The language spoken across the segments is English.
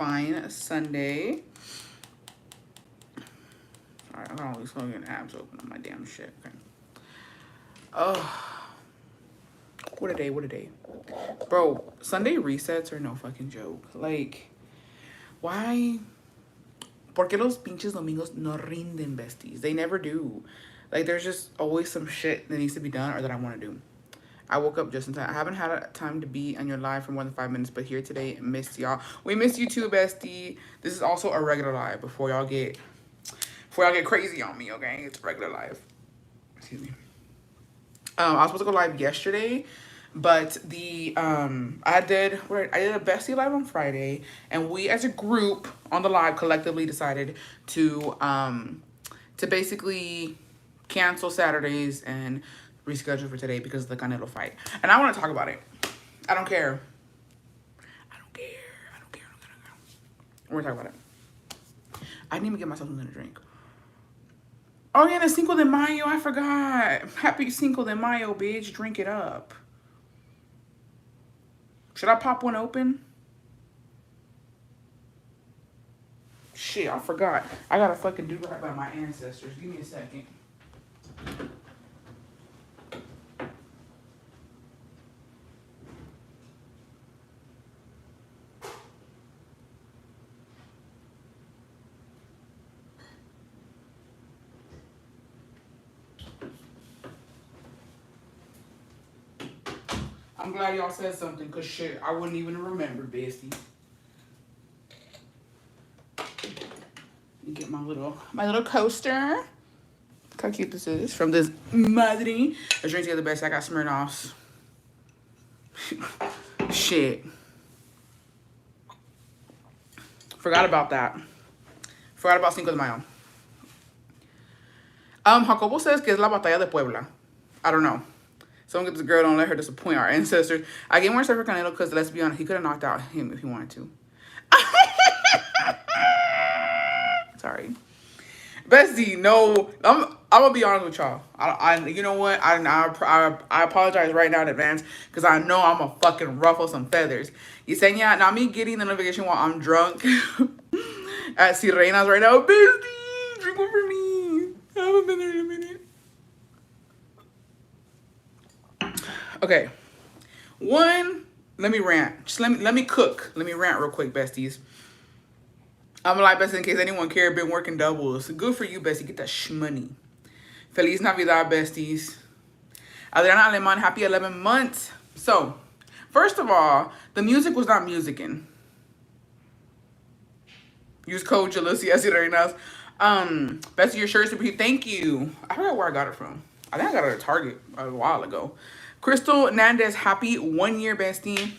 Fine Sunday. Alright, I got all these fucking abs open on my damn shit. Okay. Oh, what a day, what a day. Bro, Sunday resets are no fucking joke. Like, why? Porque los pinches domingos no rinden, besties? They never do. Like, there's just always some shit that needs to be done or that I want to do. I woke up just in time. I haven't had time to be on your live for more than 5 minutes, but here today, missed y'all. We missed you too, bestie. This is also a regular live before y'all get crazy on me, okay? It's a regular live. Excuse me. I was supposed to go live yesterday, but I did a bestie live on Friday, and we as a group on the live collectively decided to basically cancel Saturdays and reschedule for today because of the Canelo fight. And I want to talk about it. I don't care. We're gonna talk about it. I didn't even get myself something to drink. Oh yeah, the Cinco de Mayo, I forgot. Happy Cinco de Mayo, bitch. Drink it up. Should I pop one open? Shit, I forgot. I gotta fucking do right by my ancestors. Give me a second. I'm glad y'all said something, cause shit, I wouldn't even remember, bestie. Let me get my little coaster. Look how cute this is from this Madri. I drink the other best. I got Smirnoffs. Shit. Forgot about that. Forgot about Cinco de Mayo. Jacobo says que es la batalla de Puebla. I don't know. Someone get this girl, don't let her disappoint our ancestors. I gave more stuff for Canelo because, let's be honest, he could have knocked out him if he wanted to. Sorry. Bestie, no. I'm going to be honest with y'all. You know what? I apologize right now in advance because I know I'm going to fucking ruffle some feathers. Yesenia, now me getting the notification while I'm drunk at Sirenas right now. Bestie, drink one for me. I haven't been there in a minute. Okay, one, let me rant. Just let me cook. Let me rant real quick, besties. I'm like, bestie, in case anyone cared, been working doubles. Good for you, bestie. Get that shmoney. Feliz Navidad, besties. Adriana Aleman, happy 11 months. So, first of all, the music was not musicking. Use code jealousy. I see it right now. Bestie, your shirt's super cute. Thank you. I forgot where I got it from. I think I got it at Target a while ago. Crystal Nandez, happy 1 year, bestie.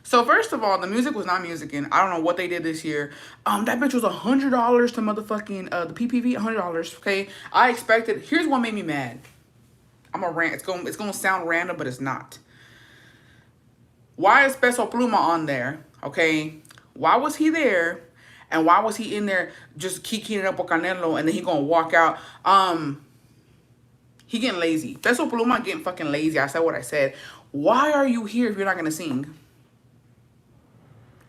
So first of all, the music was not musicking. I don't know what they did this year. That bitch was $100 to motherfucking the PPV, $100. Okay, I expected. Here's what made me mad. I'm a rant. It's gonna sound random, but it's not. Why is Peso Pluma on there? Okay, why was he there? And why was he in there just kicking it up with Canelo and then he gonna walk out? He getting lazy. Peso Pluma getting fucking lazy. I said what I said. Why are you here if you're not going to sing?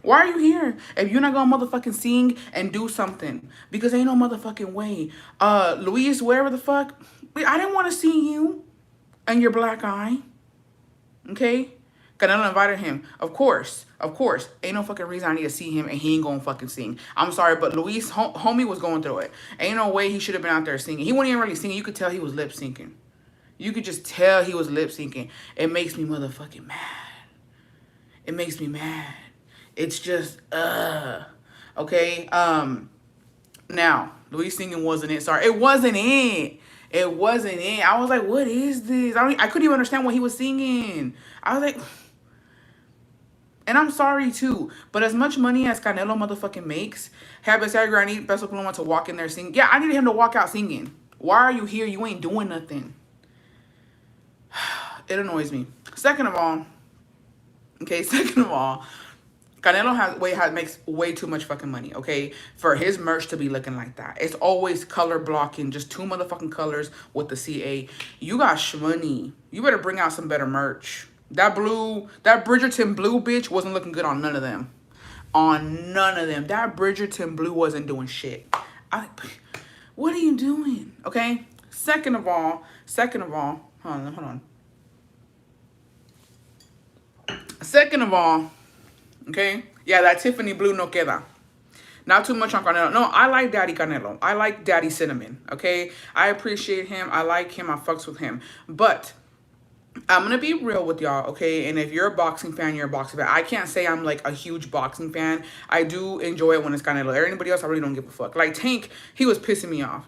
Why are you here if you're not going to motherfucking sing and do something? Because ain't no motherfucking way. Luis, wherever the fuck. I didn't want to see you and your black eye. Okay? Canelo invited him. Of course. Ain't no fucking reason I need to see him and he ain't gonna fucking sing. I'm sorry, but Luis, homie was going through it. Ain't no way he should have been out there singing. He wasn't even really singing. You could tell he was lip syncing. You could just tell he was lip syncing. It makes me motherfucking mad. It makes me mad. It's just, okay? Now, Luis singing wasn't it. Sorry, it wasn't it. It wasn't it. I was like, what is this? I couldn't even understand what he was singing. I was like... And I'm sorry too, but as much money as Canelo motherfucking makes, I need Peso Pluma to walk in there singing. Yeah, I needed him to walk out singing. Why are you here? You ain't doing nothing. It annoys me. Second of all, Canelo makes way too much fucking money, okay? For his merch to be looking like that. It's always color blocking, just 2 motherfucking colors with the CA. You got shmoney. You better bring out some better merch. That Bridgerton blue bitch wasn't looking good on none of them. on none of them. That Bridgerton blue wasn't doing shit. What are you doing? Okay. Second of all, hold on. Second of all, okay, yeah, that Tiffany blue no queda. Not too much on Canelo. No, I like Daddy Canelo. I like Daddy Cinnamon, okay? I appreciate him. I like him. I fucks with him. But I'm going to be real with y'all, okay? And if you're a boxing fan, you're a boxing fan. I can't say I'm, like, a huge boxing fan. I do enjoy it when it's Canelo. Anybody else, I really don't give a fuck. Like, Tank, he was pissing me off.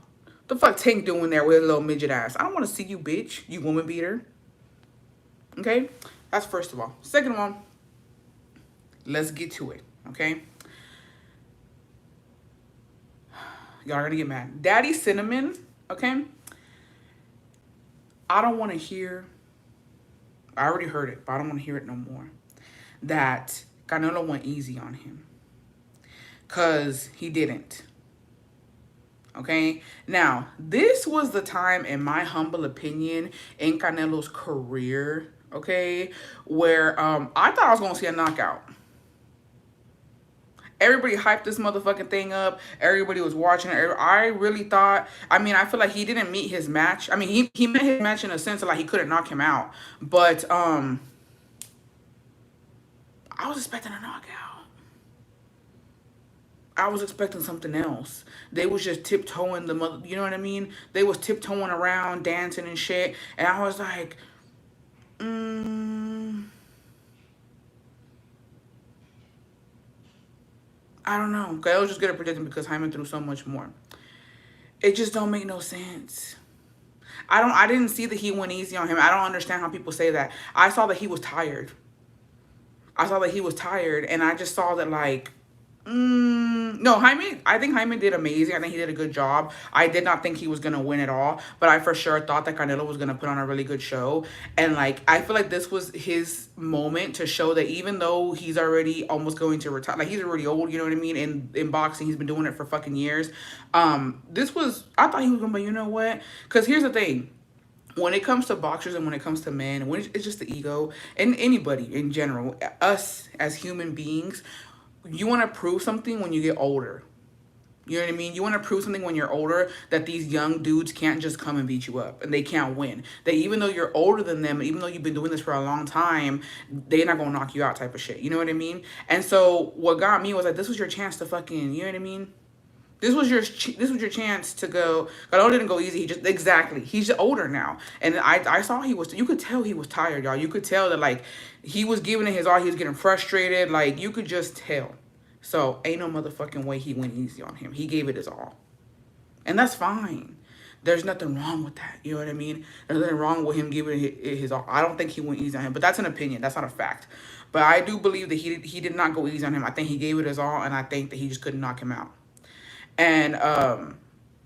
The fuck Tank doing there with his little midget ass? I don't want to see you, bitch. You woman beater. Okay? That's first of all. Second of all, let's get to it, okay? Y'all are gonna get mad. Daddy Cinnamon, okay? I don't want to hear, I already heard it, but I don't want to hear it no more, that Canelo went easy on him. Because he didn't. Okay? Now, this was the time, in my humble opinion, in Canelo's career, okay, where I thought I was going to see a knockout. Everybody hyped this motherfucking thing up. Everybody was watching it. I really thought, I mean, I feel like he didn't meet his match. I mean, he met his match in a sense of like he couldn't knock him out. But I was expecting a knockout. I was expecting something else. They was just tiptoeing the mother, you know what I mean? They was tiptoeing around, dancing and shit. And I was like, I don't know. I was just good at predicting because Hyman threw so much more. It just don't make no sense. I didn't see that he went easy on him. I don't understand how people say that. I saw that he was tired. And I just saw that like, no, I think Hyman did amazing. I think he did a good job. I did not think he was going to win at all, but I for sure thought that Canelo was going to put on a really good show. And like, I feel like this was his moment to show that even though he's already almost going to retire, like he's already old, you know what I mean? In boxing, he's been doing it for fucking years. I thought he was going to, but you know what? Because here's the thing. When it comes to boxers and when it comes to men, when it's just the ego and anybody in general, us as human beings, you want to prove something when you get older. You know what I mean? You want to prove something when you're older that these young dudes can't just come and beat you up and they can't win. That even though you're older than them, even though you've been doing this for a long time, they're not going to knock you out type of shit. You know what I mean? And so what got me was like, this was your chance to fucking, you know what I mean? This was your chance to go. Canelo didn't go easy. He's older now, and I saw you could tell he was tired, y'all. You could tell that like he was giving it his all. He was getting frustrated. Like you could just tell. So ain't no motherfucking way he went easy on him. He gave it his all, and that's fine. There's nothing wrong with that. You know what I mean? There's nothing wrong with him giving it his all. I don't think he went easy on him, but that's an opinion. That's not a fact. But I do believe that he did not go easy on him. I think he gave it his all, and I think that he just couldn't knock him out. And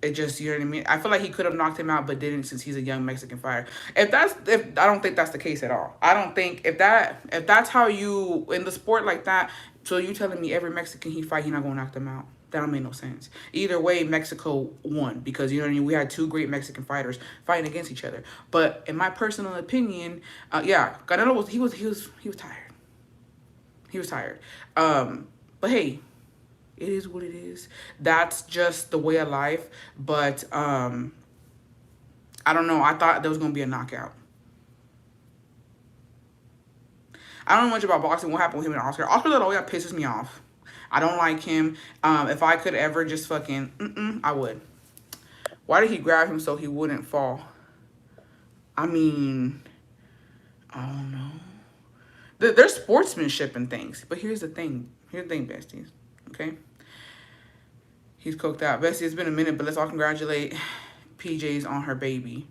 it just, you know what I mean? I feel like he could have knocked him out, but didn't since he's a young Mexican fighter. I don't think that's the case at all. I don't think if that's how you in the sport like that. So you telling me every Mexican he fight, he not gonna knock them out? That don't make no sense. Either way, Mexico won because you know what I mean. We had two great Mexican fighters fighting against each other. But in my personal opinion, yeah, Canelo was tired. He was tired. But hey. It is what it is. That's just the way of life. But I don't know. I thought there was going to be a knockout. I don't know much about boxing. What happened with him and Oscar? Oscar De La Hoya pisses me off. I don't like him. If I could ever just fucking, I would. Why did he grab him so he wouldn't fall? I mean, I don't know. There's sportsmanship and things. But here's the thing. Besties. Okay? He's cooked out. Bestie, it's been a minute, but let's all congratulate PJ's on her baby.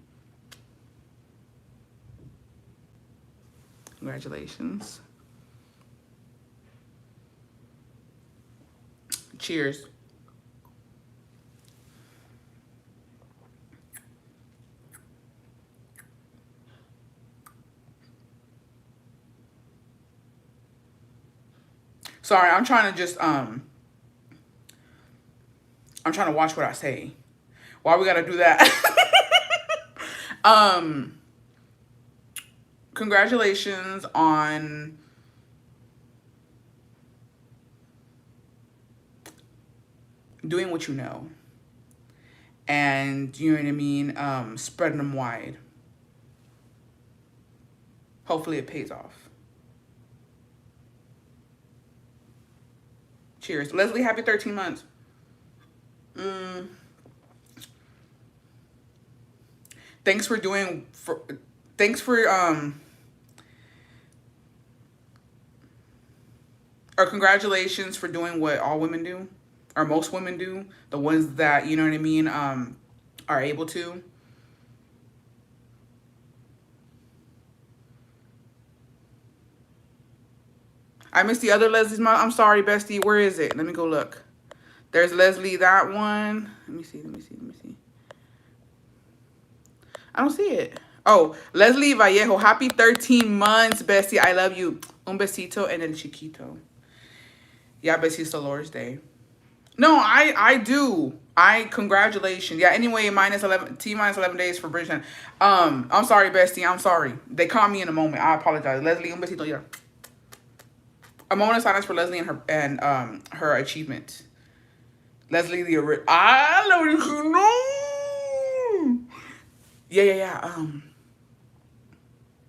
Congratulations. Cheers. Sorry, I'm trying to just, I'm trying to watch what I say. Why we gotta do that? Congratulations on doing what you know, and you know what I mean, spreading them wide. Hopefully it pays off. Cheers. Leslie, happy 13 months. Thanks for doing for thanks for or congratulations for doing what all women do, or most women do, the ones that, you know what I mean, are able to. I missed the other Leslie's mom. I'm sorry, bestie. Where is it? Let me go look. There's Leslie, that one. Let me see. I don't see it. Oh, Leslie Vallejo. Happy 13 months, bestie. I love you. Un besito en el chiquito. Yeah, bestie, Dolores Day. No, I do. Congratulations. Yeah, anyway, minus 11 days for Bridgeton. I'm sorry, bestie. I'm sorry. They caught me in a moment. I apologize. Leslie, un besito, yeah. A moment of silence for Leslie and her achievement. Leslie the original. I know you know. Yeah.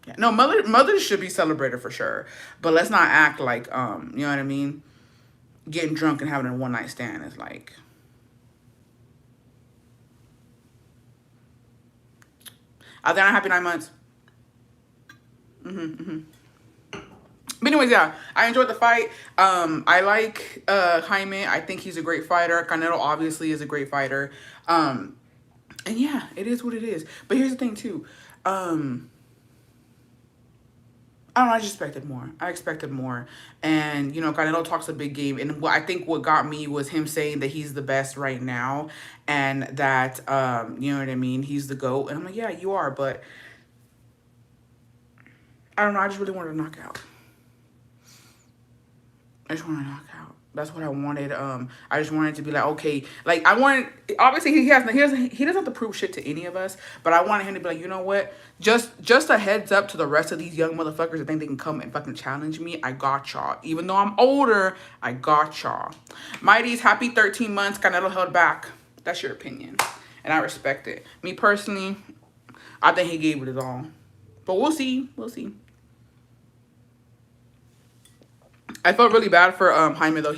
Yeah. No, mothers should be celebrated for sure. But let's not act like you know what I mean? Getting drunk and having a one night stand is like. Adriana, happy 9 months. But anyways, yeah, I enjoyed the fight. I like Jaime. I think he's a great fighter. Canelo obviously is a great fighter. And yeah, it is what it is. But here's the thing too. I don't know, I just expected more. I expected more. And, you know, Canelo talks a big game. And I think what got me was him saying that he's the best right now. And that, you know what I mean, he's the GOAT. And I'm like, yeah, you are. But I don't know, I just really wanted to knock out. I just want to knock out. That's what I wanted. I just wanted to be like, okay, like I wanted. Obviously, he doesn't have to prove shit to any of us. But I wanted him to be like, you know what? Just a heads up to the rest of these young motherfuckers that think they can come and fucking challenge me. I got y'all. Even though I'm older, I got y'all. Mighty's happy 13 months. Canelo held back. That's your opinion, and I respect it. Me personally, I think he gave it all. But we'll see. We'll see. I felt really bad for Jaime though.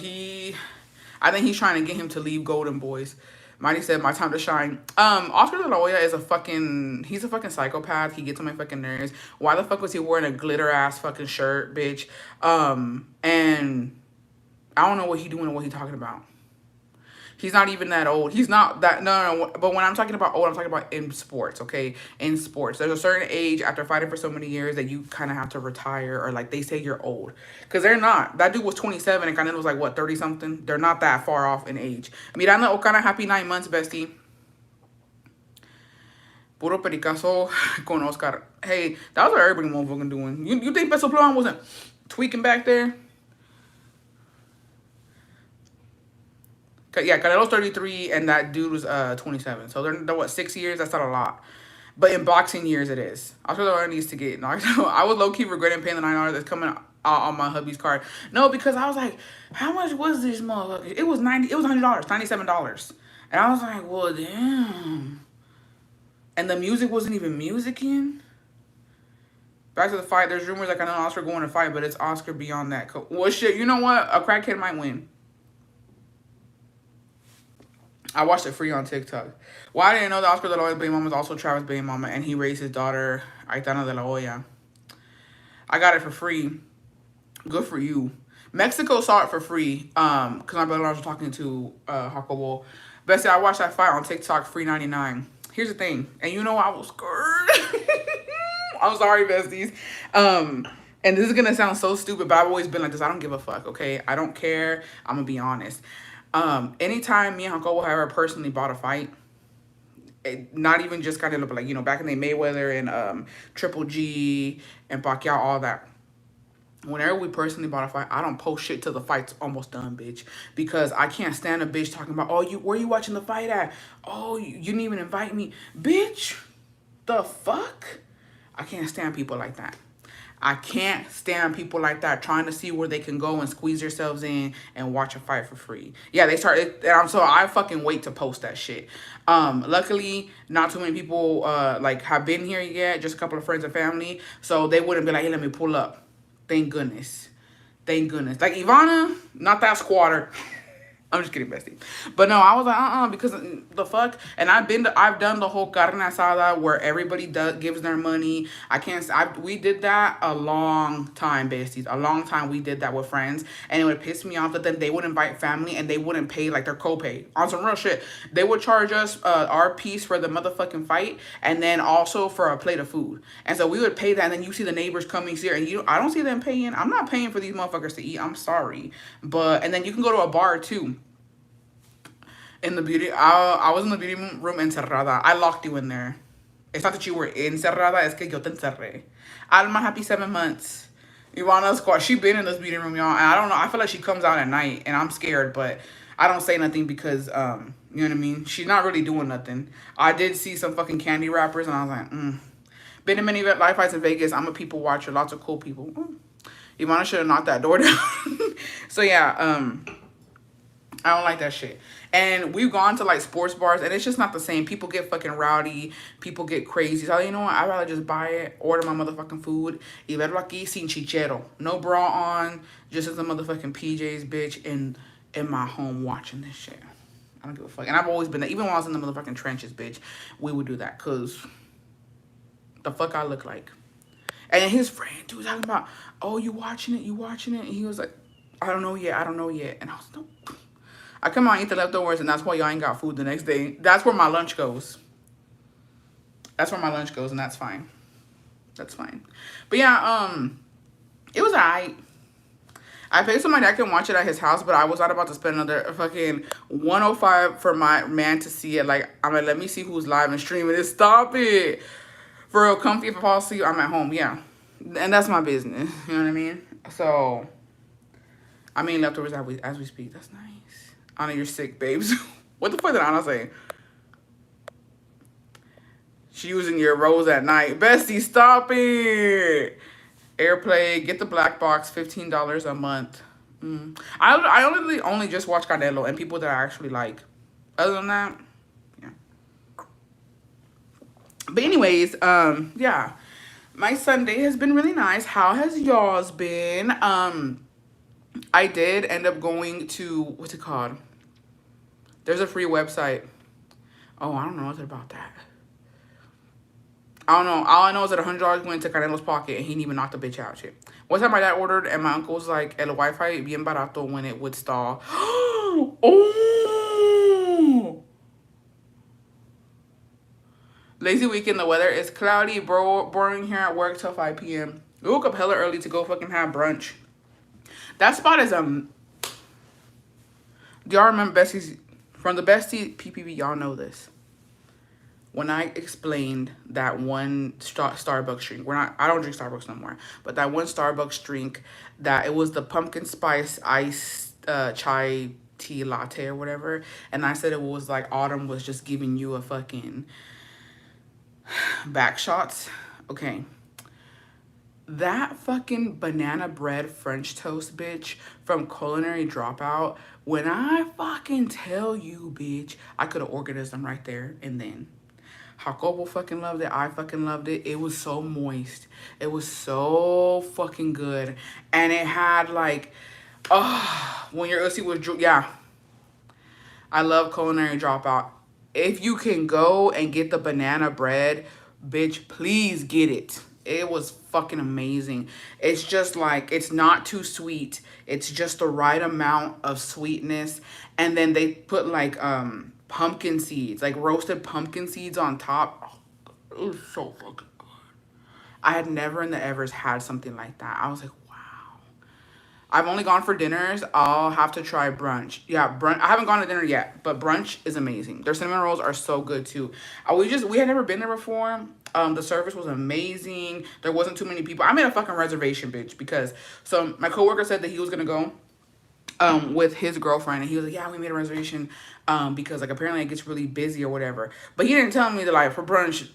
I think he's trying to get him to leave Golden Boys. Mighty said, "My time to shine." Oscar De La Hoya is he's a fucking psychopath. He gets on my fucking nerves. Why the fuck was he wearing a glitter ass fucking shirt, bitch? And I don't know what he doing or what he talking about. He's not even that old. He's not that, no. But when I'm talking about old, I'm talking about in sports, okay? In sports. There's a certain age after fighting for so many years that you kind of have to retire, or like they say you're old. Because they're not. That dude was 27 and Canelo was like, what, 30-something? They're not that far off in age. Miranda Ocana, happy 9 months, bestie. Puro pericazo con Oscar. Hey, that was what everybody motherfucking doing. You think Peso Plum wasn't tweaking back there? Yeah, Canelo's 33 and that dude was 27. So they're what, 6 years? That's not a lot. But in boxing years, it is. Oscar De La Hoya needs to get knocked out. I was low-key regretting paying the $9 that's coming out on my hubby's card. No, because I was like, how much was this motherfucker? It was $100, $97. And I was like, well, damn. And the music wasn't even musicking. Back to the fight. There's rumors like I know Oscar going to fight, but it's Oscar beyond that. Well, shit, you know what? A crackhead might win. I watched it free on TikTok. Well, I didn't know that Oscar De La Hoya's baby mama was also Travis' baby mama, and he raised his daughter, Aitana De La Hoya. I got it for free. Good for you. Mexico saw it for free, because my brother was talking to Jacobo. Bessie, I watched that fight on TikTok, free 99. Here's the thing, and you know I was scared. I'm sorry, besties. And this is gonna sound so stupid, but I've always been like this. I don't give a fuck, okay? I don't care. I'm gonna be honest. Anytime me and Jacobo have ever personally bought a fight, not even just kind of like, you know, back in the Mayweather and Triple G and Pacquiao, all that. Whenever we personally bought a fight, I don't post shit till the fight's almost done, bitch. Because I can't stand a bitch talking about, oh, where you watching the fight at? Oh, you didn't even invite me. Bitch, the fuck? I can't stand people like that. I can't stand people like that trying to see where they can go and squeeze themselves in and watch a fight for free. Yeah, they started, and so I fucking wait to post that shit. Luckily, not too many people like have been here yet. Just a couple of friends and family, so they wouldn't be like, "Hey, let me pull up." Thank goodness. Thank goodness. Like Ivana, not that squatter. I'm just kidding, bestie. But no, I was like, because the fuck. And I've done the whole carne asada where everybody gives their money. We did that a long time, besties. A long time we did that with friends. And it would piss me off that then they would invite family and they wouldn't pay like their copay. On some real shit. They would charge us our piece for the motherfucking fight and then also for a plate of food. And so we would pay that, and then you see the neighbors coming here and I don't see them paying. I'm not paying for these motherfuckers to eat. I'm sorry. And then you can go to a bar too. In the beauty, I was in the beauty room encerrada. I locked you in there. It's not that you were encerrada, es que yo te encerré. Alma, happy 7 months. Ivana's squad, she been in this beauty room, y'all. And I don't know, I feel like she comes out at night, and I'm scared, but I don't say nothing because, you know what I mean? She's not really doing nothing. I did see some fucking candy wrappers, and I was like, Been in many live fights in Vegas. I'm a people watcher, lots of cool people. Ivana should have knocked that door down. So, yeah, I don't like that shit. And we've gone to like sports bars and it's just not the same. People get fucking rowdy. People get crazy. So you know what? I'd rather just buy it, order my motherfucking food. Y verlo aquí sin chichero. No bra on. Just as a motherfucking PJs, bitch. In my home watching this shit. I don't give a fuck. And I've always been there. Even when I was in the motherfucking trenches, bitch. We would do that. Cause the fuck I look like. And his friend, dude, was talking about, oh, you watching it? You watching it? And he was like, I don't know yet. I don't know yet. And I was like, no. I come out and eat the leftovers, and that's why y'all ain't got food the next day. That's where my lunch goes. That's where my lunch goes, and that's fine. That's fine. But yeah, it was alright. I paid somebody that can watch it at his house, but I was not about to spend another fucking 105 for my man to see it. Like, I'm like, let me see who's live and streaming it. Stop it. For real, comfy. If I fall asleep, I'm at home. Yeah. And that's my business. You know what I mean? So, I mean leftovers as we speak. That's nice. Anna, you're sick, babes. What the fuck did Anna say? She using your rose at night. Bestie, stop it. Airplay, get the black box, $15 a month. I only just watch Canelo and people that I actually like. Other than that, yeah. But anyways, yeah. My Sunday has been really nice. How has y'all's been? I did end up going to, what's it called? There's a free website. Oh, I don't know what's about that. I don't know. All I know is that $100 went into Canelo's pocket and he didn't even knock the bitch out. Shit. One time my dad ordered and my uncle was like, el Wi-Fi bien barato when it would stall. Oh! Lazy weekend. The weather is cloudy, boring here at work till 5 p.m. We woke up hella early to go fucking have brunch. That spot is, do y'all remember Bessie's? From the Bestie PPV, y'all know this. When I explained that one Starbucks drink, I don't drink Starbucks no more, but that one Starbucks drink, that it was the pumpkin spice iced chai tea latte or whatever, and I said it was like autumn was just giving you a fucking back shots. Okay. That fucking banana bread French toast, bitch, from Culinary Dropout. When I fucking tell you, bitch, I could have organized them right there and then. Jacobo fucking loved it. I fucking loved it. It was so moist. It was so fucking good. And it had like, when your ussy was, yeah. I love Culinary Dropout. If you can go and get the banana bread, bitch, please get it. It was fucking amazing. It's just like, it's not too sweet. It's just the right amount of sweetness. And then they put like pumpkin seeds, like roasted pumpkin seeds on top. Oh, it was so fucking good. I had never in the evers had something like that. I was like, wow. I've only gone for dinners. I'll have to try brunch. Yeah, brunch. I haven't gone to dinner yet, but brunch is amazing. Their cinnamon rolls are so good too. We had never been there before. The service was amazing. There wasn't too many people. I made a fucking reservation, bitch, because so my coworker said that he was gonna go with his girlfriend, and he was like, yeah, we made a reservation because like apparently it gets really busy or whatever. But he didn't tell me that like for brunch,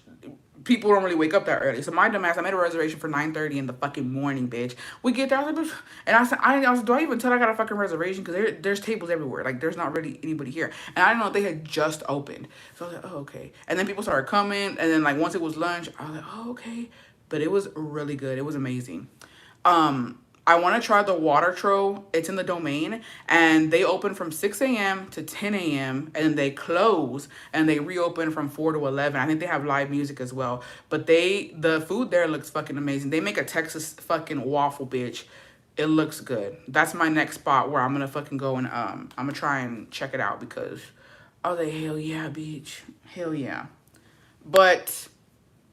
people don't really wake up that early. So my dumbass, I made a reservation for 9:30 in the fucking morning, bitch. We get there, I was like, and I said, I was, do I even tell I got a fucking reservation? Because there's tables everywhere. Like, there's not really anybody here. And I didn't know if they had just opened. So I was like, oh, okay. And then people started coming. And then, like, once it was lunch, I was like, oh, okay. But it was really good. It was amazing. I want to try the water tro. It's in the Domain, and they open from 6 a.m. to 10 a.m. and they close and they reopen from 4 to 11. I think they have live music as well. But the food there looks fucking amazing. They make a Texas fucking waffle, bitch. It looks good. That's my next spot where I'm gonna fucking go and I'm gonna try and check it out because I was like, hell yeah, bitch. Hell yeah. But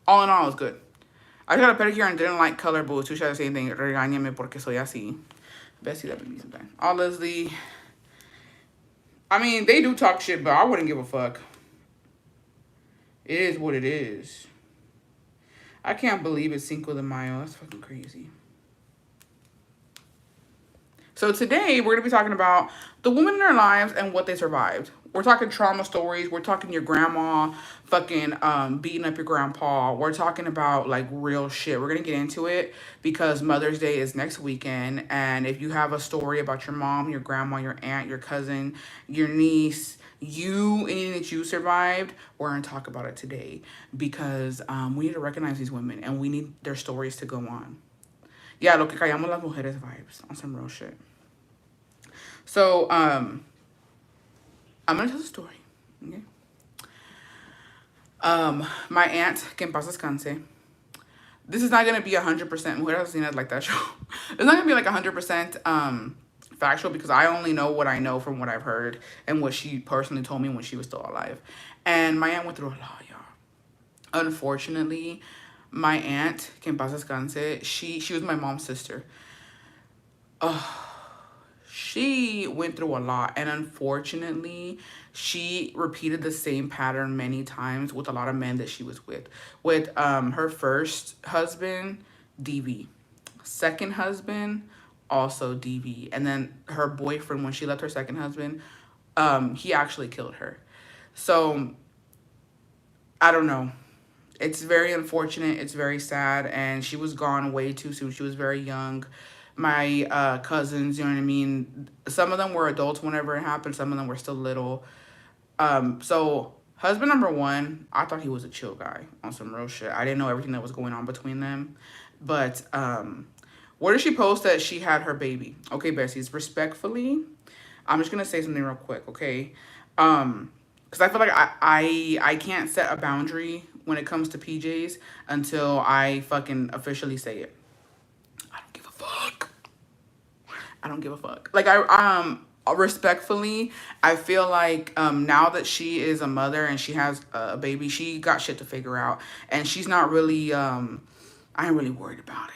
all in all, it's good. I got a pedicure and didn't like color, but was too shy to say anything. Regáñame porque soy así. Bessie, that would be something. All Leslie. I mean, they do talk shit, but I wouldn't give a fuck. It is what it is. I can't believe it's Cinco de Mayo. That's fucking crazy. So today, we're going to be talking about the women in our lives and what they survived. We're talking trauma stories. We're talking your grandma fucking beating up your grandpa. We're talking about, like, real shit. We're going to get into it because Mother's Day is next weekend. And if you have a story about your mom, your grandma, your aunt, your cousin, your niece, anything that you survived, we're going to talk about it today because we need to recognize these women and we need their stories to go on. Yeah, lo que callamos las mujeres vibes on some real shit. So, I'm going to tell the story, okay? My aunt, que en paz descanse, this is not going to be 100%, mujeres asesinas like that show. It's not going to be like 100% factual because I only know what I know from what I've heard and what she personally told me when she was still alive. And my aunt went through a lot, y'all. Unfortunately, my aunt, que en paz descanse, she was my mom's sister. She went through a lot, and unfortunately, she repeated the same pattern many times with a lot of men that she was with. With her first husband, DV. Second husband, also DV. And then her boyfriend, when she left her second husband, he actually killed her. So, I don't know. It's very unfortunate. It's very sad, and she was gone way too soon. She was very young. My cousins, you know what I mean? Some of them were adults whenever it happened. Some of them were still little. So husband number one, I thought he was a chill guy on some real shit. I didn't know everything that was going on between them. But where did she post that she had her baby? Okay, Bessies, respectfully, I'm just going to say something real quick, okay? Because I feel like I can't set a boundary when it comes to PJs until I fucking officially say it. I don't give a fuck. Like, respectfully, I feel like now that she is a mother and she has a baby, she got shit to figure out. And she's not really, I ain't really worried about it.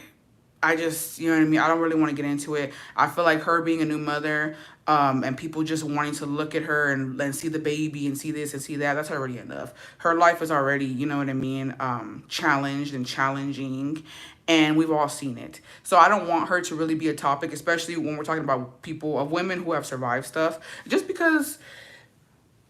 I just, you know what I mean? I don't really want to get into it. I feel like her being a new mother and people just wanting to look at her and see the baby and see this and see that, that's already enough. Her life is already, you know what I mean, challenged and challenging. And we've all seen it. So I don't want her to really be a topic, especially when we're talking about women who have survived stuff. Just because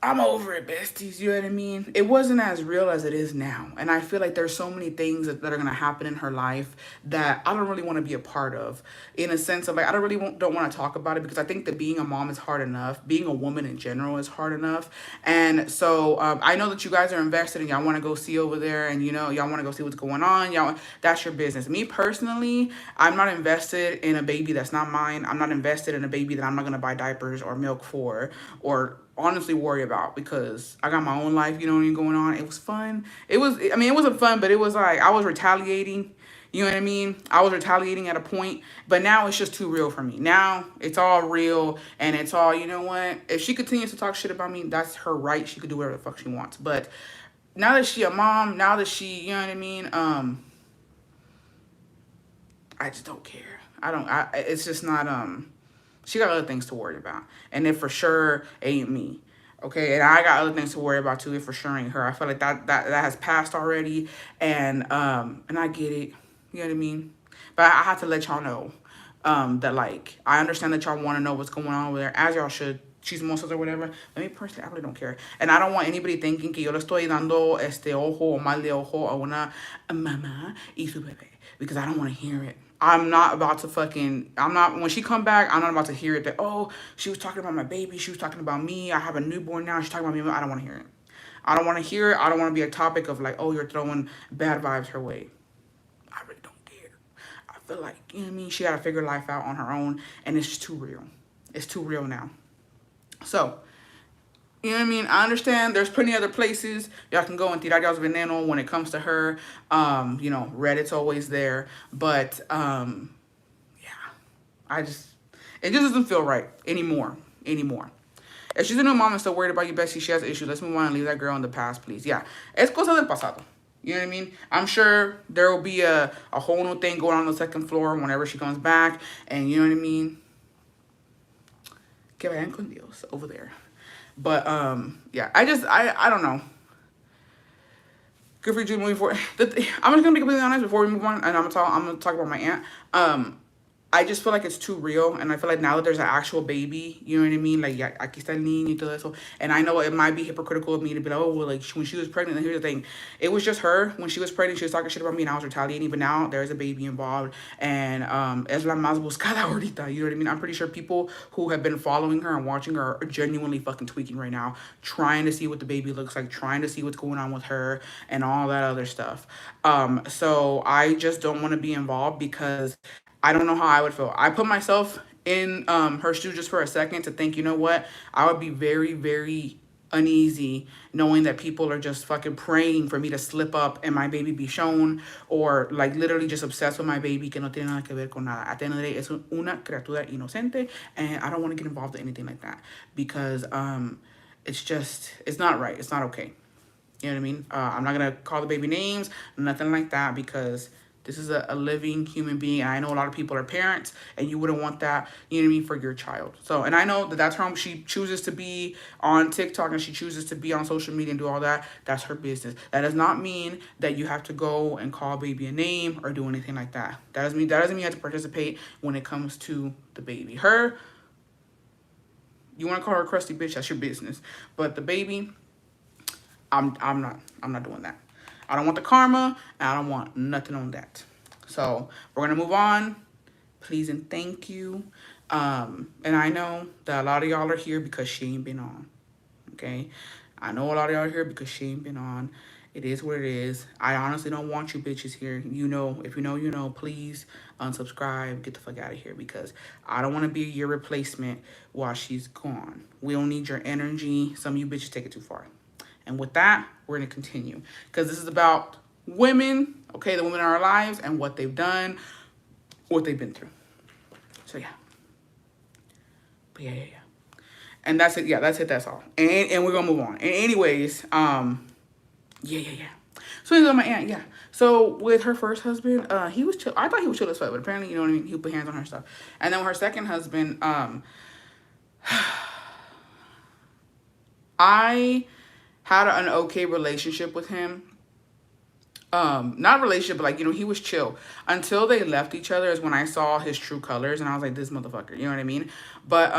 I'm over it, besties, you know what I mean? It wasn't as real as it is now. And I feel like there's so many things that are going to happen in her life that I don't really want to be a part of. In a sense of, like, I don't want to talk about it because I think that being a mom is hard enough. Being a woman in general is hard enough. And so I know that you guys are invested and y'all want to go see over there and, you know, y'all want to go see what's going on. That's your business. Me personally, I'm not invested in a baby that's not mine. I'm not invested in a baby that I'm not going to buy diapers or milk for or honestly worry about because I got my own life, you know what I mean, going on. It was fun. It wasn't fun, but it was like I was retaliating, you know what I mean? I was retaliating at a point, but now it's just too real for me. Now it's all real and it's all, you know what? If she continues to talk shit about me, that's her right. She could do whatever the fuck she wants. But now that she a mom, now that she, you know what I mean? I just don't care. It's just not, she got other things to worry about. And it for sure ain't me. Okay, and I got other things to worry about too. It for sure ain't her. I feel like that has passed already. And I get it. You know what I mean? But I have to let y'all know that, like, I understand that y'all want to know what's going on over there, as y'all should. chismosas or whatever. But me personally, I really don't care. And I don't want anybody thinking que yo le estoy dando ojo o mal de ojo a una mamá y su bebé. Because I don't want to hear it. I'm not about to fucking, I'm not, when she come back, I'm not about to hear it that, oh, she was talking about my baby. She was talking about me. I have a newborn now. She's talking about me. I don't want to hear it. I don't want to hear it. I don't want to be a topic of like, oh, you're throwing bad vibes her way. I really don't care. I feel like, you know what I mean? She got to figure life out on her own, and it's just too real. It's too real now. So, you know what I mean? I understand there's plenty other places y'all can go and tirar y'all's veneno when it comes to her. You know, Reddit's always there. But, yeah, it just doesn't feel right anymore. If she's a new mom and still worried about you, Bessie, she has issues. Let's move on and leave that girl in the past, please. Yeah, es cosa del pasado. You know what I mean? I'm sure there will be a whole new thing going on the second floor whenever she comes back. And you know what I mean? Que vayan con Dios over there. But, yeah, I don't know. Good for you moving forward. I'm just going to be completely honest before we move on. And I'm going to talk about my aunt. I just feel like it's too real, and I feel like now that there's an actual baby, you know what I mean? Like, ya, aquí está el niño y todo eso. And I know it might be hypocritical of me to be like, oh, well, like, when she was pregnant, and here's the thing. It was just her. When she was pregnant, she was talking shit about me, and I was retaliating. But now there's a baby involved, and es la más buscada ahorita, you know what I mean? I'm pretty sure people who have been following her and watching her are genuinely fucking tweaking right now, trying to see what the baby looks like, trying to see what's going on with her, and all that other stuff. So I just don't want to be involved because I don't know how I would feel. I put myself in her shoes just for a second to think, you know what? I would be very, very uneasy knowing that people are just fucking praying for me to slip up and my baby be shown, or like literally just obsessed with my baby que no tiene nada que ver con nada. At the end of the day, es una criatura inocente, and I don't want to get involved in anything like that because it's not right. It's not okay. You know what I mean? I'm not going to call the baby names, nothing like that, because this is a living human being, and I know a lot of people are parents, and you wouldn't want that, you know what I mean, for your child. So, and I know that that's how she chooses to be on TikTok, and she chooses to be on social media and do all that. That's her business. That does not mean that you have to go and call baby a name or do anything like that. That doesn't mean you have to participate when it comes to the baby. Her, you want to call her a crusty bitch, that's your business. But the baby, I'm not doing that. I don't want the karma, and I don't want nothing on that. So we're going to move on. Please and thank you. And I know that a lot of y'all are here because she ain't been on. Okay? I know a lot of y'all are here because she ain't been on. It is what it is. I honestly don't want you bitches here. You know, if you know, you know. Please unsubscribe. Get the fuck out of here because I don't want to be your replacement while she's gone. We don't need your energy. Some of you bitches take it too far. And with that, we're going to continue. Because this is about women, okay? The women in our lives and what they've done, what they've been through. So, yeah. But, yeah. And that's it. Yeah, that's it. That's all. And we're going to move on. And anyways, yeah. So, here's my aunt, yeah. So, with her first husband, he was chill. I thought he was chill as fuck, but apparently, you know what I mean? He put hands on her stuff. And then with her second husband, I had an okay relationship with him. Not a relationship, but like, you know, he was chill. Until they left each other is when I saw his true colors, and I was like, this motherfucker, you know what I mean? But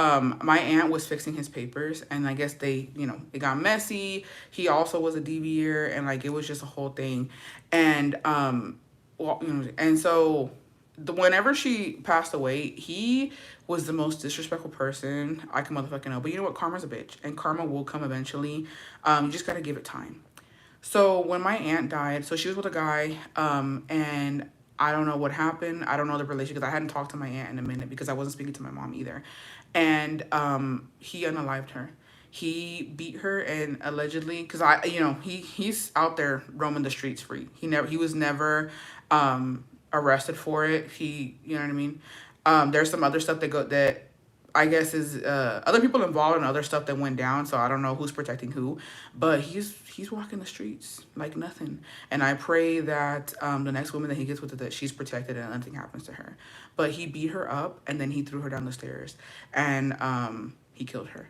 my aunt was fixing his papers, and I guess they, you know, it got messy. He also was a DVer, and like, it was just a whole thing. And, well, you know, and so whenever she passed away, he was the most disrespectful person I can motherfucking know. But you know what? Karma's a bitch, and karma will come eventually. You just gotta give it time. So when my aunt died, so she was with a guy, and I don't know what happened. I don't know the relationship because I hadn't talked to my aunt in a minute because I wasn't speaking to my mom either. And he unalived her. He beat her, and allegedly, because he's out there roaming the streets free. He was never arrested for it. You know what I mean? There's some other stuff that I guess is other people involved in other stuff that went down. So I don't know who's protecting who, but he's walking the streets like nothing. And I pray that the next woman that he gets with, that she's protected and nothing happens to her. But he beat her up, and then he threw her down the stairs, and he killed her.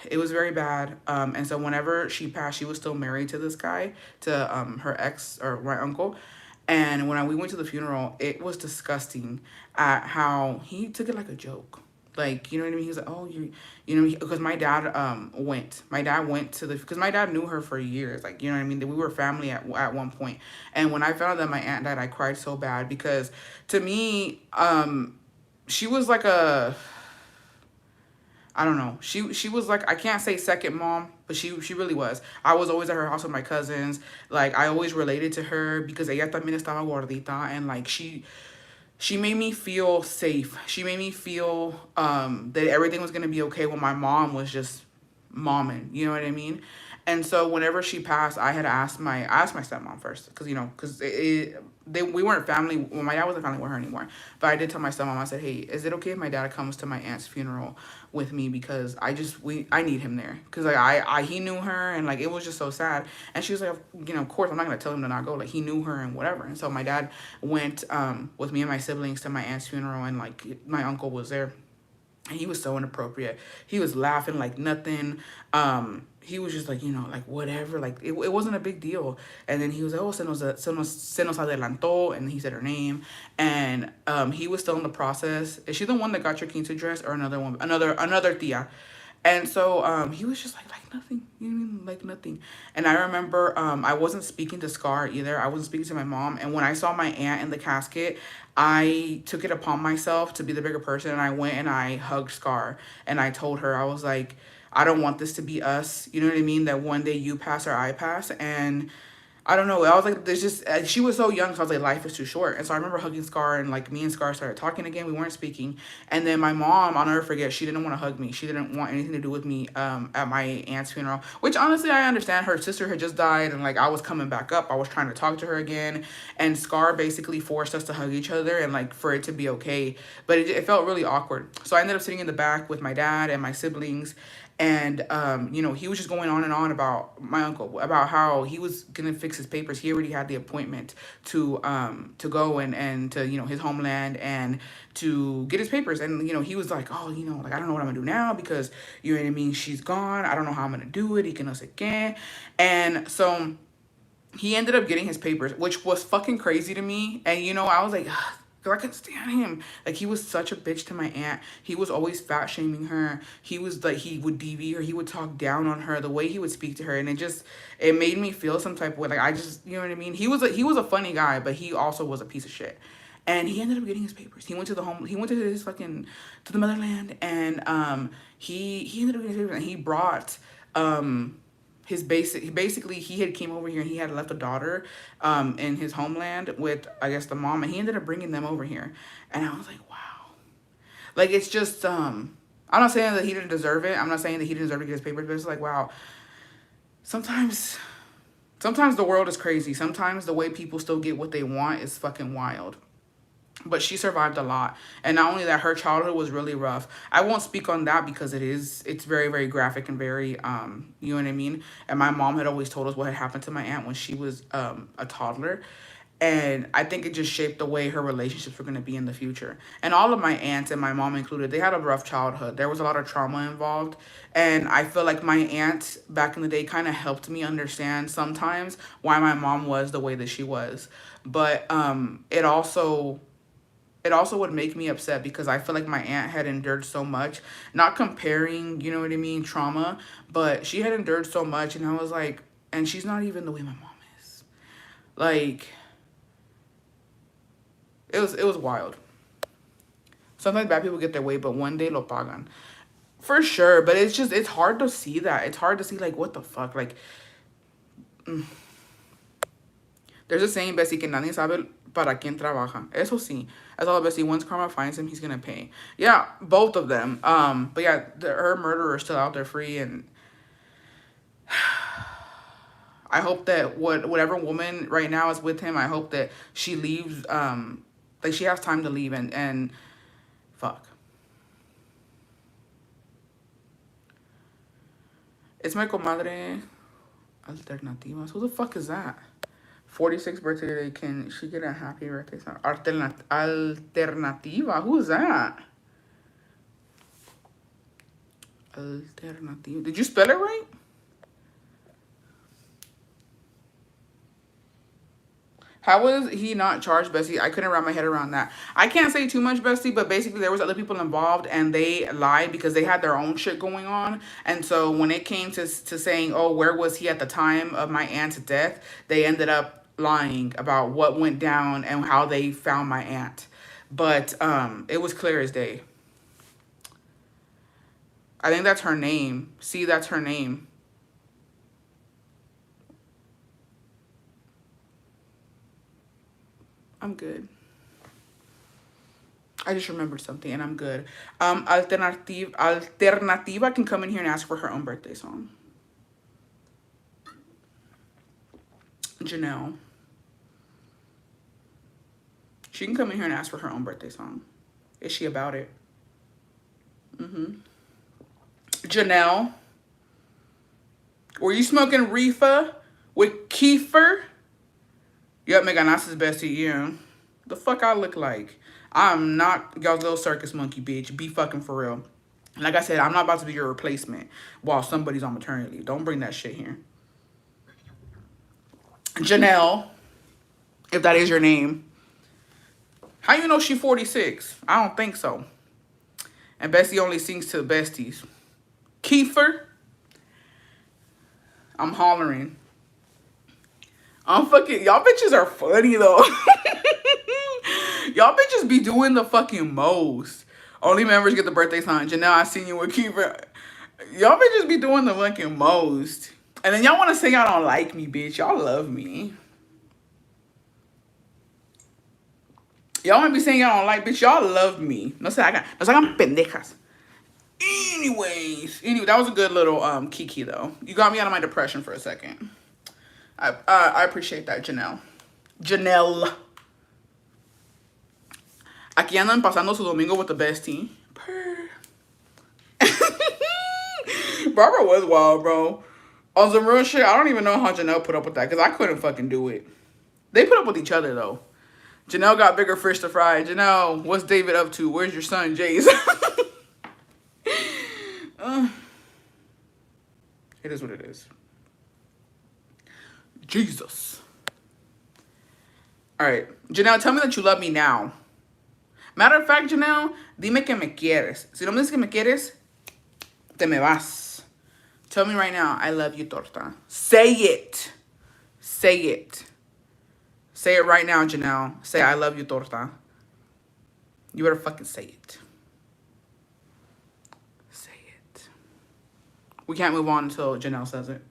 It was very bad. And so whenever she passed, she was still married to this guy, to her ex, or my uncle. And when we went to the funeral, it was disgusting at how he took it like a joke. Like, you know what I mean? He was like, oh, you know, because my dad went to the, because my dad knew her for years. Like, you know what I mean? We were family at one point. And when I found out that my aunt died, I cried so bad because to me, she was like a, I don't know. She was like, I can't say second mom, but she really was. I was always at her house with my cousins. Like, I always related to her because ella también estaba gordita, and like she made me feel safe. She made me feel that everything was gonna be okay when my mom was just momming. You know what I mean? And so whenever she passed, I asked my stepmom first because we weren't family. Well, my dad wasn't family with her anymore. But I did tell my stepmom. I said, hey, is it okay if my dad comes to my aunt's funeral with me because I need him there because like I he knew her and like it was just so sad. And she was like, you know, of course I'm not gonna tell him to not go. Like he knew her and whatever. And so my dad went with me and my siblings to my aunt's funeral, and like my uncle was there. And he was so inappropriate. He was laughing like nothing. He was just like, you know, like whatever. Like it wasn't a big deal. And then he was like, oh, se nos adelantó. And he said her name. And he was still in the process. Is she the one that got your quince dress or another one? Another tia. And so he was just like nothing, you know what I mean? Like nothing. And I remember I wasn't speaking to Scar either. I wasn't speaking to my mom. And when I saw my aunt in the casket, I took it upon myself to be the bigger person. And I went and I hugged Scar. And I told her, I was like, I don't want this to be us. You know what I mean? That one day you pass or I pass. And I don't know. I was like, there's just, she was so young. So I was like, life is too short. And so I remember hugging Scar, and like me and Scar started talking again. We weren't speaking. And then my mom, I'll never forget, she didn't want to hug me. She didn't want anything to do with me at my aunt's funeral, which honestly, I understand. Her sister had just died, and like I was coming back up. I was trying to talk to her again. And Scar basically forced us to hug each other and like for it to be okay. But it felt really awkward. So I ended up sitting in the back with my dad and my siblings. And you know, he was just going on and on about my uncle, about how he was gonna fix his papers. He already had the appointment to go and to, you know, his homeland and to get his papers. And you know, he was like, oh, you know, like I don't know what I'm gonna do now because you know what I mean, she's gone. I don't know how I'm gonna do it. He can again. And so he ended up getting his papers, which was fucking crazy to me. And you know, I was like, ugh, I couldn't stand him. Like he was such a bitch to my aunt. He was always fat shaming her. He was like, he would DV her. He would talk down on her. The way he would speak to her, and it made me feel some type of way. Like I just, you know what I mean. He was a funny guy, but he also was a piece of shit. And he ended up getting his papers. He went to the home. He went to his fucking to the motherland, and he ended up getting his papers, and he brought basically he had came over here and he had left a daughter in his homeland with I guess the mom, and he ended up bringing them over here. And I was like, wow. Like it's just I'm not saying that he didn't deserve it. I'm not saying that he didn't deserve to get his papers, but it's like, wow. Sometimes the world is crazy. Sometimes the way people still get what they want is fucking wild. But she survived a lot. And not only that, her childhood was really rough. I won't speak on that because it's very, very graphic and very, you know what I mean? And my mom had always told us what had happened to my aunt when she was a toddler. And I think it just shaped the way her relationships were going to be in the future. And all of my aunts, and my mom included, they had a rough childhood. There was a lot of trauma involved. And I feel like my aunt back in the day kind of helped me understand sometimes why my mom was the way that she was. But it also would make me upset because I feel like my aunt had endured so much, not comparing, you know what I mean, trauma, but she had endured so much. And I was like, and she's not even the way my mom is. Like, it was wild. Sometimes bad people get their way, but one day lo pagan. For sure, but it's hard to see that. It's hard to see, like, what the fuck? Like, there's a saying, Bessie, que nadie sabe para quién trabaja. Eso sí. That's all Bessie. Once karma finds him, he's gonna pay. Yeah, both of them. But yeah, her murderer is still out there free, and I hope that whatever woman right now is with him, I hope that she leaves, like she has time to leave and fuck. It's my comadre Alternativas. Who the fuck is that? 46th birthday, can she get a happy birthday song? Alternativa, who's that? Alternativa. Did you spell it right? How was he not charged, Bestie? I couldn't wrap my head around that. I can't say too much, Bestie, but basically there was other people involved and they lied because they had their own shit going on. And so when it came to saying, oh, where was he at the time of my aunt's death, they ended up lying about what went down and how they found my aunt. But it was clear as day. I think that's her name. See, that's her name. I'm good. I just remembered something and I'm good. Alternativa can come in here and ask for her own birthday song. Janelle. She can come in here and ask for her own birthday song. Is she about it? Janelle. Were you smoking reefer with Kiefer? Yep, me ganaste, Bestie, yeah. The fuck I look like? I'm not y'all's little circus monkey, bitch. Be fucking for real. Like I said, I'm not about to be your replacement while somebody's on maternity leave. Don't bring that shit here. Janelle, if that is your name. How you know she 46? I don't think so. And Bestie only sings to the besties. Kiefer. I'm hollering. I'm fucking, y'all bitches are funny though. Y'all bitches be doing the fucking most. Only members get the birthday song. Janelle, I seen you with Kiefer. Y'all bitches be doing the fucking most. And then y'all want to say y'all don't like me, bitch. Y'all love me. Y'all want to be saying y'all don't like, bitch. Y'all love me. No se hagan pendejas. Anyways, that was a good little kiki though. You got me out of my depression for a second. I appreciate that, Janelle. Janelle. Aquí andan pasando su domingo with the bestie. Barbara was wild, bro. On some real shit, I don't even know how Janelle put up with that because I couldn't fucking do it. They put up with each other though. Janelle got bigger fish to fry. Janelle, what's David up to? Where's your son, Jace? It is what it is. Jesus. All right. Janelle, tell me that you love me now. Matter of fact, Janelle, dime que me quieres. Si no me dices que me quieres, te me vas. Tell me right now, I love you, torta. Say it. Say it. Say it right now, Janelle. Say, I love you, torta. You better fucking say it. Say it. We can't move on until Janelle says it.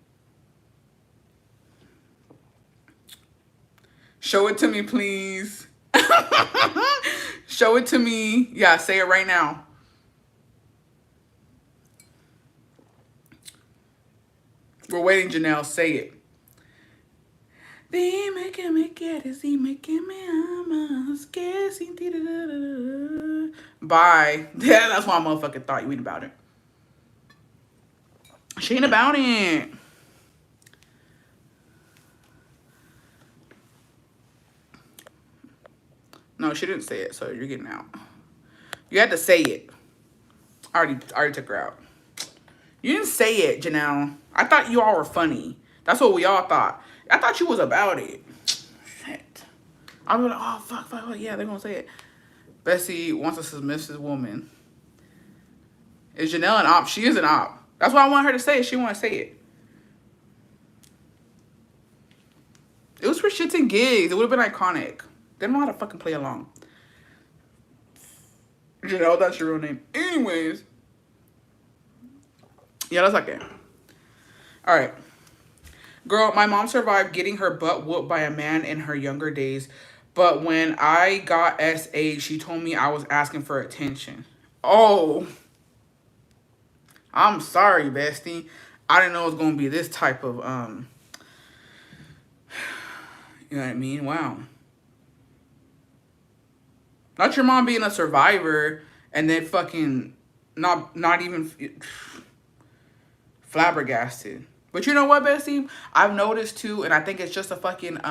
Show it to me, please. Show it to me. Yeah, say it right now. We're waiting, Janelle. Say it. Dime que me quieres, dime que me amas, que sin ti. Bye. Yeah, that's why I motherfucking thought you ain't about it. She ain't about it. No, she didn't say it, so you're getting out. You had to say it. I already took her out. You didn't say it, Janelle. I thought you all were funny. That's what we all thought. I thought you was about it. Shit. I was like, oh, fuck, yeah, they're gonna say it. Bessie wants a submissive woman. Is Janelle an op? She is an op. That's why I want her to say it. She want to say it. It was for shits and gigs. It would have been iconic. They don't know how to fucking play along. Janelle, that's your real name. Anyways. Yeah, that's okay. All right. Girl, my mom survived getting her butt whooped by a man in her younger days. But when I got SA, she told me I was asking for attention. Oh. I'm sorry, bestie. I didn't know it was going to be this type of, you know what I mean? Wow. Not your mom being a survivor and then fucking not even flabbergasted. But you know what, bestie? I've noticed too, and I think it's just a fucking,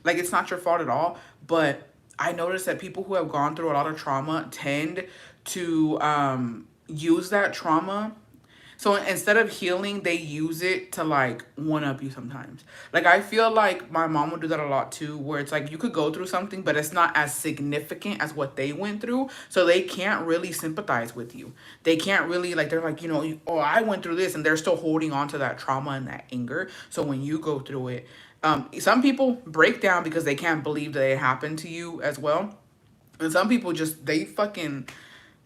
like it's not your fault at all, but I noticed that people who have gone through a lot of trauma tend to use that trauma So instead of healing, they use it to like one up you sometimes. Like I feel like my mom would do that a lot too, where it's like you could go through something, but it's not as significant as what they went through. So they can't really sympathize with you. They can't really like, they're like, oh, I went through this, and they're still holding on to that trauma and that anger. So when you go through it, some people break down because they can't believe that it happened to you as well. And some people just, they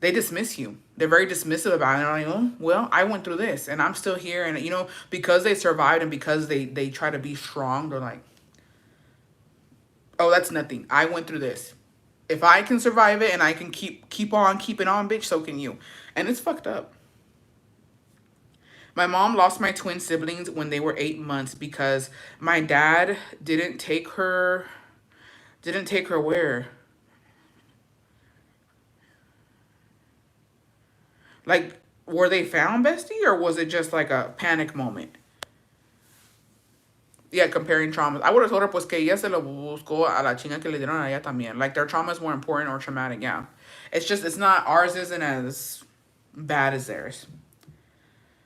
dismiss you. They're very dismissive about it. And I'm like, oh, well, I went through this and I'm still here. And, because they survived and because they try to be strong, they're like, oh, that's nothing. I went through this. If I can survive it and I can keep on keeping on, bitch, so can you. And it's fucked up. My mom lost my twin siblings when they were 8 months because my dad didn't take her where? Like, were they found, bestie? Or was it just like a panic moment? Yeah, comparing traumas. I would have told her, pues, que ella se lo buscó a la chinga que le dieron a ella también. Like, their trauma is more important or traumatic, yeah. It's not, ours isn't as bad as theirs.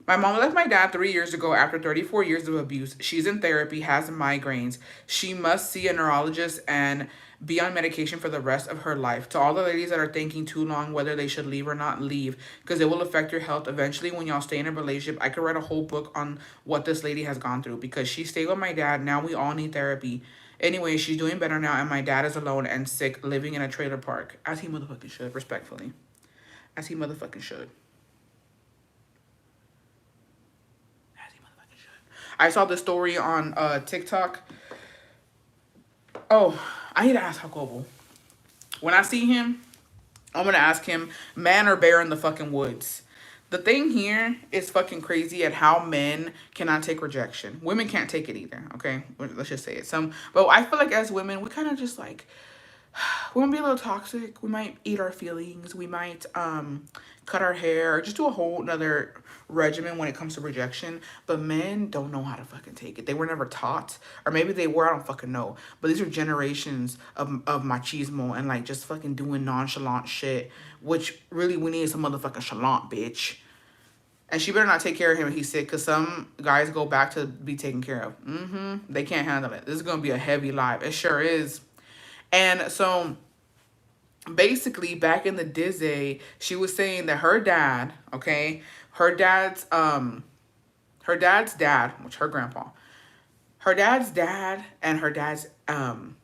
My mom left my dad 3 years ago after 34 years of abuse. She's in therapy, has migraines. She must see a neurologist and be on medication for the rest of her life. To all the ladies that are thinking too long whether they should leave or not, leave, because it will affect your health eventually when y'all stay in a relationship. I could write a whole book on what this lady has gone through because she stayed with my dad. Now we all need therapy. Anyway, she's doing better now, and my dad is alone and sick, living in a trailer park. As he motherfucking should, respectfully. As he motherfucking should. I saw this story on TikTok. Oh, I need to ask Jacobo. When I see him, I'm going to ask him, man or bear in the fucking woods. The thing here is fucking crazy at how men cannot take rejection. Women can't take it either, okay? Let's just say it. But I feel like as women, we kind of just like, we might be a little toxic. We might eat our feelings. We might cut our hair, or just do a whole nother regimen when it comes to rejection. But men don't know how to fucking take it. They were never taught, or maybe they were, I don't fucking know. But these are generations of machismo and like just fucking doing nonchalant shit, which really we need some motherfucking chalant, bitch. And she better not take care of him if he's sick, because some guys go back to be taken care of. They can't handle it. This is going to be a heavy life. It sure is. And so basically back in the Disney, she was saying that her dad, okay, her dad's dad, which her grandpa, her dad's dad and her dad's aunt.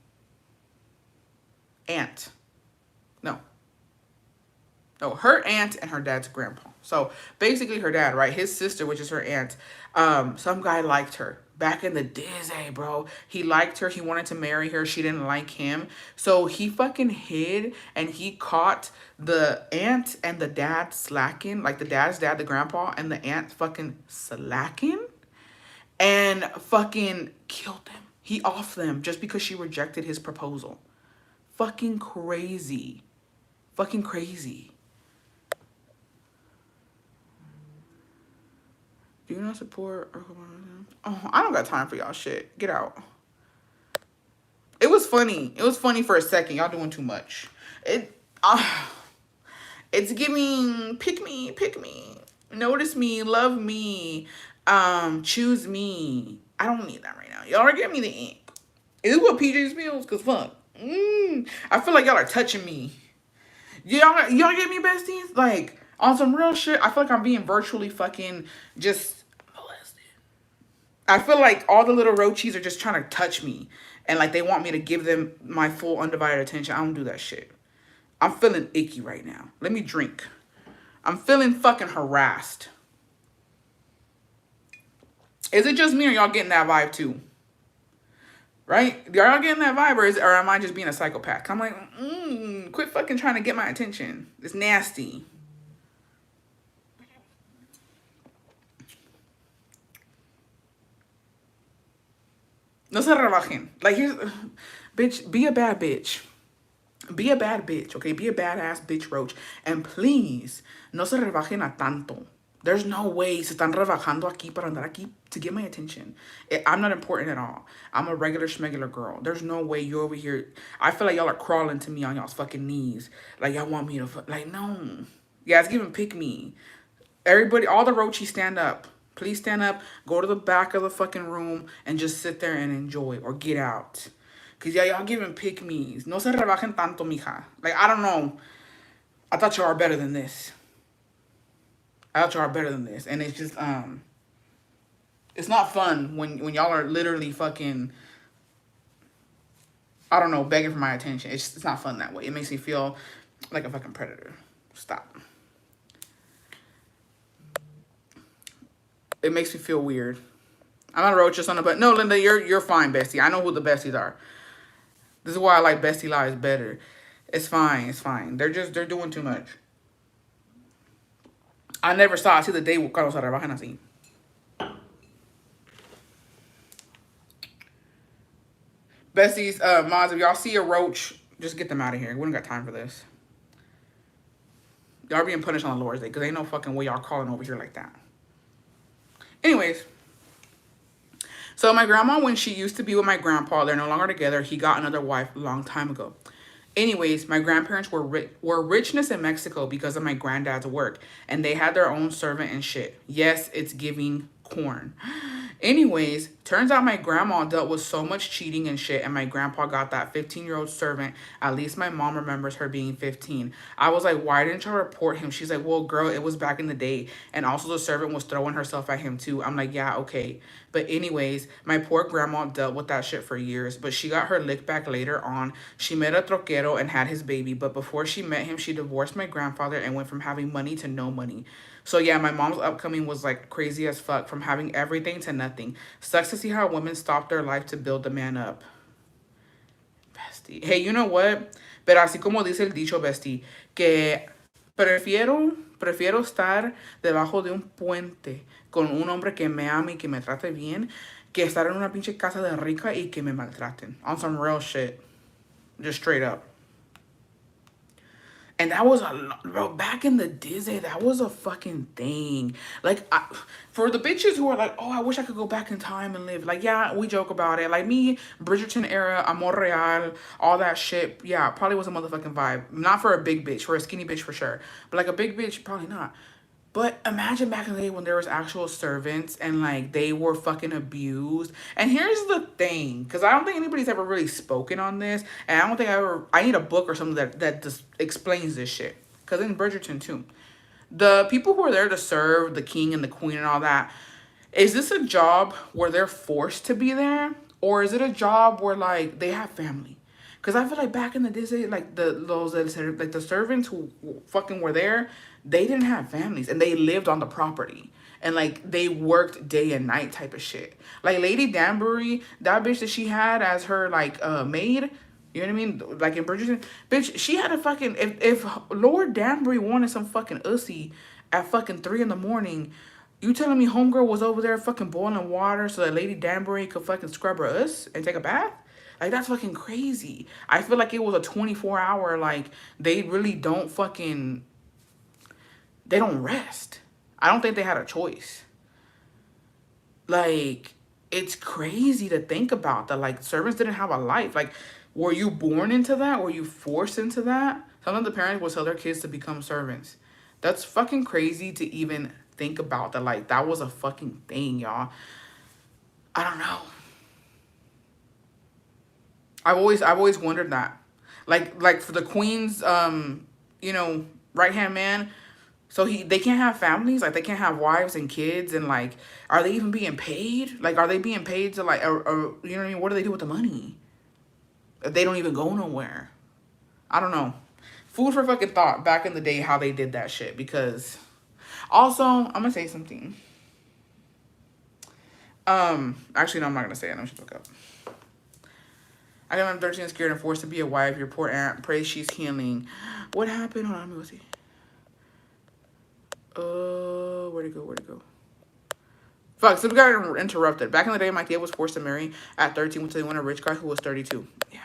No, her aunt and her dad's grandpa. So basically her dad, right? His sister, which is her aunt, some guy liked her. Back in the Disney, bro. He liked her. He wanted to marry her. She didn't like him. So he fucking hid, and he caught the aunt and the dad slacking. Like the dad's dad, the grandpa, and the aunt fucking slacking. And fucking killed them. He offed them just because she rejected his proposal. Fucking crazy. Fucking crazy. Do you not support? Oh, I don't got time for y'all shit. Get out. It was funny. It was funny for a second. Y'all doing too much. It's giving pick me, notice me, love me, choose me. I don't need that right now. Y'all are giving me the ink. Is this what PJs feels? Cause fuck. I feel like y'all are touching me. Y'all get me, besties? Like, on some real shit, I feel like I'm being virtually fucking just molested. I feel like all the little roachies are just trying to touch me. And like they want me to give them my full undivided attention. I don't do that shit. I'm feeling icky right now. Let me drink. I'm feeling fucking harassed. Is it just me or y'all getting that vibe too? Right? Are y'all getting that vibe, or am I just being a psychopath? I'm like, quit fucking trying to get my attention. It's nasty. No se rebajen. Like, here's, bitch, be a bad bitch. Be a bad bitch, okay? Be a badass bitch roach. And please, no se rebajen a tanto. There's no way se están rebajando aquí para andar aquí to get my attention. I'm not important at all. I'm a regular schmegular girl. There's no way you're over here. I feel like y'all are crawling to me on y'all's fucking knees. Like, y'all want me to, like, no. Yeah, it's giving pick me. Everybody, all the roachies, stand up. Please stand up. Go to the back of the fucking room and just sit there and enjoy or get out. Cause yeah, y'all giving pick me's. No se rebajen tanto, mija. Like, I don't know. I thought y'all are better than this. I thought y'all are better than this. And it's just it's not fun when y'all are literally fucking, I don't know, begging for my attention. It's not fun that way. It makes me feel like a fucking predator. Stop. It makes me feel weird. I'm not a roach just on the but no, Linda, you're fine, bestie. I know who the besties are. This is why I like Bestie Lies better. It's fine, it's fine. They're doing too much. I never saw. I see the day cuando se rebajan así. Besties, mods, if y'all see a roach, just get them out of here. We don't got time for this. Y'all being punished on the Lord's Day because ain't no fucking way y'all crawling over here like that. Anyways, so my grandma, when she used to be with my grandpa, they're no longer together. He got another wife a long time ago. Anyways, my grandparents were richness in Mexico because of my granddad's work. And they had their own servant and shit. Yes, it's giving corn. Anyways, turns out my grandma dealt with so much cheating and shit, and my grandpa got that 15-year-old servant. At least my mom remembers her being 15. I was like, why didn't you report him? She's like, well, girl, it was back in the day. And also the servant was throwing herself at him too. I'm like, yeah, okay. But anyways, my poor grandma dealt with that shit for years, but she got her lick back later on. She met a troquero and had his baby, but before she met him, she divorced my grandfather and went from having money to no money. So yeah, my mom's upcoming was like crazy as fuck, from having everything to nothing. Sucks to see how women stop their life to build the man up. Bestie. Hey, you know what? Pero así como dice el dicho, bestie, que prefiero estar debajo de un puente con un hombre que me ame y que me trate bien, que estar en una pinche casa de rica y que me maltraten. On some real shit. Just straight up. And that was bro, back in the Disney, that was a fucking thing. Like, for the bitches who are like, oh, I wish I could go back in time and live. Like, yeah, we joke about it. Like me, Bridgerton era, Amor Real, all that shit. Yeah, probably was a motherfucking vibe. Not for a big bitch, for a skinny bitch for sure. But like a big bitch, probably not. But imagine back in the day when there was actual servants and like they were fucking abused. And here's the thing, because I don't think anybody's ever really spoken on this, and I don't think I need a book or something that just explains this shit. Because in Bridgerton too, the people who are there to serve the king and the queen and all that, is this a job where they're forced to be there, or is it a job where like they have family? Because I feel like back in the day, like the servants who fucking were there, they didn't have families and they lived on the property. And like they worked day and night type of shit. Like Lady Danbury, that bitch that she had as her like maid, you know what I mean? Like in Bridgerton, bitch, she had a fucking, if Lord Danbury wanted some fucking ussy at fucking 3 in the morning, you telling me homegirl was over there fucking boiling water so that Lady Danbury could fucking scrub her us and take a bath? Like, that's fucking crazy. I feel like it was a 24-hour, like, they really don't fucking, they don't rest. I don't think they had a choice. Like, it's crazy to think about that, like, servants didn't have a life. Like, were you born into that? Were you forced into that? Some of the parents will tell their kids to become servants. That's fucking crazy to even think about that. Like, that was a fucking thing, y'all. I don't know. I've always wondered that. Like for the queen's you know, right-hand man, so they can't have families, like they can't have wives and kids, and like, are they even being paid? Like, are they being paid to like, or you know what I mean? What do they do with the money? They don't even go nowhere. I don't know. Food for fucking thought back in the day how they did that shit. Because also, I'm gonna say something. Actually no, I'm not gonna say it. Let me look up. I got I'm 13 scared and forced to be a wife. Your poor aunt. Pray she's healing. What happened? Hold on, let me go see. Where'd it go? Fuck, so we got interrupted. Back in the day, my tia was forced to marry at 13 until they went a rich guy who was 32. Yeah.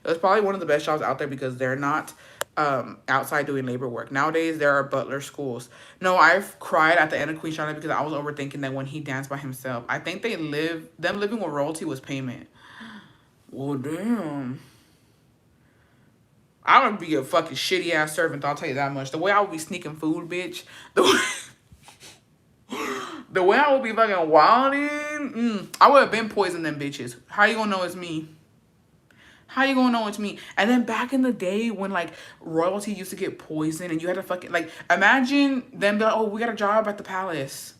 It was probably one of the best jobs out there because they're not outside doing labor work. Nowadays, there are butler schools. No, I've cried at the end of Queen Charlotte because I was overthinking that when he danced by himself. I think them living with royalty was payment. Well, damn. I would be a fucking shitty ass servant, I'll tell you that much. The way I would be sneaking food, bitch. The way The way I would be fucking wilding, I would have been poisoning them bitches. How you gonna know it's me? How you gonna know it's me? And then back in the day when like royalty used to get poisoned and you had to fucking like imagine them be like, oh, we got a job at the palace.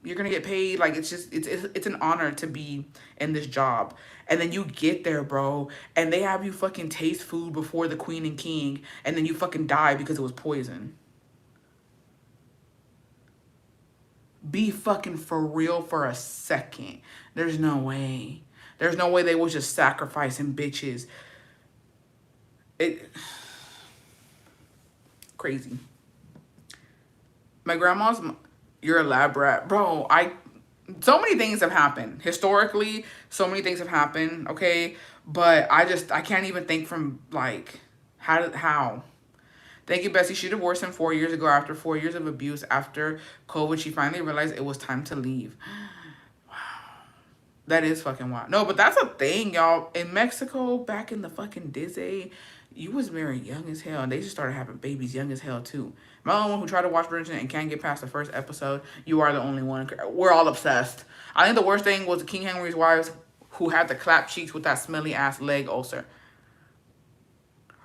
You're gonna get paid. Like it's just it's an honor to be in this job. And then you get there, bro, and they have you fucking taste food before the queen and king, and then you fucking die because it was poison. Be fucking for real for a second. There's no way. There's no way they was just sacrificing bitches. It crazy. My grandma's, you're a lab rat. Bro, so many things have happened. Historically, so many things have happened, okay? But I can't even think from, like, how? Thank you, Bessie. She divorced him 4 years ago after 4 years of abuse. After COVID, she finally realized it was time to leave. Wow. That is fucking wild. No, but that's a thing, y'all. In Mexico, back in the fucking Disney, you was married young as hell, and they just started having babies young as hell, too. I'm the only one who tried to watch Bridgerton and can't get past the first episode. You are the only one. We're all obsessed. I think the worst thing was King Henry's wives who had the clap cheeks with that smelly-ass leg ulcer.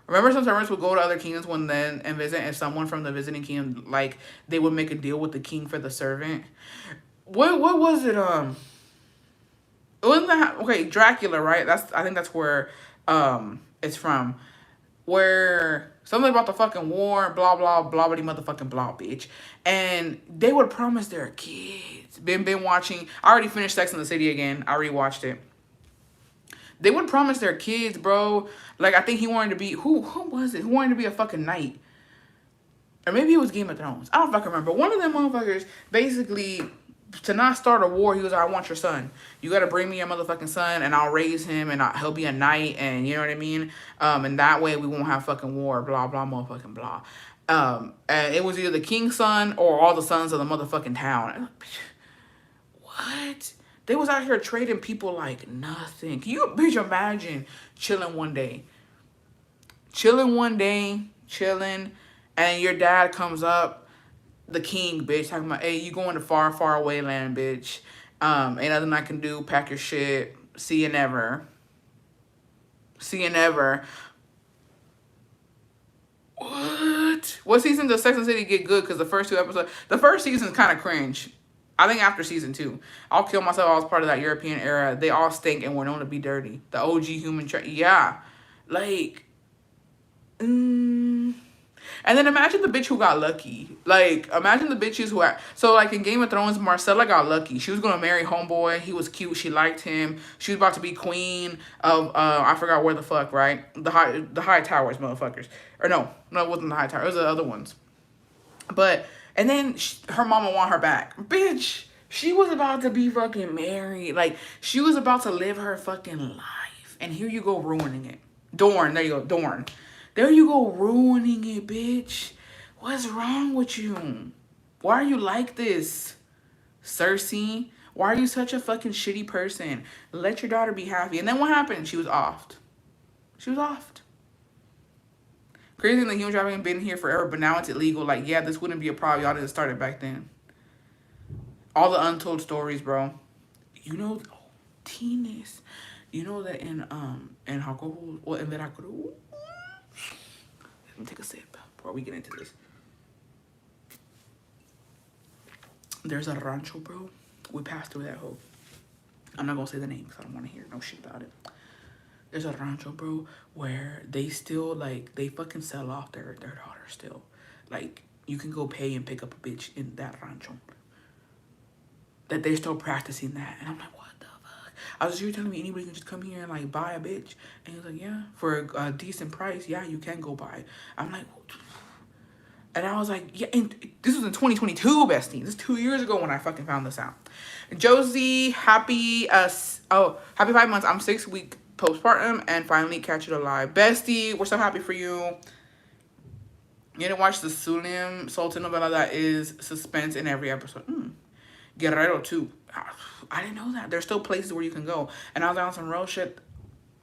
Remember some servants would go to other kingdoms and visit, and someone from the visiting kingdom, like, they would make a deal with the king for the servant? What was it? It wasn't that, okay, Dracula, right? I think that's where it's from. Where something about the fucking war, blah blah blah, motherfucking blah, bitch. And they would promise their kids. Been watching. I already finished Sex and the City again. I rewatched it. They would promise their kids, bro. Like I think he wanted to be who was it? Who wanted to be a fucking knight? Or maybe it was Game of Thrones. I don't fucking remember. One of them motherfuckers basically, to not start a war, he was like, I want your son. You got to bring me your motherfucking son, and I'll raise him, and he'll be a knight, and you know what I mean? And that way we won't have fucking war, blah, blah, motherfucking blah. And it was either the king's son or all the sons of the motherfucking town. What? They was out here trading people like nothing. Can you, bitch, imagine chilling one day, and your dad comes up, the king, bitch, talking about, hey, you going to far, far away land, bitch. Ain't nothing I can do. Pack your shit. See you never. What season does Sex and the City get good? Because the first season's kind of cringe. I think after season 2, I'll kill myself. I was part of that European era. They all stink and were known to be dirty. The OG human yeah. Like, and then imagine the bitch who got lucky. Like, imagine the bitches who so like in Game of Thrones, Marcella got lucky. She was gonna marry homeboy. He was cute. She liked him. She was about to be queen of I forgot where the fuck, right? The high towers, motherfuckers. Or no, it wasn't the high tower. It was the other ones. But and then her mama want her back, bitch. She was about to be fucking married. Like she was about to live her fucking life, and here you go ruining it. Dorne, there you go, Dorne. There you go, ruining it, bitch. What's wrong with you? Why are you like this, Cersei? Why are you such a fucking shitty person? Let your daughter be happy. And then what happened? She was offed. Crazy thing, the human trafficking been here forever, but now it's illegal. Like, yeah, this wouldn't be a problem. Y'all didn't start it back then. All the untold stories, bro. You know, Teenis. You know that in Jacobo, or in Veracruz. Let me take a sip before we get into this. There's a rancho, bro. We passed through that hoe. I'm not gonna say the name because I don't want to hear no shit about it. There's a rancho, bro, where they still, like, they fucking sell off their daughter still. Like, you can go pay and pick up a bitch in that rancho. That they're still practicing that. And I'm like, what the fuck? I was just, you're telling me anybody can just come here and, like, buy a bitch? And he was like, yeah, for a decent price, yeah, you can go buy. I'm like, what? And I was like, yeah, and this was in 2022, bestie. This is 2 years ago when I fucking found this out. Josie, happy 5 months. I'm 6 weeks postpartum and finally catch it alive. Bestie, we're so happy for you. You didn't watch the Sultan novella that is suspense in every episode. Guerrero too. I didn't know that. There's still places where you can go. And I was on some real shit.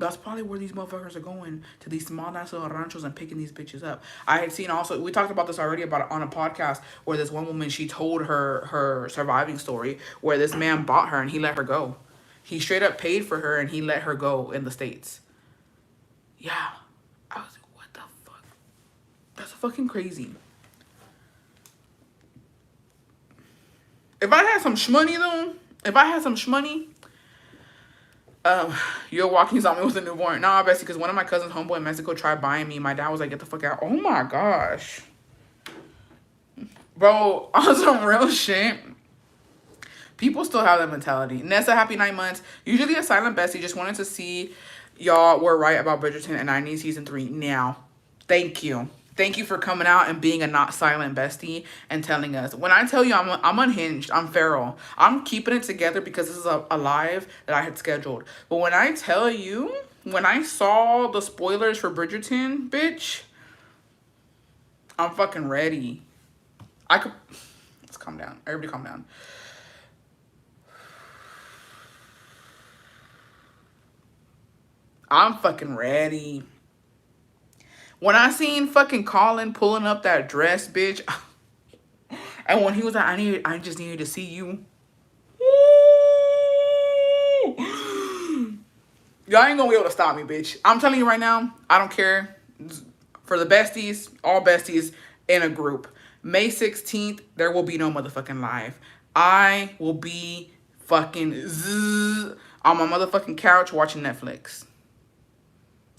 That's probably where these motherfuckers are going, to these small ass little ranchos and picking these bitches up. I had seen also, we talked about this already about on a podcast where this one woman, she told her surviving story where this man bought her and he let her go. He straight up paid for her and he let her go in the States. Yeah. I was like, what the fuck? That's fucking crazy. If I had some shmoney though, you're walking something with a newborn. Nah, Bessie, because one of my cousins' homeboy in Mexico tried buying me. My dad was like, get the fuck out. Oh my gosh. Bro, on some real shit. People still have that mentality. Nessa, happy 9 months. Usually a silent Bessie. Just wanted to see y'all were right about Bridgerton and I need season 3 now. Thank you. Thank you for coming out and being a not silent bestie and telling us. When I tell you I'm unhinged, I'm feral. I'm keeping it together because this is a live that I had scheduled. But when I tell you, when I saw the spoilers for Bridgerton, bitch, I'm fucking ready. Let's calm down. Everybody calm down. I'm fucking ready. When I seen fucking Colin pulling up that dress, bitch, and when he was like, I just needed to see you. Y'all ain't gonna be able to stop me, bitch. I'm telling you right now, I don't care. For the besties, all besties in a group. May 16th, there will be no motherfucking live. I will be fucking on my motherfucking couch watching Netflix.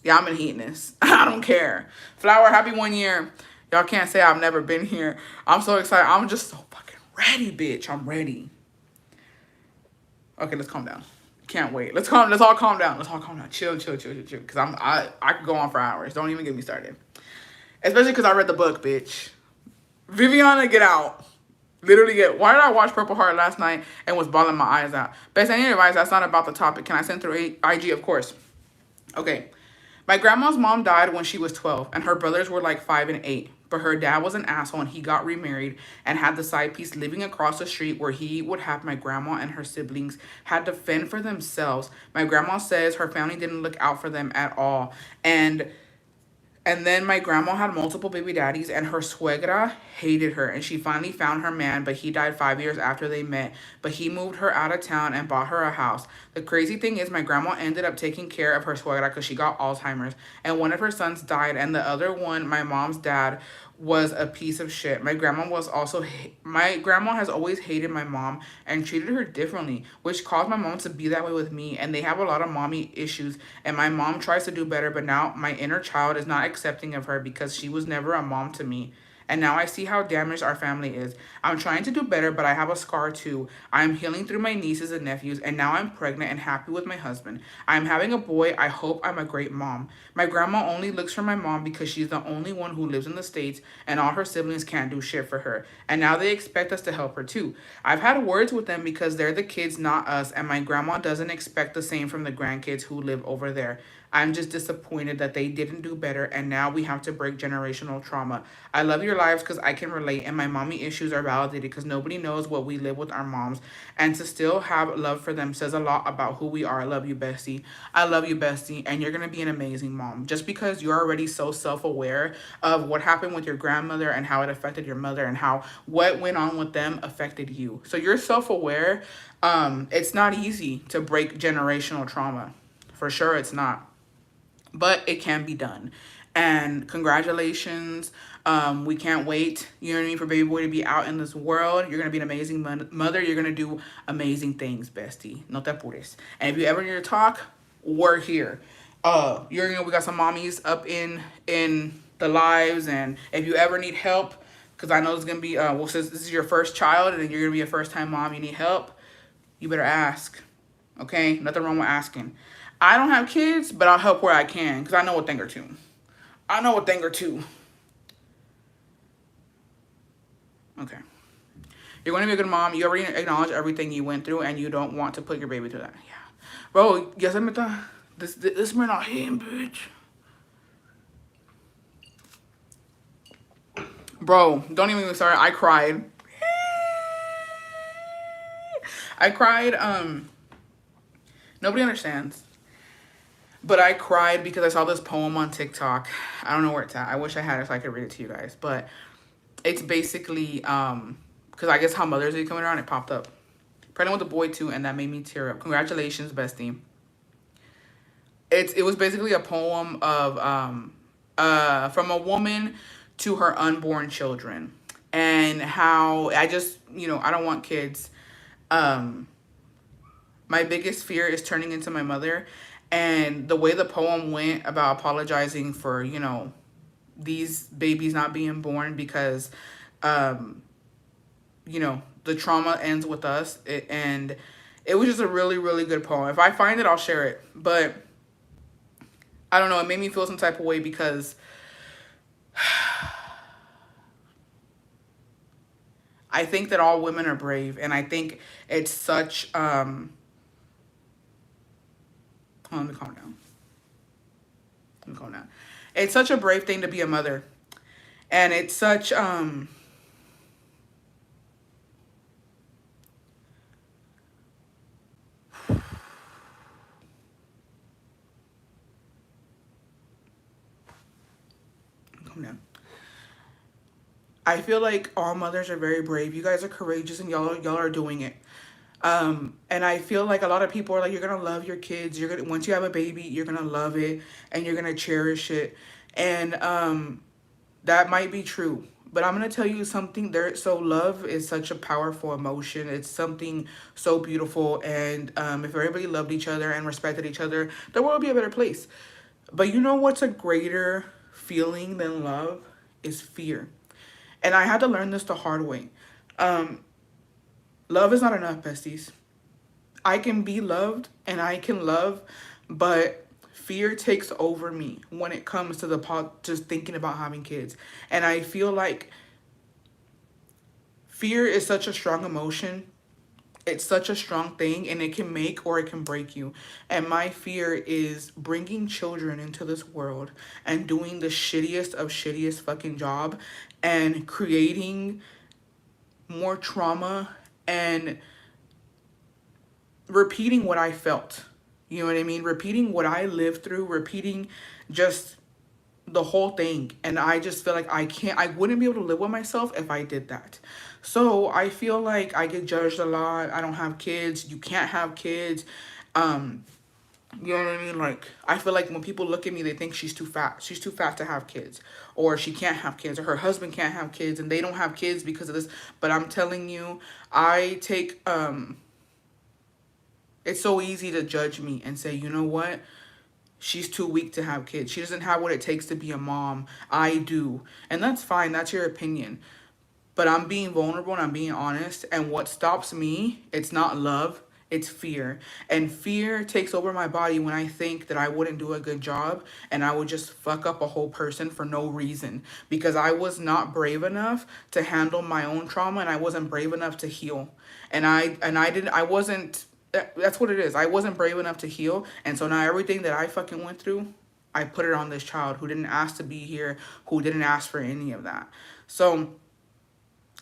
Yeah, I'm in heatness. I don't care. Flower, happy 1 year. Y'all can't say I've never been here. I'm so excited. I'm just so fucking ready, bitch. I'm ready. Okay, let's calm down. Can't wait. Let's all calm down. Let's all calm down. Chill. Because I could go on for hours. Don't even get me started. Especially because I read the book, bitch. Viviana, get out. Literally why did I watch Purple Heart last night and was bawling my eyes out? Best, any advice? That's not about the topic. Can I send through IG? Of course. Okay. My grandma's mom died when she was 12, and her brothers were like 5 and 8. But her dad was an asshole, and he got remarried and had the side piece living across the street where he would have my grandma and her siblings had to fend for themselves. My grandma says her family didn't look out for them at all. And then my grandma had multiple baby daddies, and her suegra hated her, and she finally found her man, but he died 5 years after they met. But he moved her out of town and bought her a house. The crazy thing is my grandma ended up taking care of her suegra because she got Alzheimer's, and one of her sons died, and the other one, my mom's dad, was a piece of shit. My grandma has always hated my mom and treated her differently, which caused my mom to be that way with me, and they have a lot of mommy issues, and my mom tries to do better, but now my inner child is not accepting of her because she was never a mom to me. And now I see how damaged our family is. I'm trying to do better, but I have a scar too. I'm healing through my nieces and nephews, and now I'm pregnant and happy with my husband. I'm having a boy. I hope I'm a great mom. My grandma only looks for my mom because she's the only one who lives in the States, and all her siblings can't do shit for her. And now they expect us to help her too. I've had words with them because they're the kids, not us, and my grandma doesn't expect the same from the grandkids who live over there. I'm just disappointed that they didn't do better, and now we have to break generational trauma. I love your lives because I can relate, and my mommy issues are validated because nobody knows what we live with our moms. And to still have love for them says a lot about who we are. I love you, bestie. I love you, bestie, and you're going to be an amazing mom. Just because you're already so self-aware of what happened with your grandmother and how it affected your mother and how what went on with them affected you. So you're self-aware. It's not easy to break generational trauma. For sure it's not. But it can be done. And congratulations. We can't wait, you know what I mean, for baby boy to be out in this world. You're going to be an amazing mother. You're going to do amazing things, bestie. No te apures. And if you ever need to talk, we're here. We got some mommies up in the lives. And if you ever need help, because I know it's going to be, since this is your first child and you're going to be a first-time mom, you need help, you better ask. Okay? Nothing wrong with asking. I don't have kids, but I'll help where I can because I know a thing or two. Okay. You're going to be a good mom. You already acknowledge everything you went through, and you don't want to put your baby through that. Yeah. Bro, yes, I'm this man not him, bitch. Bro, don't even get me started. I cried. Nobody understands. But I cried because I saw this poem on TikTok. I don't know where it's at. I wish I had it so I could read it to you guys. But it's basically because I guess how Mother's Day coming around, it popped up. Pregnant with a boy too, and that made me tear up. Congratulations, bestie. It was basically a poem of from a woman to her unborn children, and how I just, I don't want kids. Um, my biggest fear is turning into my mother, and the way the poem went about apologizing for, these babies not being born because um, the trauma ends with us. And it was just a really, really good poem. If I find it, I'll share it. But I don't know, it made me feel some type of way because I think that all women are brave, and I think it's such hold on, let me calm down. Let me calm down. It's such a brave thing to be a mother. And it's such calm down. I feel like all mothers are very brave. You guys are courageous, and y'all are doing it. And I feel like a lot of people are like, you're gonna love your kids. You're gonna, once you have a baby, you're gonna love it and you're gonna cherish it. And that might be true. But I'm gonna tell you something there. So love is such a powerful emotion. It's something so beautiful. And if everybody loved each other and respected each other, the world would be a better place. But you know what's a greater feeling than love is fear. And I had to learn this the hard way. Um, Love is not enough, besties. I can be loved and I can love, but fear takes over me when it comes to just thinking about having kids. And I feel like fear is such a strong emotion. It's such a strong thing, and it can make or it can break you. And my fear is bringing children into this world and doing the shittiest of shittiest fucking job and creating more trauma and repeating what I felt. You know what I mean? Repeating what I lived through, repeating just the whole thing. And I just feel like I wouldn't be able to live with myself if I did that. So I feel like I get judged a lot. I don't have kids. You can't have kids. Um, you know what I mean? Like, I feel like when people look at me, they think she's too fat. She's too fat to have kids. Or she can't have kids. Or her husband can't have kids. And they don't have kids because of this. But I'm telling you, I take, it's so easy to judge me and say, you know what? She's too weak to have kids. She doesn't have what it takes to be a mom. I do. And that's fine. That's your opinion. But I'm being vulnerable and I'm being honest. And what stops me, it's not love, it's fear. And fear takes over my body when I think that I wouldn't do a good job and I would just fuck up a whole person for no reason. Because I was not brave enough to handle my own trauma, and I wasn't brave enough to heal. I wasn't, that's what it is. I wasn't brave enough to heal. And so now everything that I fucking went through, I put it on this child who didn't ask to be here, who didn't ask for any of that. So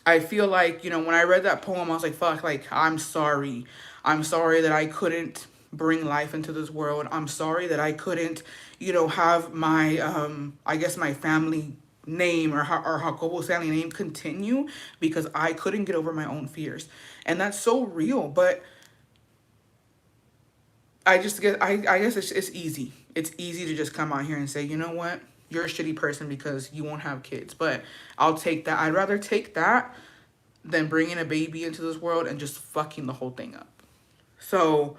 I feel like, when I read that poem, I was like, fuck, like, I'm sorry. I'm sorry that I couldn't bring life into this world. I'm sorry that I couldn't, have my, I guess my family name or Jacobo's family name continue because I couldn't get over my own fears. And that's so real. But I guess it's easy. It's easy to just come out here and say, you know what? You're a shitty person because you won't have kids. But I'll take that. I'd rather take that than bringing a baby into this world and just fucking the whole thing up. So,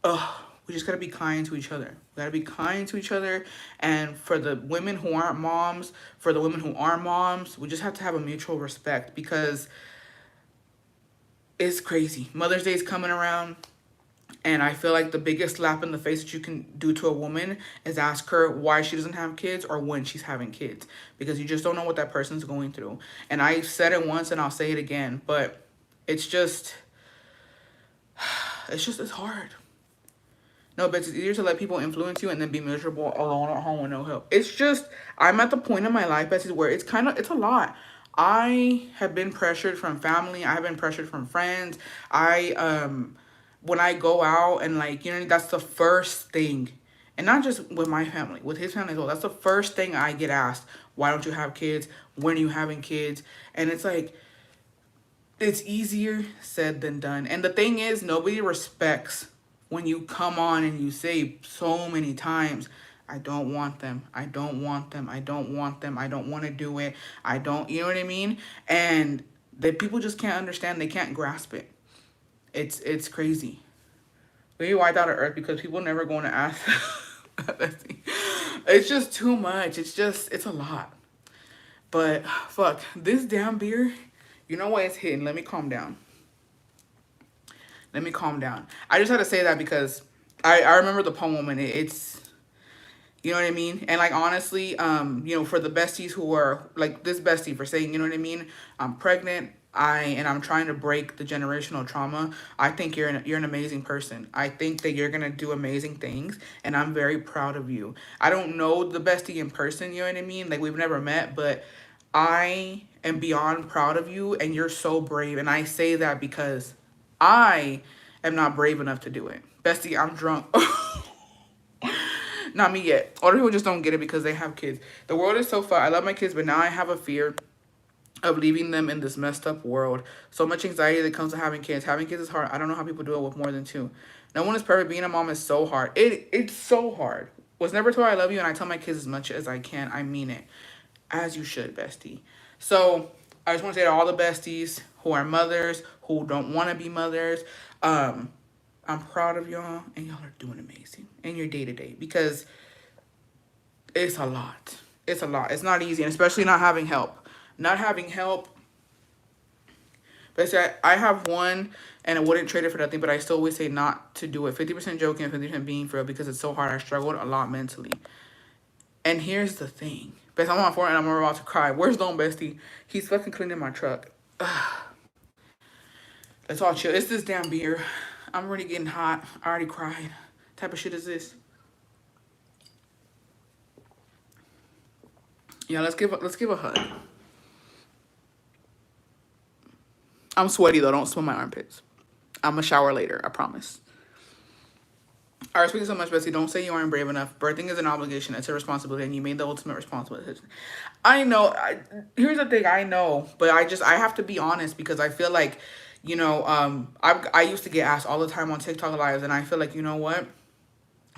we just gotta be kind to each other. We gotta be kind to each other. And for the women who aren't moms, for the women who are moms, we just have to have a mutual respect because it's crazy. Mother's Day is coming around. And I feel like the biggest slap in the face that you can do to a woman is ask her why she doesn't have kids or when she's having kids. Because you just don't know what that person's going through. And I said it once and I'll say it again. But it's it's hard. No, but it's easier to let people influence you and then be miserable alone at home with no help. It's just, I'm at the point in my life, Betsy, where it's a lot. I have been pressured from family. I have been pressured from friends. When I go out and that's the first thing And not just with my family, with his family as well. That's the first thing I get asked. Why don't you have kids? When are you having kids? And it's like, it's easier said than done. And the thing is, nobody respects when you come on and you say so many times, I don't want them. I don't want them. I don't want them. I don't want to do it. I don't, you know what I mean? And that people just can't understand. They can't grasp it. It's crazy. We wiped out of Earth because people never going to ask. It's just too much. It's a lot. But fuck, this damn beer, you know what, it's hitting. Let me calm down. Let me calm down. I just had to say that because I remember the poem and it's, you know what I mean? And like, honestly, you know, for the besties who are like this bestie for saying, you know what I mean? I'm pregnant. I'm trying to break the generational trauma. I think you're an amazing person. I think that you're gonna do amazing things, and I'm very proud of you. I don't know the bestie in person, you know what I mean? Like, we've never met, but I am beyond proud of you, and you're so brave. And I say that because I am not brave enough to do it. Bestie, I'm drunk. Not me yet. Other people just don't get it because they have kids. The world is so fun. I love my kids, but now I have a fear of leaving them in this messed up world. So much anxiety that comes to having kids. Having kids is hard. I don't know how people do it with more than two. No one is perfect. Being a mom is so hard. It's so hard. Was never told I love you, and I tell my kids as much as I can. I mean it. As you should, bestie. So I just want to say to all the besties who are mothers, who don't want to be mothers, I'm proud of y'all, and y'all are doing amazing in your day-to-day because it's a lot. It's a lot. It's not easy, and especially not having help. Not having help. But I have one, and I wouldn't trade it for nothing, but I still always say not to do it. 50% joking and 50% being for real because it's so hard. I struggled a lot mentally. And here's the thing. Best, I'm on 4 and I'm about to cry. Where's Don Bestie? He's fucking cleaning my truck. Let's all chill. It's this damn beer. I'm already getting hot. I already cried. What type of shit is this? Yeah, let's give a hug. I'm sweaty though. Don't swim my armpits. I'm gonna shower later. I promise. I respect you so much, Bessie. Don't say you aren't brave enough. Birthing is an obligation. It's a responsibility, and you made the ultimate responsibility. I know. Here's the thing. I know, but I have to be honest because I feel like, you know, I used to get asked all the time on TikTok lives, and I feel like, you know what?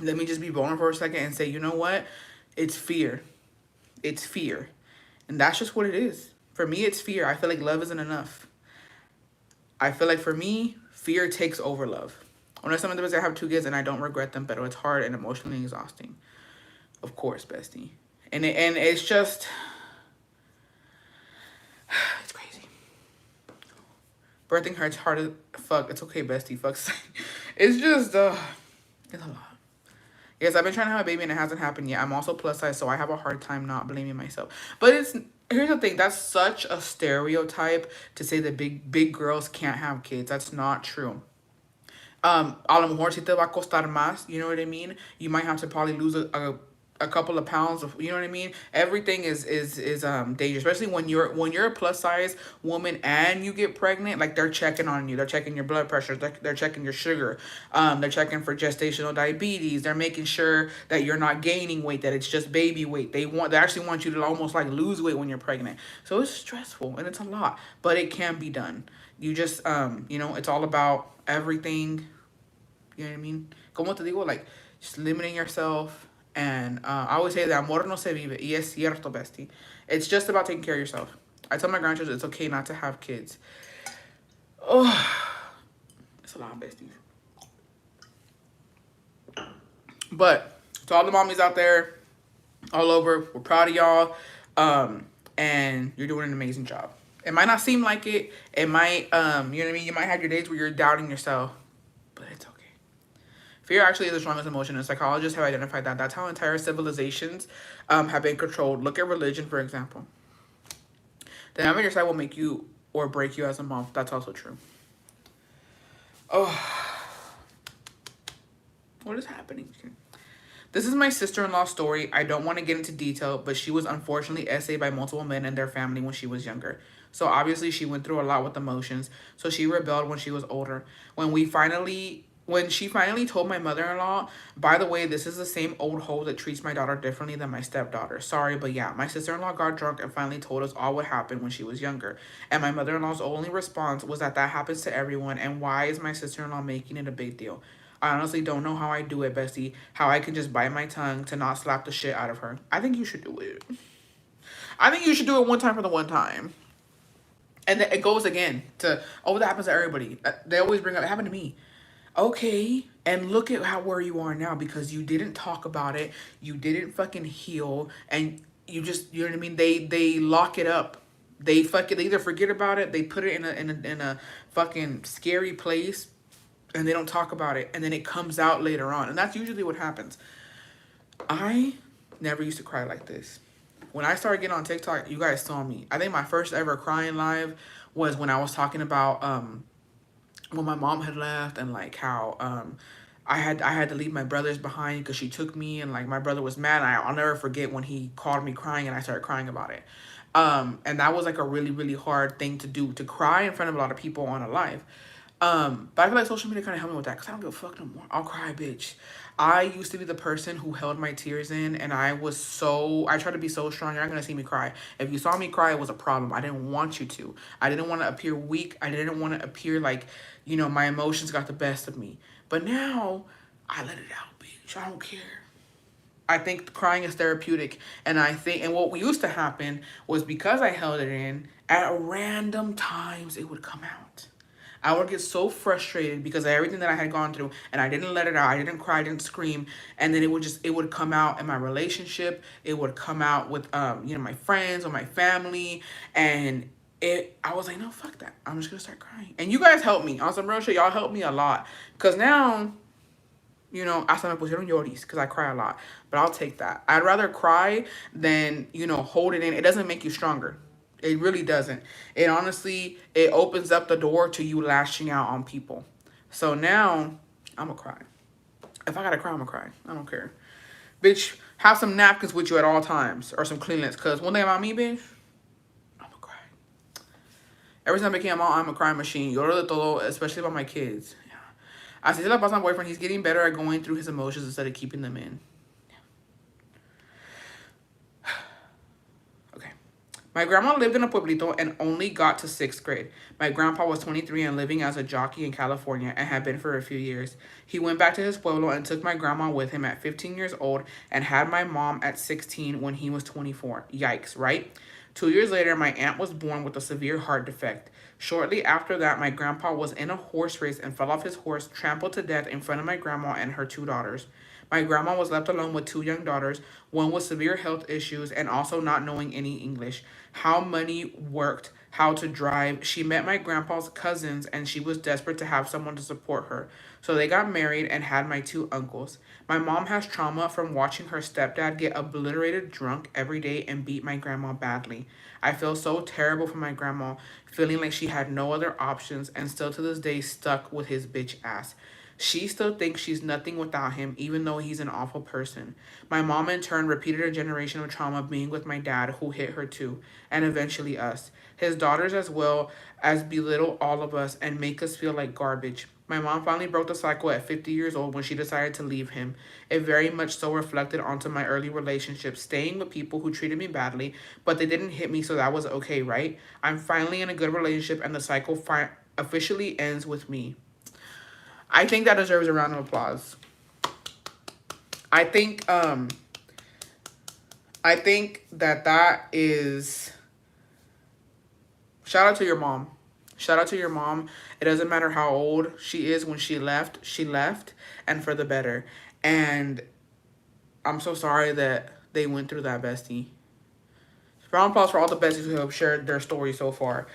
Let me just be vulnerable for a second and say, you know what? It's fear. It's fear, and that's just what it is. For me, it's fear. I feel like love isn't enough. I feel like for me, fear takes over love. When some of them I have 2 kids and I don't regret them, but it's hard and emotionally exhausting. Of course, bestie. And it's just, it's crazy. Birthing hurts hard as fuck. It's okay, bestie. Fuck. It's just, it's a lot. Yes, I've been trying to have a baby and it hasn't happened yet. I'm also plus size, so I have a hard time not blaming myself. But here's the thing. That's such a stereotype to say that big girls can't have kids. That's not true. A lo mejor si te va a costar más, you know what I mean? You might have to probably lose a couple of pounds of, you know what I mean? Everything is dangerous, especially when you're a plus size woman and you get pregnant. Like, they're checking on you, they're checking your blood pressure, they're checking your sugar, they're checking for gestational diabetes, they're making sure that you're not gaining weight, that it's just baby weight. They actually want you to almost like lose weight when you're pregnant. So it's stressful and it's a lot, but it can be done. You just you know, it's all about everything, you know what I mean? Como te digo, like, just limiting yourself. And I always say that amor no se vive. Y es cierto, bestie. It's just about taking care of yourself. I tell my grandchildren it's okay not to have kids. Oh, it's a lot, besties. But to all the mommies out there, all over, we're proud of y'all. And you're doing an amazing job. It might not seem like it. It might, you know what I mean? You might have your days where you're doubting yourself. But it's okay. Fear actually is the strongest emotion, and psychologists have identified that. That's how entire civilizations have been controlled. Look at religion, for example. The having your side will make you or break you as a mom. That's also true. Oh, what is happening here? This is my sister-in-law's story. I don't want to get into detail, but she was unfortunately essayed by multiple men in their family when she was younger. So obviously she went through a lot with emotions. So she rebelled when she was older. When When she finally told my mother-in-law, by the way, this is the same old hoe that treats my daughter differently than my stepdaughter. Sorry, but yeah, my sister-in-law got drunk and finally told us all what happened when she was younger. And my mother-in-law's only response was that that happens to everyone, and why is my sister-in-law making it a big deal? I honestly don't know how I do it, Bestie. How I can just bite my tongue to not slap the shit out of her. I think you should do it. I think you should do it one time for the one time. And then it goes again to, oh, that happens to everybody. They always bring up, it happened to me. Okay, and look at how where you are now because you didn't talk about it, you didn't fucking heal, and you just, you know what I mean. They lock it up. They fucking, they either forget about it, they put it in a fucking scary place, and they don't talk about it, and then it comes out later on, and that's usually what happens. I never used to cry like this. When I started getting on TikTok, you guys saw me. I think my first ever crying live was when I was talking about when my mom had left and like how I had to leave my brothers behind because she took me, and like my brother was mad. I'll never forget when he called me crying and I started crying about it. And that was like a really, really hard thing to do, to cry in front of a lot of people on a live. But I feel like social media kind of helped me with that because I don't give a fuck no more. I'll cry, bitch. I used to be the person who held my tears in, and I tried to be so strong. You're not gonna see me cry. If you saw me cry, it was a problem. I didn't want you to. I didn't want to appear weak. I didn't want to appear like, my emotions got the best of me. But now, I let it out, bitch. I don't care. I think crying is therapeutic, and what used to happen was because I held it in, at random times it would come out. I would get so frustrated because of everything that I had gone through, and I didn't let it out. I didn't cry, I didn't scream, and then it would come out in my relationship. It would come out with my friends or my family, and I was like, no, fuck that. I'm just gonna start crying. And you guys helped me on some real shit. Y'all helped me a lot because now, hasta me pusieron lloris because I cry a lot. But I'll take that. I'd rather cry than, hold it in. It doesn't make you stronger. It really doesn't. It opens up the door to you lashing out on people. So now, I'm going to cry. If I got to cry, I'm going to cry. I don't care. Bitch, have some napkins with you at all times. Or some Kleenex. Because one thing about me, bitch, I'm going to cry. Every time I became a mom, I'm a crying machine. Lloro de todo, especially about my kids. Así se la pasa my boyfriend. He's getting better at going through his emotions instead of keeping them in. Okay. My grandma lived in a pueblito and only got to 6th grade. My grandpa was 23 and living as a jockey in California and had been for a few years. He went back to his pueblo and took my grandma with him at 15 years old and had my mom at 16 when he was 24. Yikes, right? 2 years later, my aunt was born with a severe heart defect. Shortly after that, my grandpa was in a horse race and fell off his horse, trampled to death in front of my grandma and her 2 daughters. My grandma was left alone with 2 young daughters, one with severe health issues and also not knowing any English. How money worked, how to drive. She met my grandpa's cousins and she was desperate to have someone to support her. So they got married and had my 2 uncles. My mom has trauma from watching her stepdad get obliterated drunk every day and beat my grandma badly. I feel so terrible for my grandma, feeling like she had no other options and still to this day stuck with his bitch ass. She still thinks she's nothing without him, even though he's an awful person. My mom, in turn, repeated a generation of trauma being with my dad, who hit her too, and eventually us. His daughters, as well as belittle all of us and make us feel like garbage. My mom finally broke the cycle at 50 years old when she decided to leave him. It very much so reflected onto my early relationships, staying with people who treated me badly, but they didn't hit me, so that was okay, right? I'm finally in a good relationship, and the cycle officially ends with me. I think that deserves a round of applause. I think that is, shout out to your mom. Shout out to your mom. It doesn't matter how old she is when she left, and for the better. And I'm so sorry that they went through that, bestie. Round of applause for all the besties who have shared their story so far.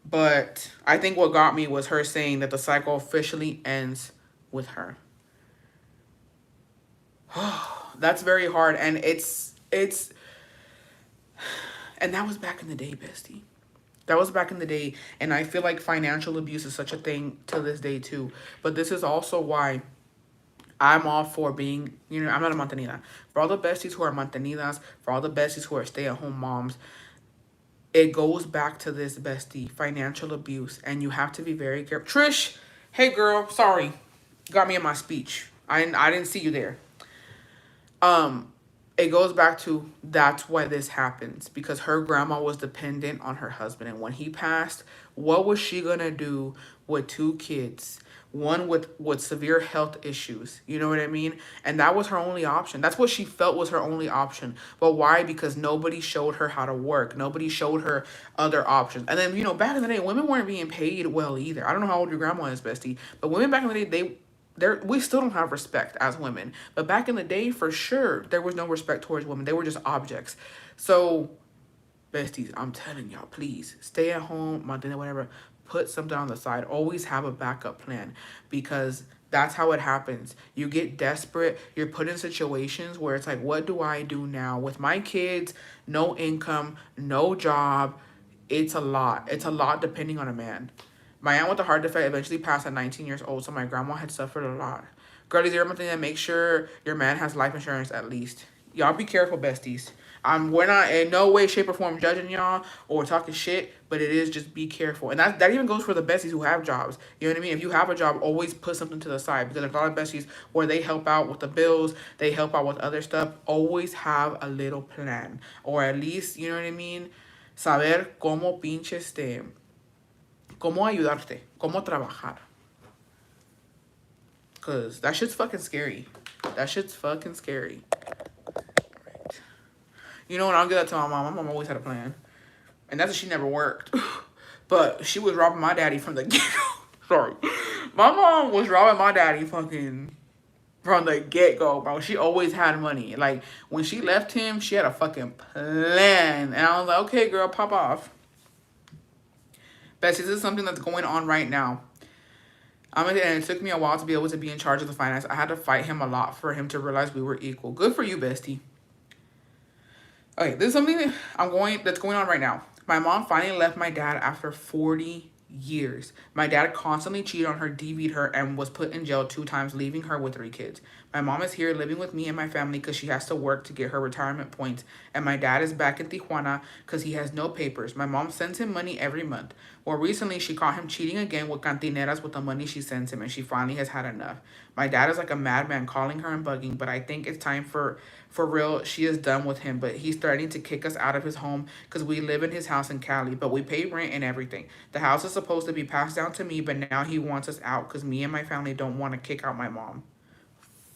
But I think what got me was her saying that the cycle officially ends with her. That's very hard, and and that was back in the day, bestie. That was back in the day, and I feel like financial abuse is such a thing to this day too. But this is also why I'm all for being, I'm not a mantenida. For all the besties who are mantenidas, for all the besties who are stay-at-home moms, it goes back to this, bestie, financial abuse, and you have to be very careful. Trish, hey girl, sorry. Got me in my speech. I didn't see you there. Um, it goes back to that's why this happens because her grandma was dependent on her husband, and when he passed, what was she gonna do with two kids? One with severe health issues, you know what I mean? And that was her only option. That's what she felt was her only option. But why? Because nobody showed her how to work. Nobody showed her other options. And then, back in the day, women weren't being paid well either. I don't know how old your grandma is, bestie, but women back in the day, we still don't have respect as women. But back in the day, for sure, there was no respect towards women. They were just objects. So, besties, I'm telling y'all, please stay at home, mantiene, whatever. Put something on the side. Always have a backup plan because that's how it happens. You get desperate. You're put in situations where it's like, what do I do now with my kids? No income, no job. It's a lot. It's a lot depending on a man. My aunt with a heart defect eventually passed at 19 years old, so my grandma had suffered a lot. Girlies, you're something that make sure your man has life insurance at least. Y'all be careful, besties. We're not in no way, shape, or form judging y'all or talking shit, but it is just be careful. And that even goes for the besties who have jobs. You know what I mean? If you have a job, always put something to the side because there's a lot of besties where they help out with the bills, they help out with other stuff. Always have a little plan. Or at least, you know what I mean? Saber cómo pinche cómo ayudarte, cómo trabajar. Because that shit's fucking scary. That shit's fucking scary. Right. You know what? I'll give that to my mom. My mom always had a plan. And that's that she never worked. But she was robbing my daddy from the get-go. Sorry. My mom was robbing my daddy fucking from the get-go, bro. She always had money. Like, when she left him, she had a fucking plan. And I was like, okay, girl, pop off. Bessie, this is something that's going on right now. And it took me a while to be able to be in charge of the finance. I had to fight him a lot for him to realize we were equal. Good for you, bestie. Okay, this is something that's going on right now. My mom finally left my dad after 40 years. My dad constantly cheated on her, DV'd her, and was put in jail 2 times, leaving her with 3 kids. My mom is here living with me and my family because she has to work to get her retirement points. And my dad is back in Tijuana because he has no papers. My mom sends him money every month. Well, recently she caught him cheating again with cantineras with the money she sends him, and she finally has had enough. My dad is like a madman calling her and bugging, but I think it's time for real. She is done with him, but he's threatening to kick us out of his home because we live in his house in Cali, but we pay rent and everything. The house is supposed to be passed down to me, but now he wants us out because me and my family don't want to kick out my mom.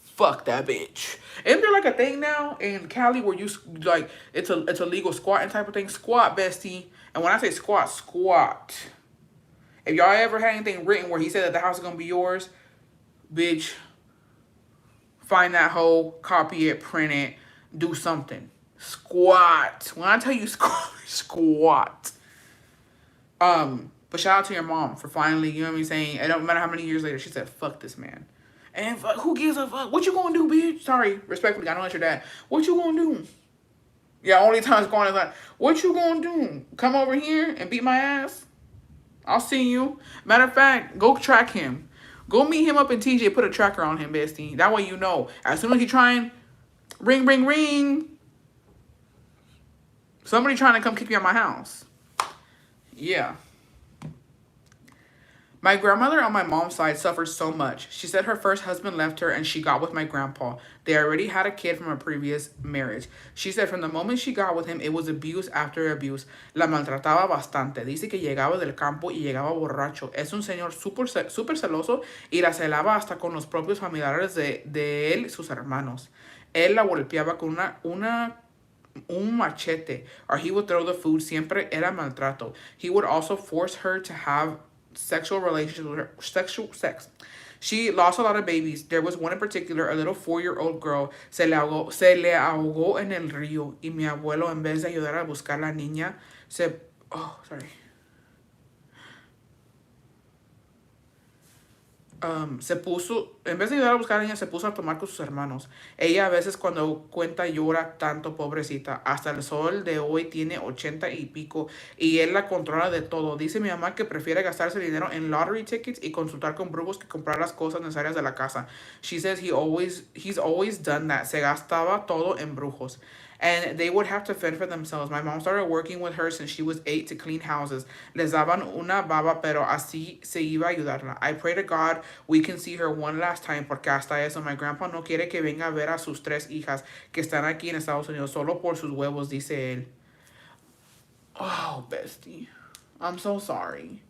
Fuck that bitch. Isn't there like a thing now in Cali where you like it's a legal squatting type of thing? Squat, bestie. And when I say squat, squat. If y'all ever had anything written where he said that the house is gonna be yours, bitch, find that hole, copy it, print it, do something. Squat. When I tell you squat, squat. But shout out to your mom for finally, you know what I'm saying? It don't matter how many years later, she said, fuck this man. And fuck, who gives a fuck? What you gonna do, bitch? Sorry, respectfully, I know that's your dad. What you gonna do? Yeah, only time it's going is like, what you gonna do? Come over here and beat my ass? I'll see you. Matter of fact, go track him. Go meet him up in TJ. Put a tracker on him, bestie. That way you know. As soon as he trying, ring, ring, ring. Somebody trying to come kick me out my house. Yeah. My grandmother on my mom's side suffered so much. She said her first husband left her and she got with my grandpa. They already had a kid from a previous marriage. She said from the moment she got with him, it was abuse after abuse. La maltrataba bastante. Dice que llegaba del campo y llegaba borracho. Es un señor súper celoso y la celaba hasta con los propios familiares de él y sus hermanos. Él la golpeaba con un machete, or he would throw the food. Siempre era maltrato. He would also force her to have sexual relationships with her, sexual sex. She lost a lot of babies. There was one in particular, a little 4-year-old girl. Se le ahogó en el río. Y mi abuelo, en vez de ayudar a buscar la niña, se puso, en vez de ayudar a buscar a la niña, se puso a tomar con sus hermanos. Ella a veces cuando cuenta llora tanto, pobrecita. Hasta el sol de hoy tiene 80 y pico y él la controla de todo. Dice mi mamá que prefiere gastarse dinero en lottery tickets y consultar con brujos que comprar las cosas necesarias de la casa. She says he's always done that. Se gastaba todo en brujos. and they would have to fend for themselves. My mom started working with her since she was 8 to clean houses. Les daban una baba, pero así se iba a ayudarla. I pray to God we can see her one last time, porque hasta eso, my grandpa no quiere que venga a ver a sus 3 hijas que están aquí en Estados Unidos solo por sus huevos, dice él. Oh, bestie. I'm so sorry.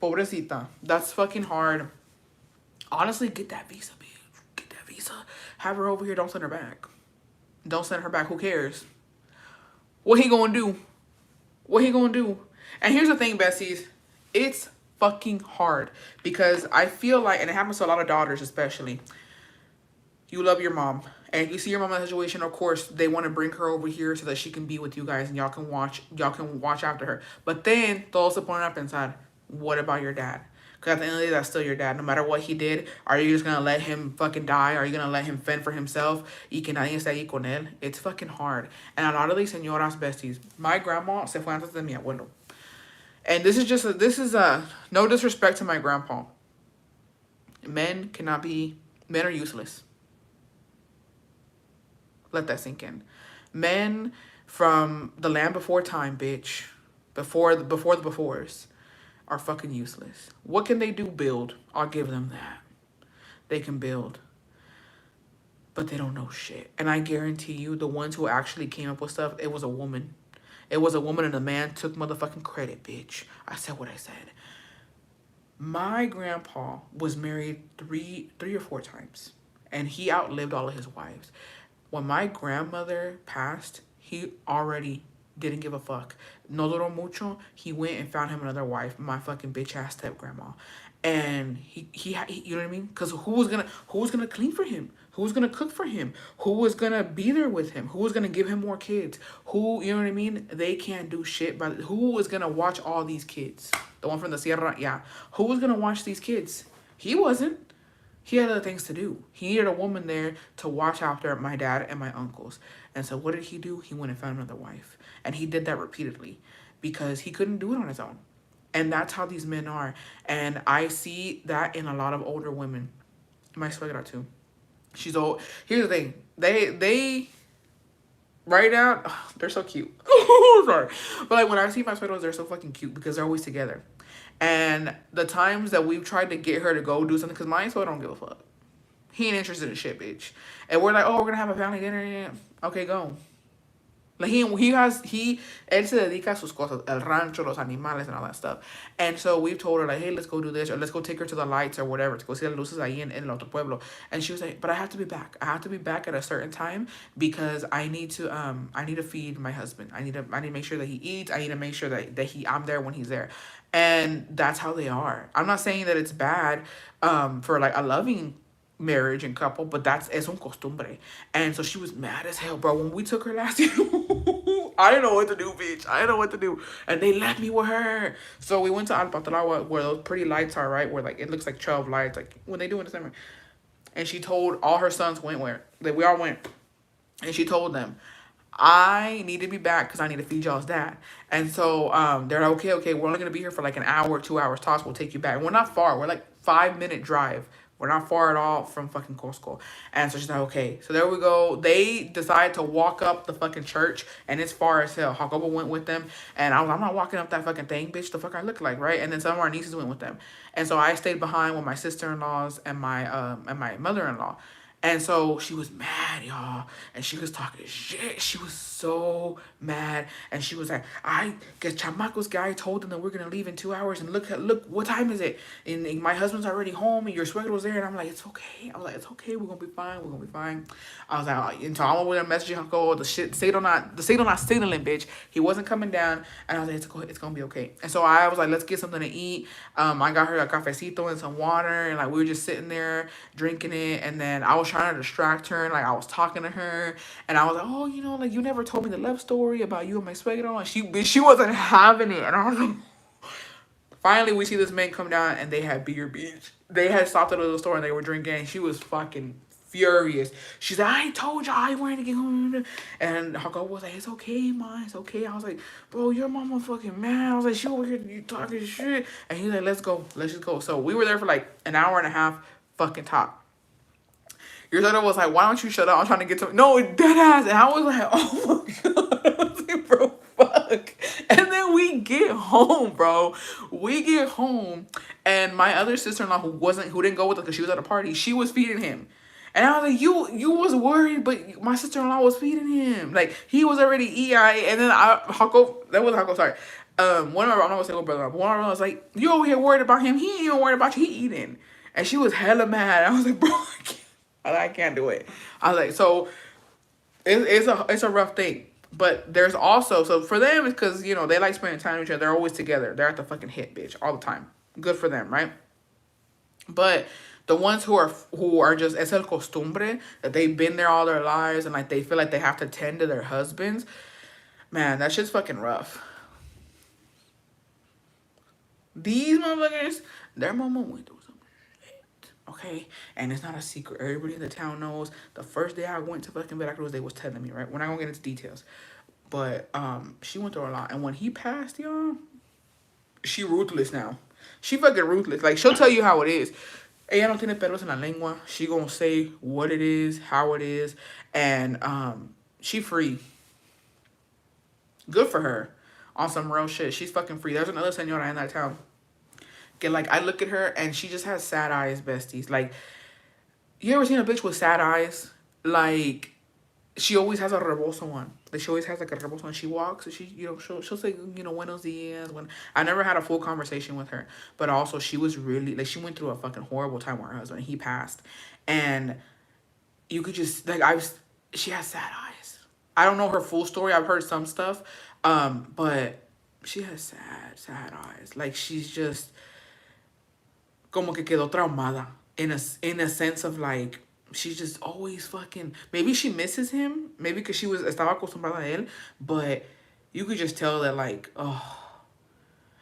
Pobrecita. That's fucking hard. Honestly, get that visa, bitch. Get that visa. Have her over here. Don't send her back. Don't send her back. Who cares? What he gonna do? What he gonna do? And here's the thing, besties. It's fucking hard. Because I feel like, and it happens to a lot of daughters especially, you love your mom. And you see your mom in a situation, of course, they want to bring her over here so that she can be with you guys and y'all can watch after her. But then, todos se ponen a pensar, what about your dad? Because at the end of the day, that's still your dad. No matter what he did, are you just going to let him fucking die? Are you going to let him fend for himself? Y que nadie esté ahí con él? It's fucking hard. And a lot of these señoras besties, my grandma se fue antes de mi abuelo. And this is no disrespect to my grandpa. Men are useless. Let that sink in. Men from the land before time, bitch, before the befores, are fucking useless. What can they do? Build. I'll give them that. They can build. But they don't know shit. And I guarantee you, the ones who actually came up with stuff, it was a woman. It was a woman, and the man took motherfucking credit, bitch. I said what I said. My grandpa was married three or four times, and he outlived all of his wives. When my grandmother passed, he already didn't give a fuck. No duró mucho. He went and found him another wife, my fucking bitch ass step grandma, and he you know what I mean? Because who was gonna clean for him? Who was gonna cook for him? Who was gonna be there with him? Who was gonna give him more kids? Who, you know what I mean? They can't do shit. But who was gonna watch all these kids? The one from the Sierra, yeah. Who was gonna watch these kids? He wasn't. He had other things to do. He needed a woman there to watch after my dad and my uncles. And so what did he do? He went and found another wife. And he did that repeatedly because he couldn't do it on his own. And that's how these men are. And I see that in a lot of older women. My suegra too. She's old. Here's the thing. They right now, oh, they're so cute. Sorry. But like when I see my suegros, they're so fucking cute because they're always together. And the times that we've tried to get her to go do something, because my suegro don't give a fuck. He ain't interested in shit, bitch. And we're like, oh, we're gonna have a family dinner. Yeah. Okay, go. Like él se dedica a sus cosas, el rancho, los animales, and all that stuff. And so we've told her like, hey, let's go do this, or let's go take her to the lights or whatever, to go see the luces ahí en el otro pueblo. And she was like, but I have to be back. I have to be back at a certain time because I need to feed my husband. I need to make sure that he eats. I need to make sure that I'm there when he's there. And that's how they are. I'm not saying that it's bad for like a loving marriage and couple, but es un costumbre. And so she was mad as hell, bro. When we took her last year, I didn't know what to do, bitch. I didn't know what to do. And they left me with her. So we went to Alpatlagua where those pretty lights are, right? Where like it looks like 12 lights, like when they do in December. And she told all her sons went where. Like we all went. And she told them, I need to be back because I need to feed y'all's dad. And so they're like, okay, we're only going to be here for like an hour, 2 hours tops. We'll take you back. And we're not far. We're like 5-minute drive. We're not far at all from fucking Costco. And so she's like, okay. So there we go. They decided to walk up the fucking church, and it's far as hell. Jacobo went with them, and I was like, I'm not walking up that fucking thing, bitch. The fuck I look like, right? And then some of our nieces went with them. And so I stayed behind with my sister-in-laws and my mother-in-law. And so she was mad, y'all. And she was talking shit. She was so mad. And she was like, que chamacos guy told them that we're going to leave in 2 hours. And look, what time is it? And my husband's already home and your suegro's there. And I'm like, it's okay. I was like, it's okay. We're going to be fine. We're going to be fine. I was like, and so I'm over there messaging Uncle, the signal not signaling, bitch. He wasn't coming down. And I was like, it's going to be okay. And so I was like, let's get something to eat. I got her a cafecito and some water. And like, we were just sitting there drinking it. And then I was trying to distract her, and like I was talking to her, and I was like, oh, you know, like you never told me the love story about you and my suegro, and she wasn't having it. And I was like, finally we see this man come down, and they had beer, bitch. They had stopped at a little store and they were drinking, and she was fucking furious. She's like, I told y'all I wanted to get home. And Jacob was like, it's okay, ma, it's okay. I was like, bro, your mama fucking mad. I was like, she over here, you talking shit. And he's like, let's go, let's just go. So we were there for like an hour and a half, fucking top. Your daughter was like, why don't you shut up? I'm trying to get to no dead ass. And I was like, oh my god. I was like, bro, fuck. And then we get home, bro. We get home, and my other sister-in-law who didn't go with us because she was at a party, she was feeding him. And I was like, you was worried, but my sister-in-law was feeding him. Like he was already EI. And then Hako, that wasn't Hako, sorry. One of my, I'm not gonna say what brother, but one of my was like, you over here worried about him, he ain't even worried about you, he eating. And she was hella mad. I was like, bro, I can't do it. I was like, so it's a rough thing. But there's also, so for them, it's because, you know, they like spending time with each other. They're always together. They're at the fucking hit, bitch, all the time. Good for them, right? But the ones who are just, es el costumbre, that they've been there all their lives and like they feel like they have to tend to their husbands, man, that shit's fucking rough. These motherfuckers, their mama went through some shit, okay? And it's not a secret. Everybody in the town knows. The first day I went to fucking Veracruz, they was telling me, right? We're not gonna get into details. But she went through a lot. And when he passed, y'all, she ruthless now. She fucking ruthless. Like, she'll tell you how it is. Ella no tiene pelos en la lengua. She gonna say what it is, how it is. And she free. Good for her. On some real shit. She's fucking free. There's another senora in that town. Get like, I look at her and she just has sad eyes, besties. Like, you ever seen a bitch with sad eyes? Like, she always has a rebozo on. Like, she always has like a rebozo when she walks. She, you know, she'll say, you know, buenos dias. When I never had a full conversation with her, but also she was really like, she went through a fucking horrible time with her husband. He passed, and you could just like, she has sad eyes. I don't know her full story. I've heard some stuff, but she has sad eyes. Like, she's just como que quedó traumada in a sense of like, she's just always fucking, maybe she misses him, maybe because she was estaba acostumbrada a él, but you could just tell that like, oh,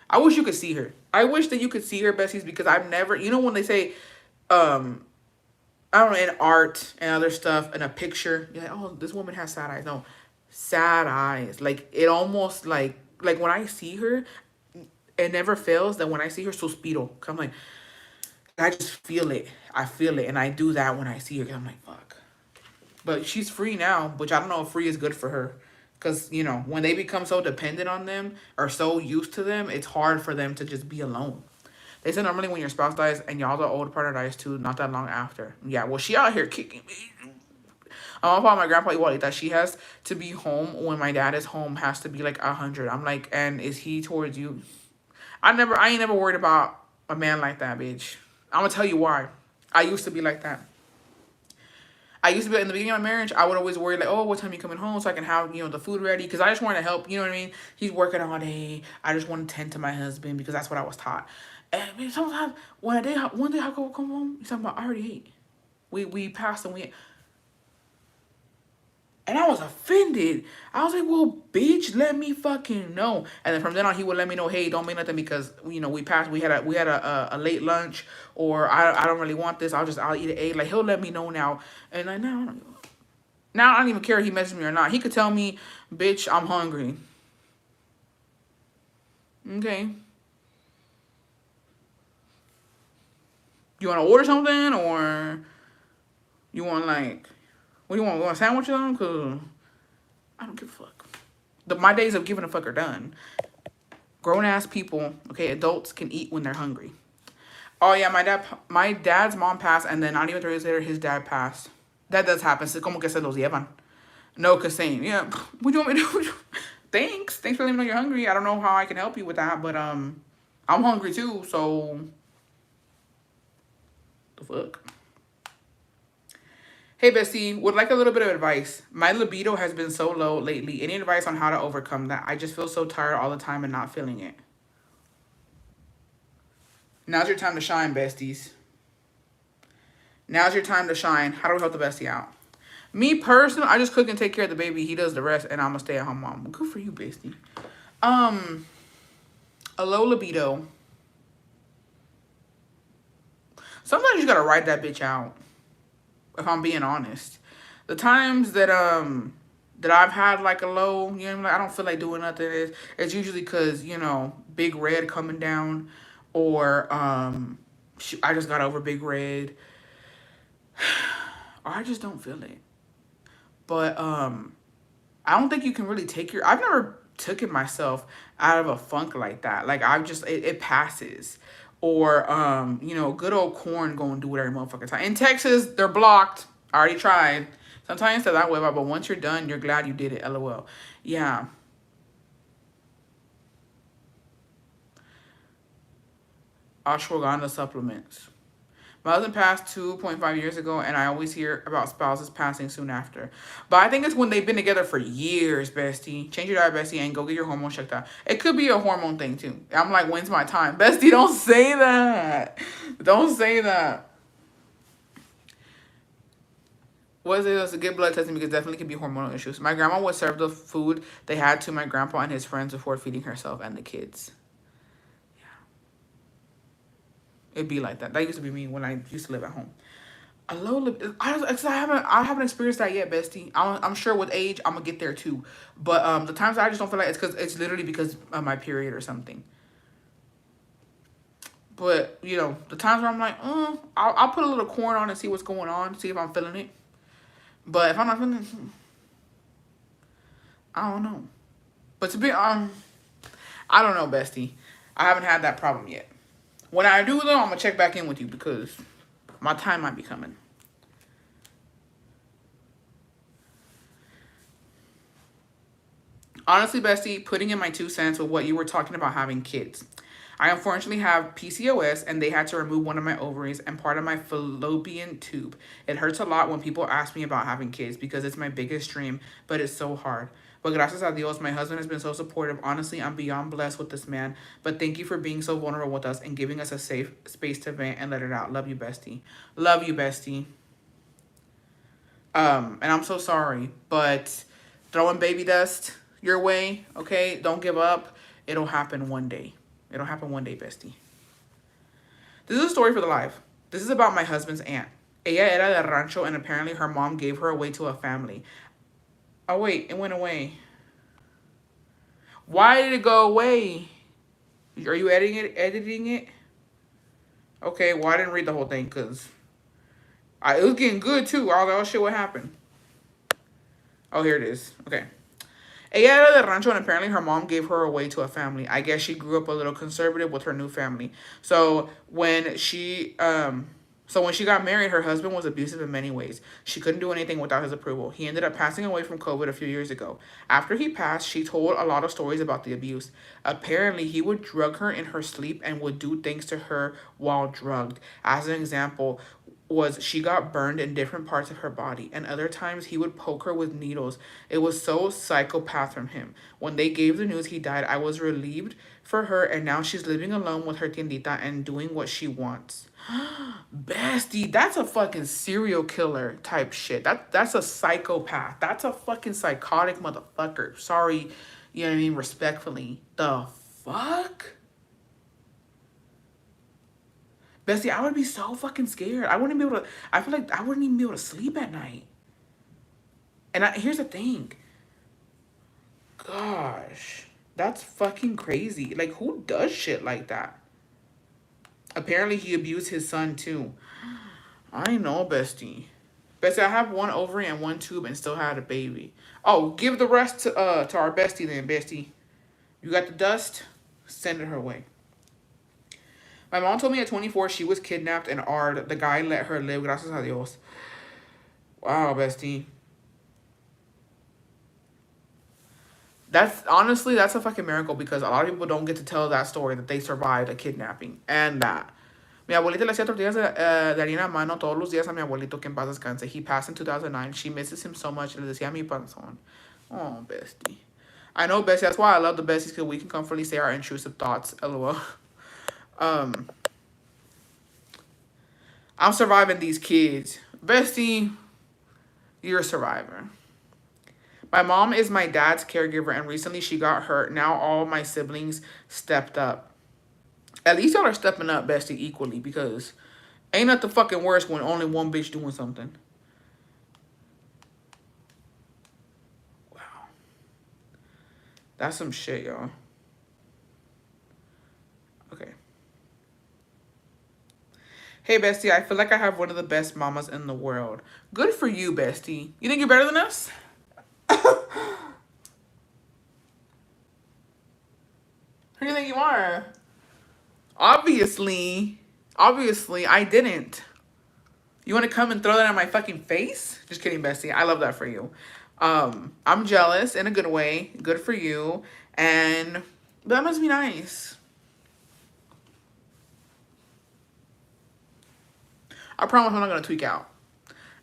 I wish you could see her. I wish that you could see her, besties, because I've never, you know, when they say I don't know, in art and other stuff, in a picture, you're like, oh, this woman has sad eyes. No, sad eyes. Like, it almost like when I see her, it never fails that when I see her, suspiro. Cause I'm like, I just feel it. I feel it. And I do that when I see her. I'm like, fuck. But she's free now, which I don't know if free is good for her. Because, you know, when they become so dependent on them or so used to them, it's hard for them to just be alone. They say normally when your spouse dies and y'all the older partner dies too, not that long after. Yeah, well, she out here kicking me. I'm gonna my grandpa Igualita. She has to be home when my dad is home. Has to be like 100. I'm like, and is he towards you? I ain't never worried about a man like that, bitch. I'm gonna tell you why. I used to be like that. I used to be in the beginning of my marriage. I would always worry like, oh, what time you coming home so I can have, you know, the food ready, because I just wanted to help. You know what I mean? He's working all day. I just want to tend to my husband because that's what I was taught. And sometimes one day I go come home, he's talking about I already ate. We passed and we. And I was offended. I was like, well, bitch, let me fucking know. And then from then on, he would let me know, hey, don't make nothing because, you know, we passed. We had a late lunch, or I don't really want this. I'll eat at 8. Like, he'll let me know now. And like, now I don't even care if he messages me or not. He could tell me, bitch, I'm hungry. Okay. You want to order something, or you want like, what do you want? You want a sandwich or something? Cause I don't give a fuck. My days of giving a fuck are done. Grown ass people, okay, adults can eat when they're hungry. Oh yeah, my dad's mom passed, and then not even 3 years later, his dad passed. That does happen. So como que se los llevan. No, cause same. Yeah. What do you want me to do? Thanks for letting me know you're hungry. I don't know how I can help you with that, but I'm hungry too. So the fuck. Hey, bestie, would like a little bit of advice. My libido has been so low lately. Any advice on how to overcome that? I just feel so tired all the time and not feeling it. Now's your time to shine, besties. Now's your time to shine. How do we help the bestie out? Me personally, I just cook and take care of the baby. He does the rest, and I'm a stay-at-home mom. Good for you, bestie. A low libido. Sometimes you gotta write that bitch out. If I'm being honest, the times that I've had like a low, you know, like I don't feel like doing nothing. It's usually because, you know, Big Red coming down, or I just got over Big Red, or I just don't feel it. But I don't think you can really take I've never taken myself out of a funk like that. Like I've just it passes. Or good old corn going to do whatever motherfucker time. In Texas, they're blocked. I already tried. Sometimes it's that way, but once you're done, you're glad you did it. LOL. Yeah. Ashwagandha supplements. My husband passed 2.5 years ago, and I always hear about spouses passing soon after. But I think it's when they've been together for years, bestie. Change your diet, bestie, and go get your hormones checked out. It could be a hormone thing, too. I'm like, when's my time? Bestie, don't say that. Don't say that. What is it? It's a good blood testing because it definitely could be hormonal issues. My grandma would serve the food they had to my grandpa and his friends before feeding herself and the kids. It'd be like that. That used to be me when I used to live at home. A low lip. I haven't experienced that yet, bestie. I'm sure with age I'm gonna get there too. But the times I just don't feel like it's literally because of my period or something. But the times where I'm like, I'll put a little corn on and see what's going on, see if I'm feeling it. But if I'm not feeling it, I don't know. But to be I don't know, bestie. I haven't had that problem yet. When I do though, I'm gonna check back in with you because my time might be coming. Honestly, bestie, putting in my 2 cents with what you were talking about having kids. I unfortunately have PCOS and they had to remove one of my ovaries and part of my fallopian tube. It hurts a lot when people ask me about having kids because it's my biggest dream, but it's so hard. But gracias a Dios, my husband has been so supportive. Honestly, I'm beyond blessed with this man. But thank you for being so vulnerable with us and giving us a safe space to vent and let it out. Love you, bestie. Love you, bestie. And I'm so sorry, but throwing baby dust your way, okay? Don't give up. It'll happen one day. It'll happen one day, bestie. This is a story for the life. This is about my husband's aunt. Ella era de rancho and apparently her mom gave her away to a family. Oh, wait, it went away. Why did it go away? Are you editing it? Okay, well, I didn't read the whole thing because it was getting good, too. I was like, oh, shit, what happened? Oh, here it is. Okay. Ella era de rancho and apparently her mom gave her away to a family. I guess she grew up a little conservative with her new family. So when she got married, her husband was abusive in many ways. She couldn't do anything without his approval. He ended up passing away from COVID a few years ago. After he passed, she told a lot of stories about the abuse. Apparently, he would drug her in her sleep and would do things to her while drugged. As an example, was she got burned in different parts of her body, and other times he would poke her with needles. It was so psychopath from him. When they gave the news he died, I was relieved for her, and now she's living alone with her tiendita and doing what she wants. Bestie, that's a fucking serial killer type shit. That's a psychopath. That's a fucking psychotic motherfucker. Sorry, you know what I mean, respectfully. The fuck? Bestie, I would be so fucking scared. I wouldn't be able to. I feel like I wouldn't even be able to sleep at night. And here's the thing. Gosh, that's fucking crazy. Like, who does shit like that? Apparently, he abused his son too. I know, bestie. Bestie, I have one ovary and one tube and still had a baby. Oh, give the rest to our bestie then, bestie. You got the dust? Send it her way. My mom told me at 24 she was kidnapped and AR'd. The guy let her live, gracias a Dios. Wow, bestie. That's a fucking miracle because a lot of people don't get to tell that story that they survived a kidnapping and that. Mi abuelita le hacía tortillas de harina a mano todos los días a mi abuelito que en paz descanse. He passed in 2009. She misses him so much. Le decía mi panzón. Oh, bestie. I know, bestie. That's why I love the besties because we can comfortably say our intrusive thoughts. LOL. I'm surviving these kids. Bestie, you're a survivor. My mom is my dad's caregiver, and recently she got hurt. Now all my siblings stepped up. At least y'all are stepping up, bestie, equally, because ain't nothing fucking worse when only one bitch doing something. Wow. That's some shit, y'all. Okay. Hey, bestie, I feel like I have one of the best mamas in the world. Good for you, bestie. You think you're better than us? Who do you think you are? Obviously. Obviously, I didn't. You want to come and throw that on my fucking face? Just kidding, bestie. I love that for you. I'm jealous in a good way. Good for you. And that must be nice. I promise I'm not going to tweak out.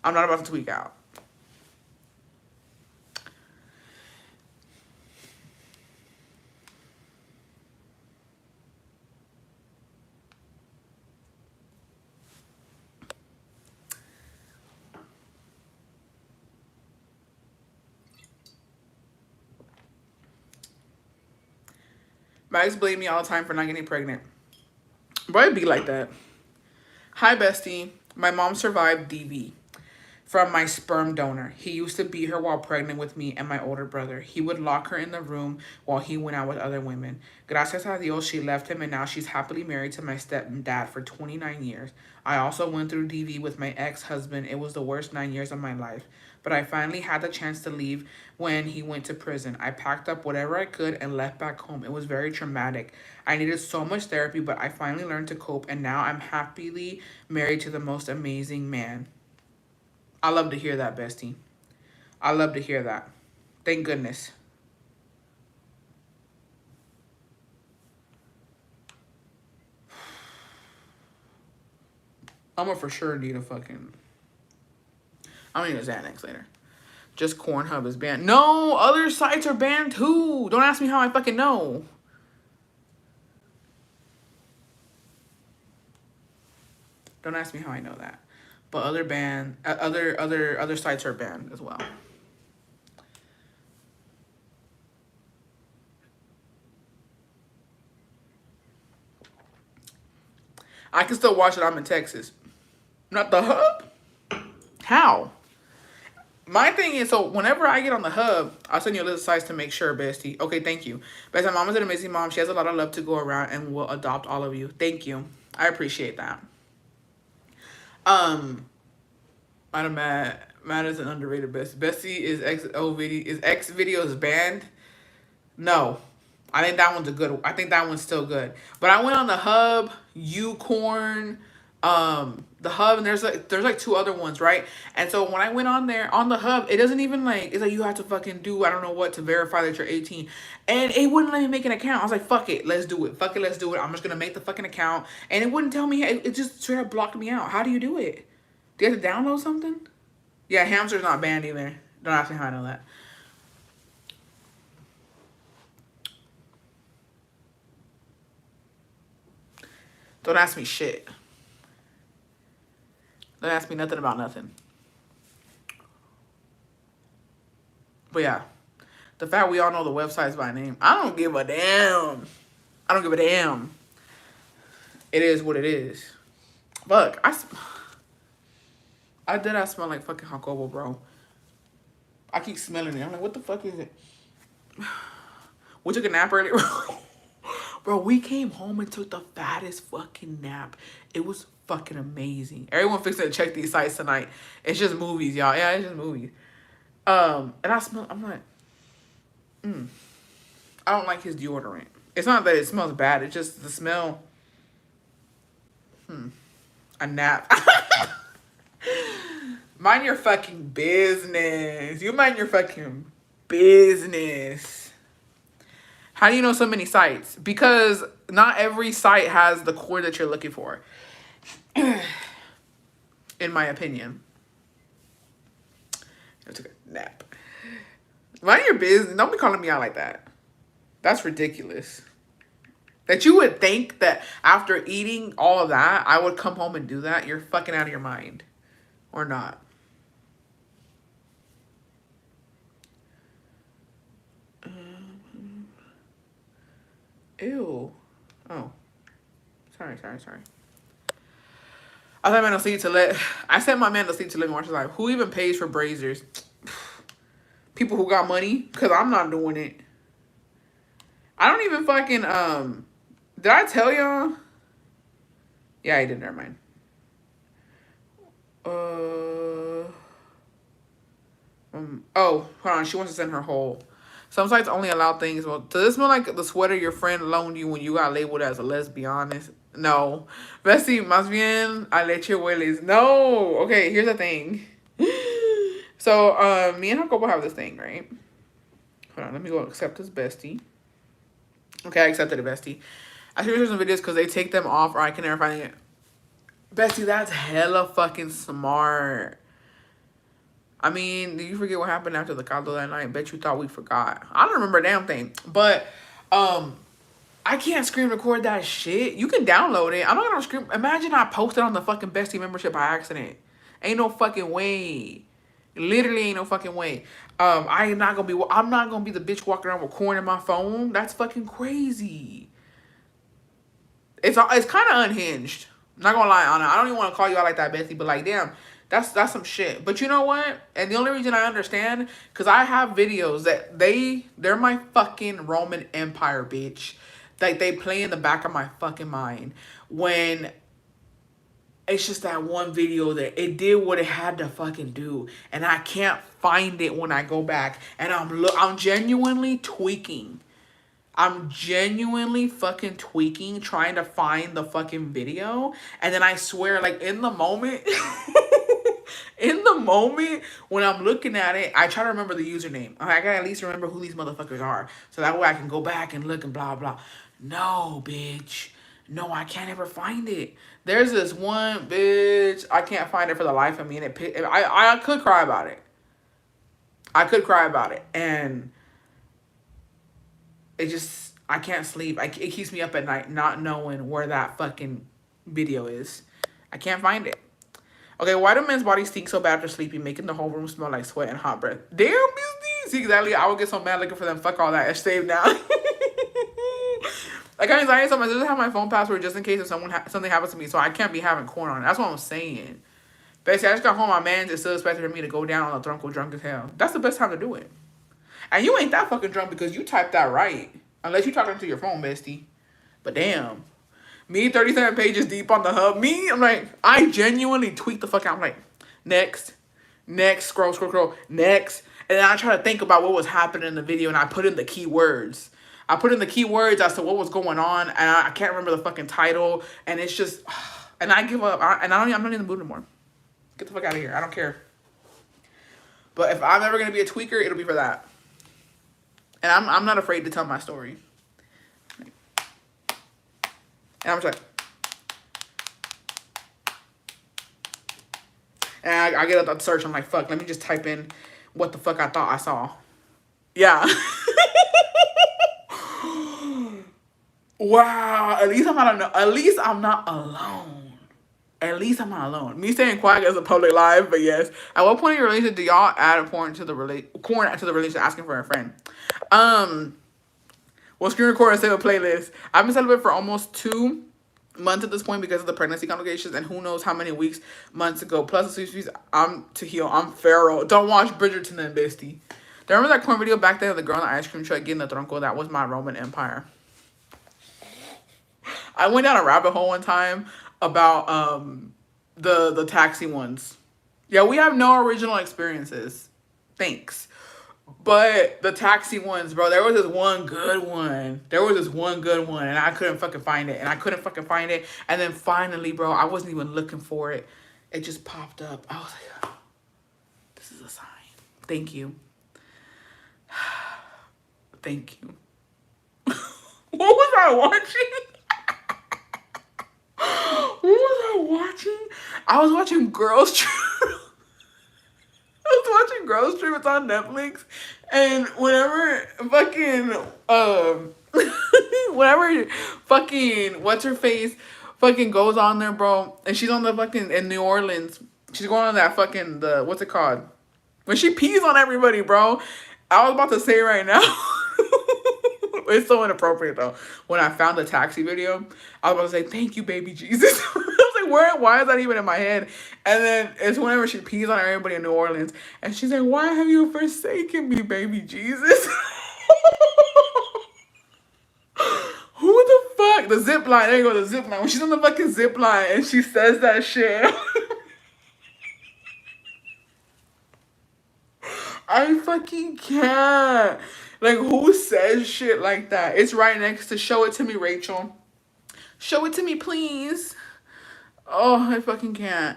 I'm not about to tweak out. My ex blame me all the time for not getting pregnant. But it'd be like that. Hi, bestie. My mom survived DV from my sperm donor. He used to beat her while pregnant with me and my older brother. He would lock her in the room while he went out with other women. Gracias a Dios, she left him and now she's happily married to my stepdad for 29 years. I also went through DV with my ex-husband. It was the worst 9 years of my life. But I finally had the chance to leave when he went to prison. I packed up whatever I could and left back home. It was very traumatic. I needed so much therapy, but I finally learned to cope and now I'm happily married to the most amazing man. I love to hear that, bestie. I love to hear that. Thank goodness. I'm gonna for sure need a fucking... I'm gonna need a Xanax later. Just Cornhub is banned. No, other sites are banned too. Don't ask me how I fucking know. Don't ask me how I know that. But other sites are banned as well. I can still watch it. I'm in Texas. Not the hub? How? My thing is, so whenever I get on the hub, I'll send you a list of sites to make sure, bestie. Okay, thank you. Bestie, my mom is an amazing mom. She has a lot of love to go around and will adopt all of you. Thank you. I appreciate that. I'm mad. Mad is an underrated bestie. Bestie is X videos banned? No. I think that one's a good. I think that one's still good. But I went on the hub, Ucorn, the hub, and there's like two other ones, right? And so when I went on there on the hub, it doesn't even like, it's like you have to fucking do I don't know what to verify that you're 18, and it wouldn't let me make an account. I was like, fuck it, let's do it. Fuck it, let's do it. I'm just gonna make the fucking account, and it wouldn't tell me. It just straight up blocked me out. How do you do it? Do you have to download something? Yeah, hamster's not banned either. Don't ask me how I know that. Don't ask me shit. Don't ask me nothing about nothing. But yeah, the fact we all know the websites by name, I don't give a damn. I don't give a damn. It is what it is. Fuck, I did. I smell like fucking Jacobo, bro. I keep smelling it. I'm like, what the fuck is it? We took a nap earlier. Bro, we came home and took the fattest fucking nap. It was fucking amazing. Everyone fixing to check these sites tonight. It's just movies, y'all. Yeah, it's just movies. And I'm like, I don't like his deodorant. It's not that it smells bad. It's just the smell. A nap. Mind your fucking business. You mind your fucking business. How do you know so many sites? Because not every site has the core that you're looking for. In my opinion. I took a nap. Mind your business. Don't be calling me out like that. That's ridiculous. That you would think that after eating all of that, I would come home and do that. You're fucking out of your mind. Or not. Ew. Oh. Sorry. I sent my man to sleep to let me watch his life. Who even pays for Brazers? People who got money? Because I'm not doing it. I don't even fucking, did I tell y'all? Yeah, I did. Never mind. Uh. Oh, hold on. She wants to send her whole. Some sites only allow things. Well, does this smell like the sweater your friend loaned you when you got labeled as a lesbian? No. Bessie, más bien a leche hueles. No. Okay, here's the thing. So, me and Jacobo have this thing, right? Hold on, let me go accept this bestie. Okay, I accepted it, bestie. I should show some videos because they take them off or I can never find it. Bestie, that's hella fucking smart. I mean, did you forget what happened after the caldo that night? Bet you thought we forgot. I don't remember a damn thing. But, I can't screen record that shit. You can download it. I'm not gonna screen. Imagine I posted on the fucking bestie membership by accident. Ain't no fucking way. Literally ain't no fucking way. I'm not gonna be the bitch walking around recording my phone. That's fucking crazy. It's kind of unhinged. I'm not gonna lie, Anna. I don't even want to call you out like that, Bessie, but like, damn, that's some shit. But you know what? And the only reason I understand, because I have videos that they're my fucking Roman Empire, bitch. Like, they play in the back of my fucking mind when it's just that one video that it did what it had to fucking do, and I can't find it when I go back, and I'm genuinely tweaking. I'm genuinely fucking tweaking, trying to find the fucking video. And then I swear, like, in the moment, in the moment when I'm looking at it, I try to remember the username. I gotta at least remember who these motherfuckers are. So that way I can go back and look and blah, blah. No, bitch. No, I can't ever find it. There's this one, bitch. I can't find it for the life of me. And I could cry about it. I could cry about it. And it just, I can't sleep. It keeps me up at night not knowing where that fucking video is. I can't find it. Okay, why do men's bodies stink so bad after sleeping, making the whole room smell like sweat and hot breath? Damn, Disney. See, exactly. I would get so mad looking for them. Fuck all that. It's saved now. Like, I anxiety, so I just have my phone password just in case if something happens to me, so I can't be having corn on it. That's what I'm saying. Basically, I just got home. My man is still expecting for me to go down on the tronco drunk as hell. That's the best time to do it. And you ain't that fucking drunk because you typed that right. Unless you talking to your phone, bestie. But damn. Me, 37 pages deep on the hub. Me, I'm like, I genuinely tweak the fuck out. I'm like, next, scroll, next. And then I try to think about what was happening in the video and I put in the keywords. I put in the keywords as to what was going on and I can't remember the fucking title. And it's just, and I give up. I'm not in the mood anymore. Get the fuck out of here. I don't care. But if I'm ever going to be a tweaker, it'll be for that. And I'm not afraid to tell my story. And I'm just like, and I get up the search. I'm like, fuck, let me just type in what the fuck I thought I saw. Yeah. Wow. At least I'm not alone. At least I'm not alone. Me staying quiet is a public live, but yes. At what point in your relationship do y'all add porn to the relationship asking for a friend? Well, screen record and save a playlist. I've been celibate for almost 2 months at this point because of the pregnancy complications, and who knows how many months ago. Plus, the sweet I'm to heal. I'm feral. Don't watch Bridgerton then, bestie. Do you remember that corn video back there of the girl in the ice cream truck getting the tronco? That was my Roman Empire. I went down a rabbit hole one time about the taxi ones. Yeah, we have no original experiences. Thanks. But the taxi ones, bro, there was this one good one. And I couldn't fucking find it. And then finally, bro, I wasn't even looking for it. It just popped up. I was like, oh, this is a sign. Thank you. Thank you. What was I watching? I was watching Girls Trip. I was watching Girls Trip. It's on Netflix. And whenever what's her face fucking goes on there, bro, and she's on the fucking in New Orleans. She's going on that fucking what's it called? When she pees on everybody, bro. I was about to say right now. It's so inappropriate though. When I found the taxi video, I was about to say, thank you, baby Jesus. I was like, why is that even in my head? And then it's whenever she pees on everybody in New Orleans. And she's like, why have you forsaken me, baby Jesus? Who the fuck? The zip line. There you go, the zip line. When she's on the fucking zip line and she says that shit. I fucking can't. Like, who says shit like that? It's right next to show it to me, Rachel. Show it to me, please. Oh, I fucking can't.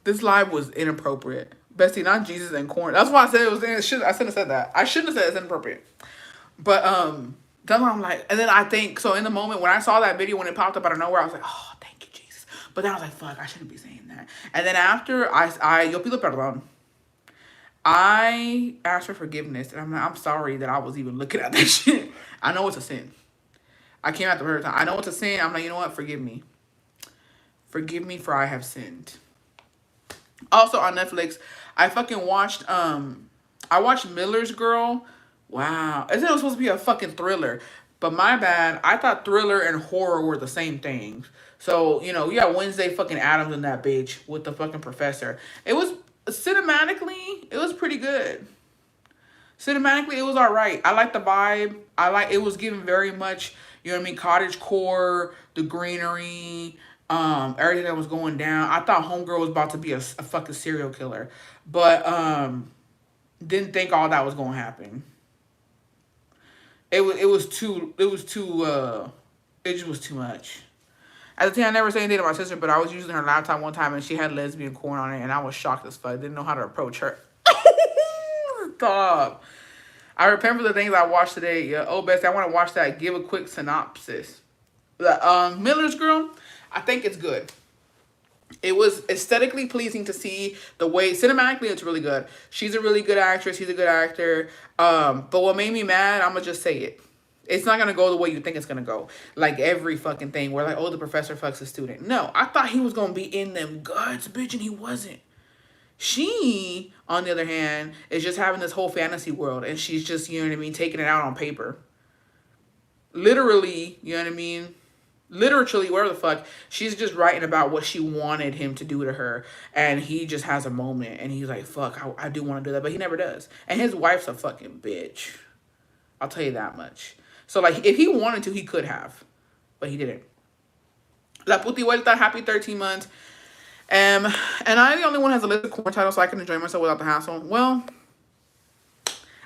This live was inappropriate. Bestie, not Jesus and corn. That's why I said it was. I shouldn't have said that. I shouldn't have said it's inappropriate. But that's why I'm like, and then I think so. In the moment when I saw that video when it popped up out of nowhere, I was like, oh, thank you, Jesus. But then I was like, fuck, I shouldn't be saying that. And then after yo pido perdón. I asked for forgiveness, and I'm like, I'm sorry that I was even looking at that shit. I know it's a sin. I came out the first time. I know it's a sin. I'm like, you know what? Forgive me. Forgive me for I have sinned. Also on Netflix, I fucking watched I watched Miller's Girl. Wow. I said it was supposed to be a fucking thriller. But my bad, I thought thriller and horror were the same things. So, you know, you got Wednesday fucking Adams in that bitch with the fucking professor. It was cinematically, it was pretty good. Cinematically, it was alright. I like the vibe. It was given very much, you know what I mean, cottage core, the greenery, everything that was going down. I thought Homegirl was about to be a fucking serial killer. But didn't think all that was gonna happen. It just was too much. At the time, I never said anything to my sister, but I was using her laptop one time and she had lesbian corn on it, and I was shocked as fuck. I didn't know how to approach her. Stop. I repent for the things I watched today. Yeah. Oh, Bessie, I want to watch that. Give a quick synopsis. The Miller's Girl, I think it's good. It was aesthetically pleasing to see the way cinematically it's really good. She's a really good actress. He's a good actor. But what made me mad, I'm gonna just say it. It's not gonna go the way you think it's gonna go. Like every fucking thing where like, oh, the professor fucks a student. No, I thought he was gonna be in them guts, bitch, and he wasn't. She, on the other hand, is just having this whole fantasy world, and she's just, you know what I mean, taking it out on paper. Literally, you know what I mean? Literally, whatever the fuck, she's just writing about what she wanted him to do to her, and he just has a moment, and he's like, fuck, I do want to do that, but he never does. And his wife's a fucking bitch. I'll tell you that much. So, like, if he wanted to, he could have, but he didn't. La Puti Vuelta, happy 13 months. And I'm the only one who has a list of corn titles so I can enjoy myself without the hassle. Well,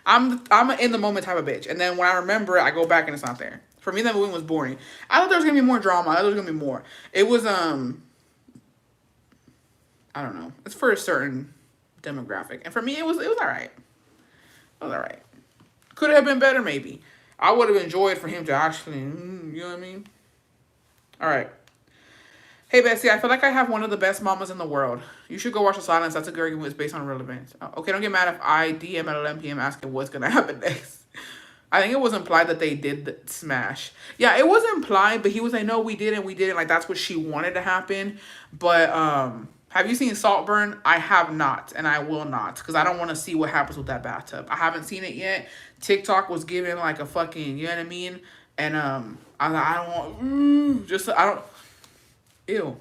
I'm an in the moment type of bitch. And then when I remember it, I go back and it's not there. For me, that movie was boring. I thought there was gonna be more drama. I thought there was gonna be more. It was I don't know. It's for a certain demographic. And for me, it was alright. It was alright. Could it have been better? Maybe. I would have enjoyed for him to actually, you know what I mean? Alright. Hey, Bessie, I feel like I have one of the best mamas in the world. You should go watch The Silence. That's a good argument. It's based on relevance. Okay, don't get mad if I DM at 11 p.m. asking what's going to happen next. I think it was implied that they did the smash. Yeah, it was implied, but he was like, no, we didn't. Like, that's what she wanted to happen. But have you seen Saltburn? I have not, and I will not, because I don't want to see what happens with that bathtub. I haven't seen it yet. TikTok was giving, like, a fucking, you know what I mean? And I don't want, ew.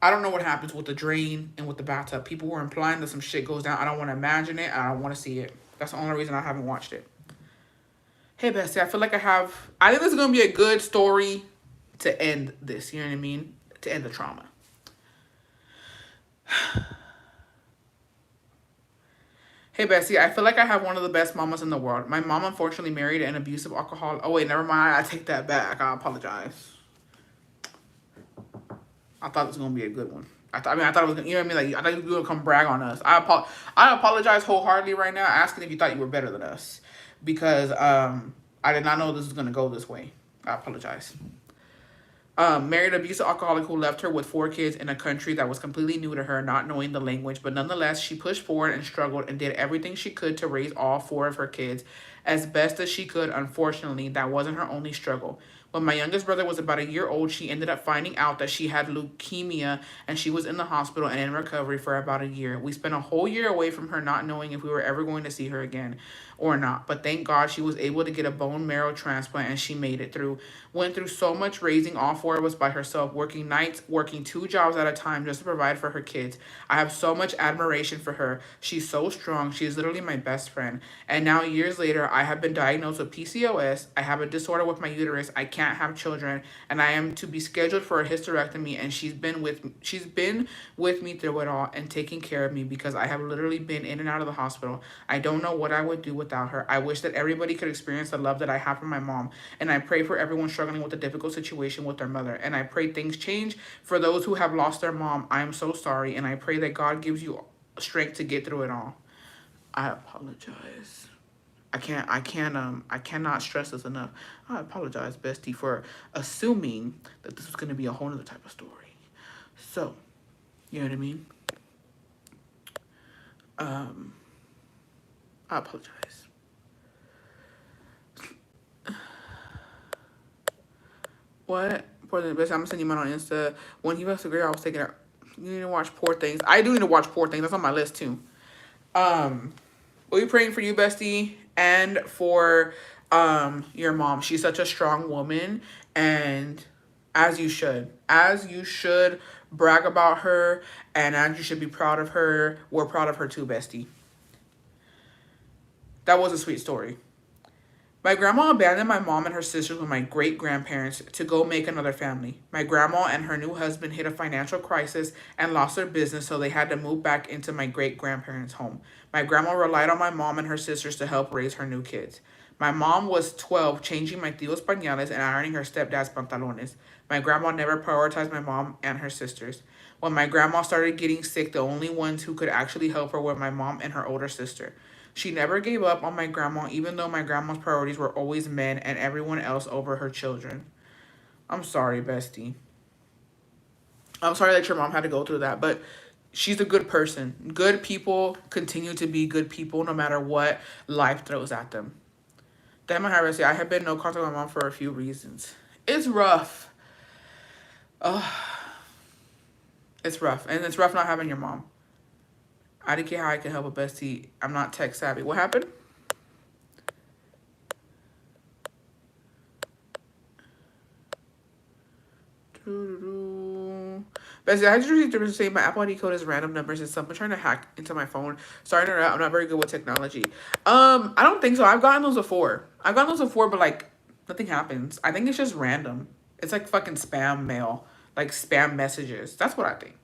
I don't know what happens with the drain and with the bathtub. People were implying that some shit goes down. I don't want to imagine it. I don't want to see it. That's the only reason I haven't watched it. Hey, Bessie, I feel like I think this is going to be a good story to end this. You know what I mean? To end the trauma. Hey, Bessie, I feel like I have one of the best mamas in the world. My mom unfortunately married an abusive alcoholic. Oh, wait, never mind. I take that back. I apologize. I thought it was going to be a good one. I thought it was, you know what I mean? Like, I thought you were going to come brag on us. I apologize wholeheartedly right now, asking if you thought you were better than us. Because I did not know this was going to go this way. I apologize. Married an abusive alcoholic who left her with 4 kids in a country that was completely new to her, not knowing the language. But nonetheless, she pushed forward and struggled and did everything she could to raise all 4 of her kids as best as she could. Unfortunately, that wasn't her only struggle. When my youngest brother was about a year old, she ended up finding out that she had leukemia, and she was in the hospital and in recovery for about a year. We spent a whole year away from her, not knowing if we were ever going to see her again or not. But thank God she was able to get a bone marrow transplant, and she made it through. Went through so much raising all 4 of us by herself, working nights, working 2 jobs at a time just to provide for her kids. I have so much admiration for her. She's so strong. She's literally my best friend. And now years later, I have been diagnosed with PCOS. I have a disorder with my uterus. I can't can't have children, and I am to be scheduled for a hysterectomy, and she's been with me through it all and taking care of me because I have literally been in and out of the hospital. I don't know what I would do without her. I wish that everybody could experience the love that I have from my mom, and I pray for everyone struggling with a difficult situation with their mother, and I pray things change for those who have lost their mom. I am so sorry, and I pray that God gives you strength to get through it all. I apologize. I cannot stress this enough. I apologize, bestie, for assuming that this was going to be a whole other type of story. So, you know what I mean? I apologize. What? Poor thing, bestie, I'm going to send you mine on Insta. When he was a girl, I was taking her. You need to watch Poor Things. I do need to watch Poor Things. That's on my list, too. We'll be praying for you, bestie, and for your mom. She's such a strong woman, and as you should brag about her, and as you should be proud of her. We're proud of her too, bestie. That was a sweet story. My grandma abandoned my mom and her sisters with my great-grandparents to go make another family. My grandma and her new husband hit a financial crisis and lost their business, so they had to move back into my great-grandparents' home. My grandma relied on my mom and her sisters to help raise her new kids. My mom was 12, changing my tío's pañales and ironing her stepdad's pantalones. My grandma never prioritized my mom and her sisters. When my grandma started getting sick, the only ones who could actually help her were my mom and her older sister. She never gave up on my grandma, even though my grandma's priorities were always men and everyone else over her children. I'm sorry, bestie. I'm sorry that your mom had to go through that, but she's a good person. Good people continue to be good people no matter what life throws at them. Damn, bestie, I have been no contact with my mom for a few reasons. It's rough. It's rough. And it's rough not having your mom. I didn't care how I can help a bestie. I'm not tech savvy. What happened? Bestie, I just received the saying my Apple ID code is random numbers and someone trying to hack into my phone. Sorry to interrupt. I'm not very good with technology. I don't think so. I've gotten those before. But like nothing happens. I think it's just random. It's like fucking spam mail, like spam messages. That's what I think.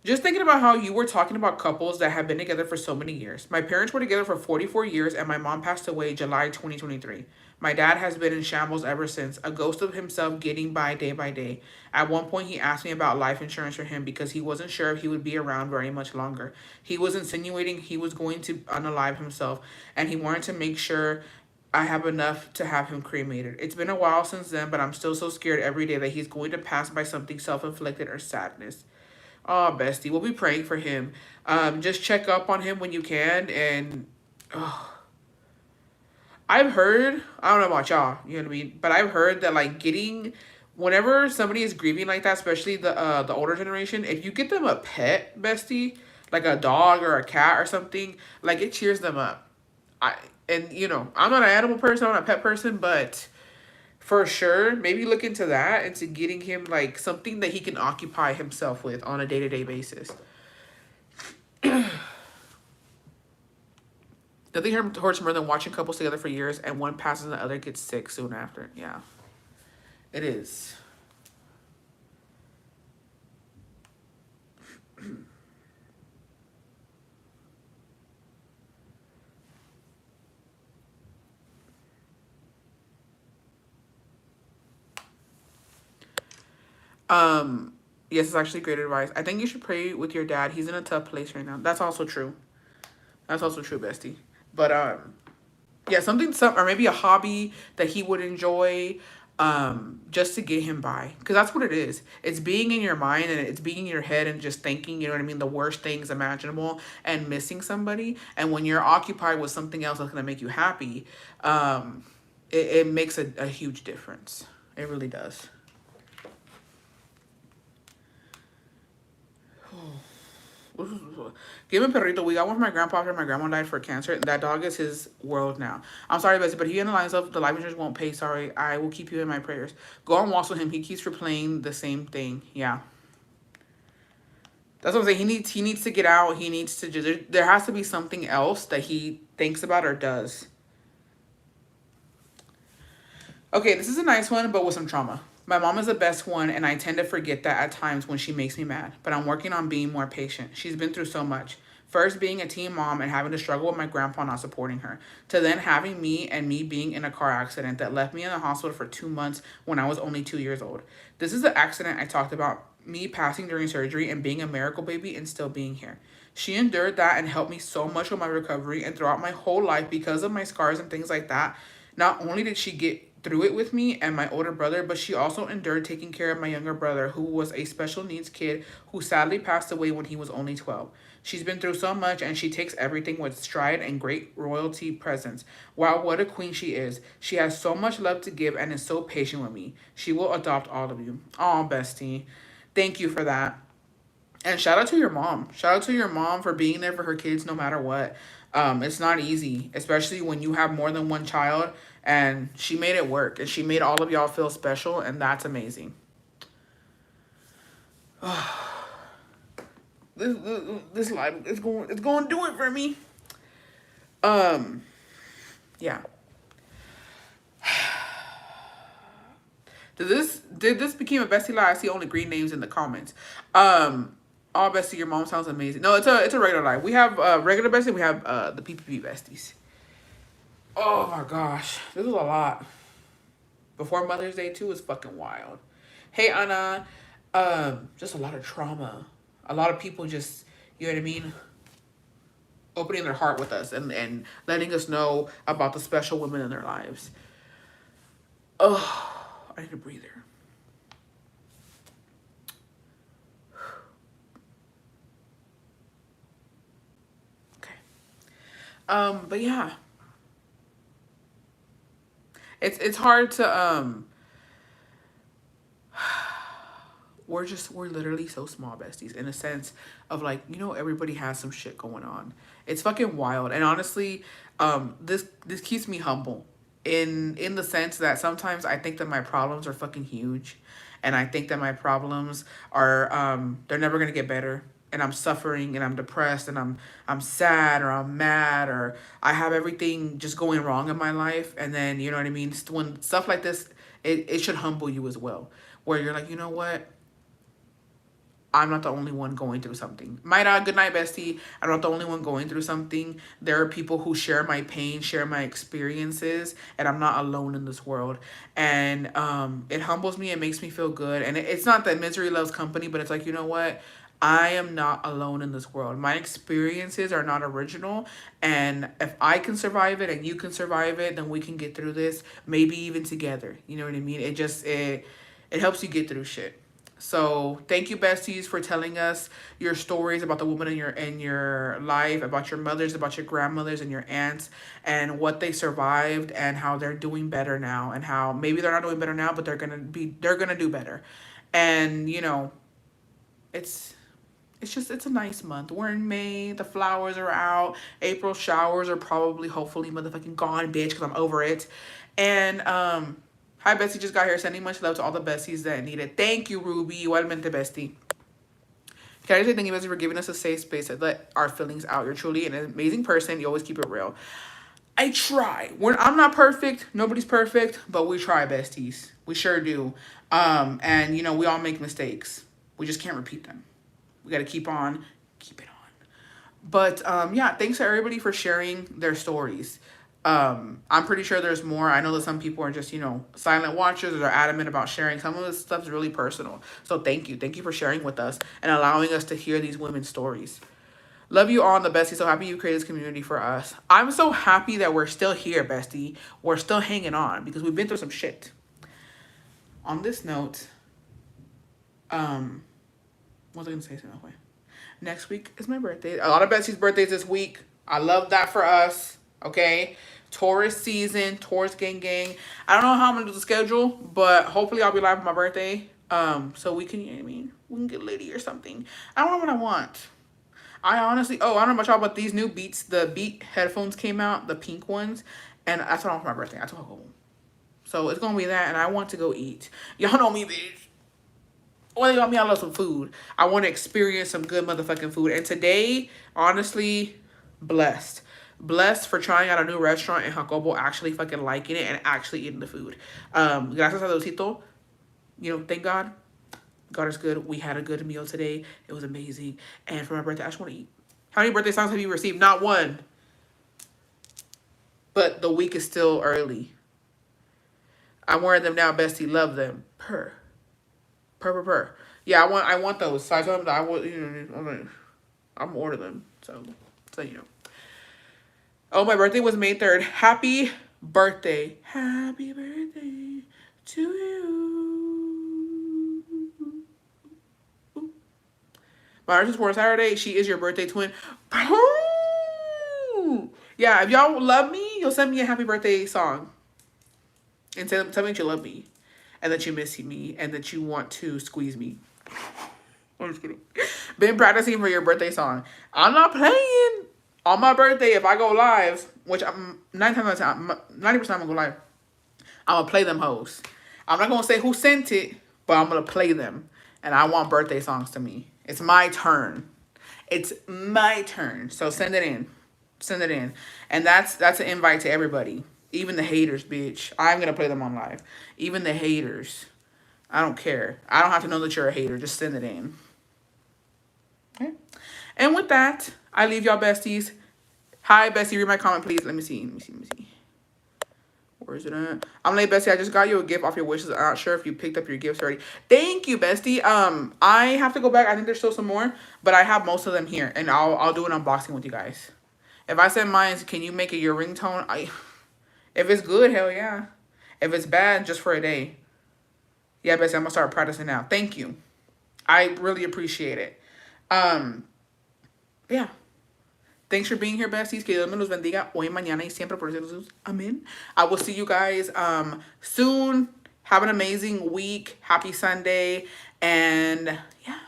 Just thinking about how you were talking about couples that have been together for so many years. My parents were together for 44 years and my mom passed away July 2023. My dad has been in shambles ever since, a ghost of himself getting by day. At one point, he asked me about life insurance for him because he wasn't sure if he would be around very much longer. He was insinuating he was going to unalive himself and he wanted to make sure I have enough to have him cremated. It's been a while since then, but I'm still so scared every day that he's going to pass by something self-inflicted or sadness. Oh, bestie, we'll be praying for him. Just check up on him when you can. And I've heard, I don't know about y'all, you know what I mean? But I've heard that like whenever somebody is grieving like that, especially the older generation, if you get them a pet, bestie, like a dog or a cat or something, like it cheers them up. I'm not an animal person, I'm not a pet person, but for sure, maybe look into that, into getting him like something that he can occupy himself with on a day-to-day basis. Nothing hurts more than watching couples together for years and one passes and the other gets sick soon after. Yeah, it is. Yes, it's actually great advice. I think you should pray with your dad. He's in a tough place right now. That's also true. That's also true, bestie. But yeah, or maybe a hobby that he would enjoy, just to get him by. Because that's what it is. It's being in your mind and it's being in your head and just thinking, you know what I mean, the worst things imaginable and missing somebody. And when you're occupied with something else that's going to make you happy, it makes a huge difference. It really does. Give him perrito. We got one for my grandpa after my grandma died for cancer, and that dog is his world now. I'm sorry, Bessie, but he analyzes of the life insurance won't pay. Sorry, I will keep you in my prayers. Go on walks with him. He keeps replaying the same thing. Yeah, that's what I'm saying. He needs to get out. He needs to just. There has to be something else that he thinks about or does. Okay, this is a nice one, but with some trauma. My mom is the best one, and I tend to forget that at times when she makes me mad. But I'm working on being more patient. She's been through so much. First, being a teen mom and having to struggle with my grandpa not supporting her, to then having me being in a car accident that left me in the hospital for 2 months when I was only 2 years old. This is the accident I talked about, me passing during surgery and being a miracle baby and still being here. She endured that and helped me so much with my recovery and throughout my whole life because of my scars and things like that. Not only did she get through it with me and my older brother, but she also endured taking care of my younger brother, who was a special needs kid who sadly passed away when he was only 12. She's been through so much and she takes everything with stride and great royalty presence. Wow, what a queen she is. She has so much love to give and is so patient with me. She will adopt all of you. Oh, bestie. Thank you for that. And shout out to your mom. Shout out to your mom for being there for her kids no matter what. It's not easy, especially when you have more than one child. And she made it work. And she made all of y'all feel special. And that's amazing. This life is going to do it for me. Yeah. Did this become a bestie lie? I see only green names in the comments. All bestie, your mom sounds amazing. No, it's a regular lie. We have regular bestie. We have the PPP besties. Oh my gosh, this is a lot. Before Mother's Day too is fucking wild. Hey Anna, just a lot of trauma. A lot of people just, you know what I mean, opening their heart with us and letting us know about the special women in their lives. Oh, I need a breather. Okay. But yeah. It's hard to we're literally so small, besties, in a sense of like, you know, everybody has some shit going on. It's fucking wild. And honestly, this keeps me humble in the sense that sometimes I think that my problems are fucking huge, and I think that my problems are they're never gonna get better, and I'm suffering and I'm depressed and I'm sad or I'm mad or I have everything just going wrong in my life. And then, you know what I mean, when stuff like this, it should humble you as well, where you're like, you know what, I'm not the only one going through something. Mayra, good night, bestie. I'm not the only one going through something. There are people who share my pain, share my experiences, and I'm not alone in this world. And it humbles me. It makes me feel good. And it's not that misery loves company, but it's like, you know what? I am not alone in this world. My experiences are not original. And if I can survive it and you can survive it, then we can get through this, maybe even together. You know what I mean? It helps you get through shit. So thank you, besties, for telling us your stories about the women in your life, about your mothers, about your grandmothers and your aunts, and what they survived and how they're doing better now, and how maybe they're not doing better now, but they're gonna do better. And you know, it's a nice month. We're in May, the flowers are out, April showers are probably hopefully motherfucking gone, bitch, because I'm over it. And hi, Bessie just got here. Sending much love to all the besties that need it. Thank you, Ruby. Igualmente, bestie. Can I just say thank you, Bessie, for giving us a safe space to let our feelings out. You're truly an amazing person. You always keep it real. I try. I'm not perfect. Nobody's perfect, but we try, besties. We sure do. And, you know, we all make mistakes. We just can't repeat them. We got to keep it on. But, yeah, thanks to everybody for sharing their stories. I'm pretty sure there's more. I know that some people are just, you know, silent watchers or they're adamant about sharing. Some of this stuff is really personal. So thank you. Thank you for sharing with us and allowing us to hear these women's stories. Love you all, the bestie. So happy you created this community for us. I'm so happy that we're still here, bestie. We're still hanging on because we've been through some shit. On this note, what was I going to say? Okay. Next week is my birthday. A lot of besties' birthdays this week. I love that for us. Okay. Taurus season, Taurus gang. I don't know how I'm gonna do the schedule, but hopefully I'll be live on my birthday. So we can, you know what I mean, we can get litty or something. I don't know what I want. I honestly, I don't know about y'all, but these new Beats, the Beat headphones came out, the pink ones, and that's what I want for my birthday. I told her, so it's gonna be that, and I want to go eat. Y'all know me, bitch. Well, you want me, I love some food. I want to experience some good motherfucking food, and today, honestly, blessed. Blessed for trying out a new restaurant in Jacobo, actually fucking liking it and actually eating the food. Gracias a Diosito. You know, thank God. God is good. We had a good meal today. It was amazing. And for my birthday, I just want to eat. How many birthday songs have you received? Not one. But the week is still early. I'm wearing them now, bestie. Love them. Purr. Purr, purr, purr. Yeah, I want those. So I told them that I would, you know, I'm gonna order them. So you know. Oh, my birthday was May 3rd. Happy birthday. Happy birthday to you. My birthday's for Saturday. She is your birthday twin. Yeah, if y'all love me, you'll send me a happy birthday song. And tell me that you love me. And that you miss me. And that you want to squeeze me. I'm just kidding. Been practicing for your birthday song. I'm not playing. On my birthday, if I go live, which I'm 90% of the time, 90% I'm gonna go live, I'm gonna play them hoes. I'm not gonna say who sent it, but I'm gonna play them. And I want birthday songs to me. It's my turn. It's my turn. So send it in. Send it in. And that's an invite to everybody. Even the haters, bitch. I'm gonna play them on live. Even the haters. I don't care. I don't have to know that you're a hater. Just send it in. Okay. And with that, I leave y'all besties. Hi, bestie. Read my comment, please. Let me see. Where is it at? I'm late, bestie. I just got you a gift off your wishes. I'm not sure if you picked up your gifts already. Thank you, bestie. I have to go back. I think there's still some more, but I have most of them here, and I'll do an unboxing with you guys. If I send mine, can you make it your ringtone? If it's good, hell yeah. If it's bad, just for a day. Yeah, bestie. I'm gonna start practicing now. Thank you. I really appreciate it. Yeah. Thanks for being here, besties. Que Dios me los bendiga hoy, mañana y siempre por Jesús. Amen. I will see you guys soon. Have an amazing week. Happy Sunday. And yeah,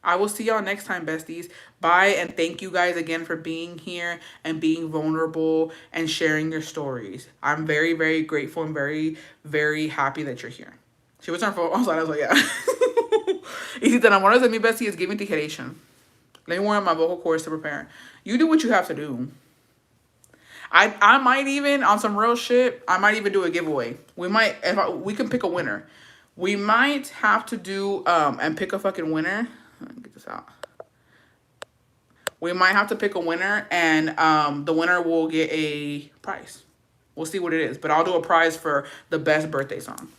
I will see y'all next time, besties. Bye, and thank you guys again for being here and being vulnerable and sharing your stories. I'm very, very grateful and very, very happy that you're here. She was on her phone. I was like, yeah. Y si te enamoras de mi, bestie, it's giving tijeration. Let me warm my vocal cords to prepare. You do what you have to do. I might even, on some real shit, I might even do a giveaway. We might, we can pick a winner. We might have to do, and pick a fucking winner. Let me get this out. We might have to pick a winner, and the winner will get a prize. We'll see what it is. But I'll do a prize for the best birthday song.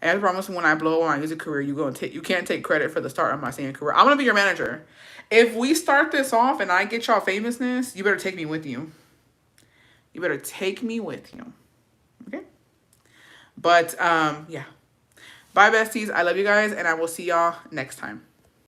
And I promise when I blow my music career, you can't take credit for the start of my singing career. I'm gonna be your manager. If we start this off and I get y'all famousness, you better take me with you. You better take me with you. Okay? But yeah. Bye, besties. I love you guys, and I will see y'all next time.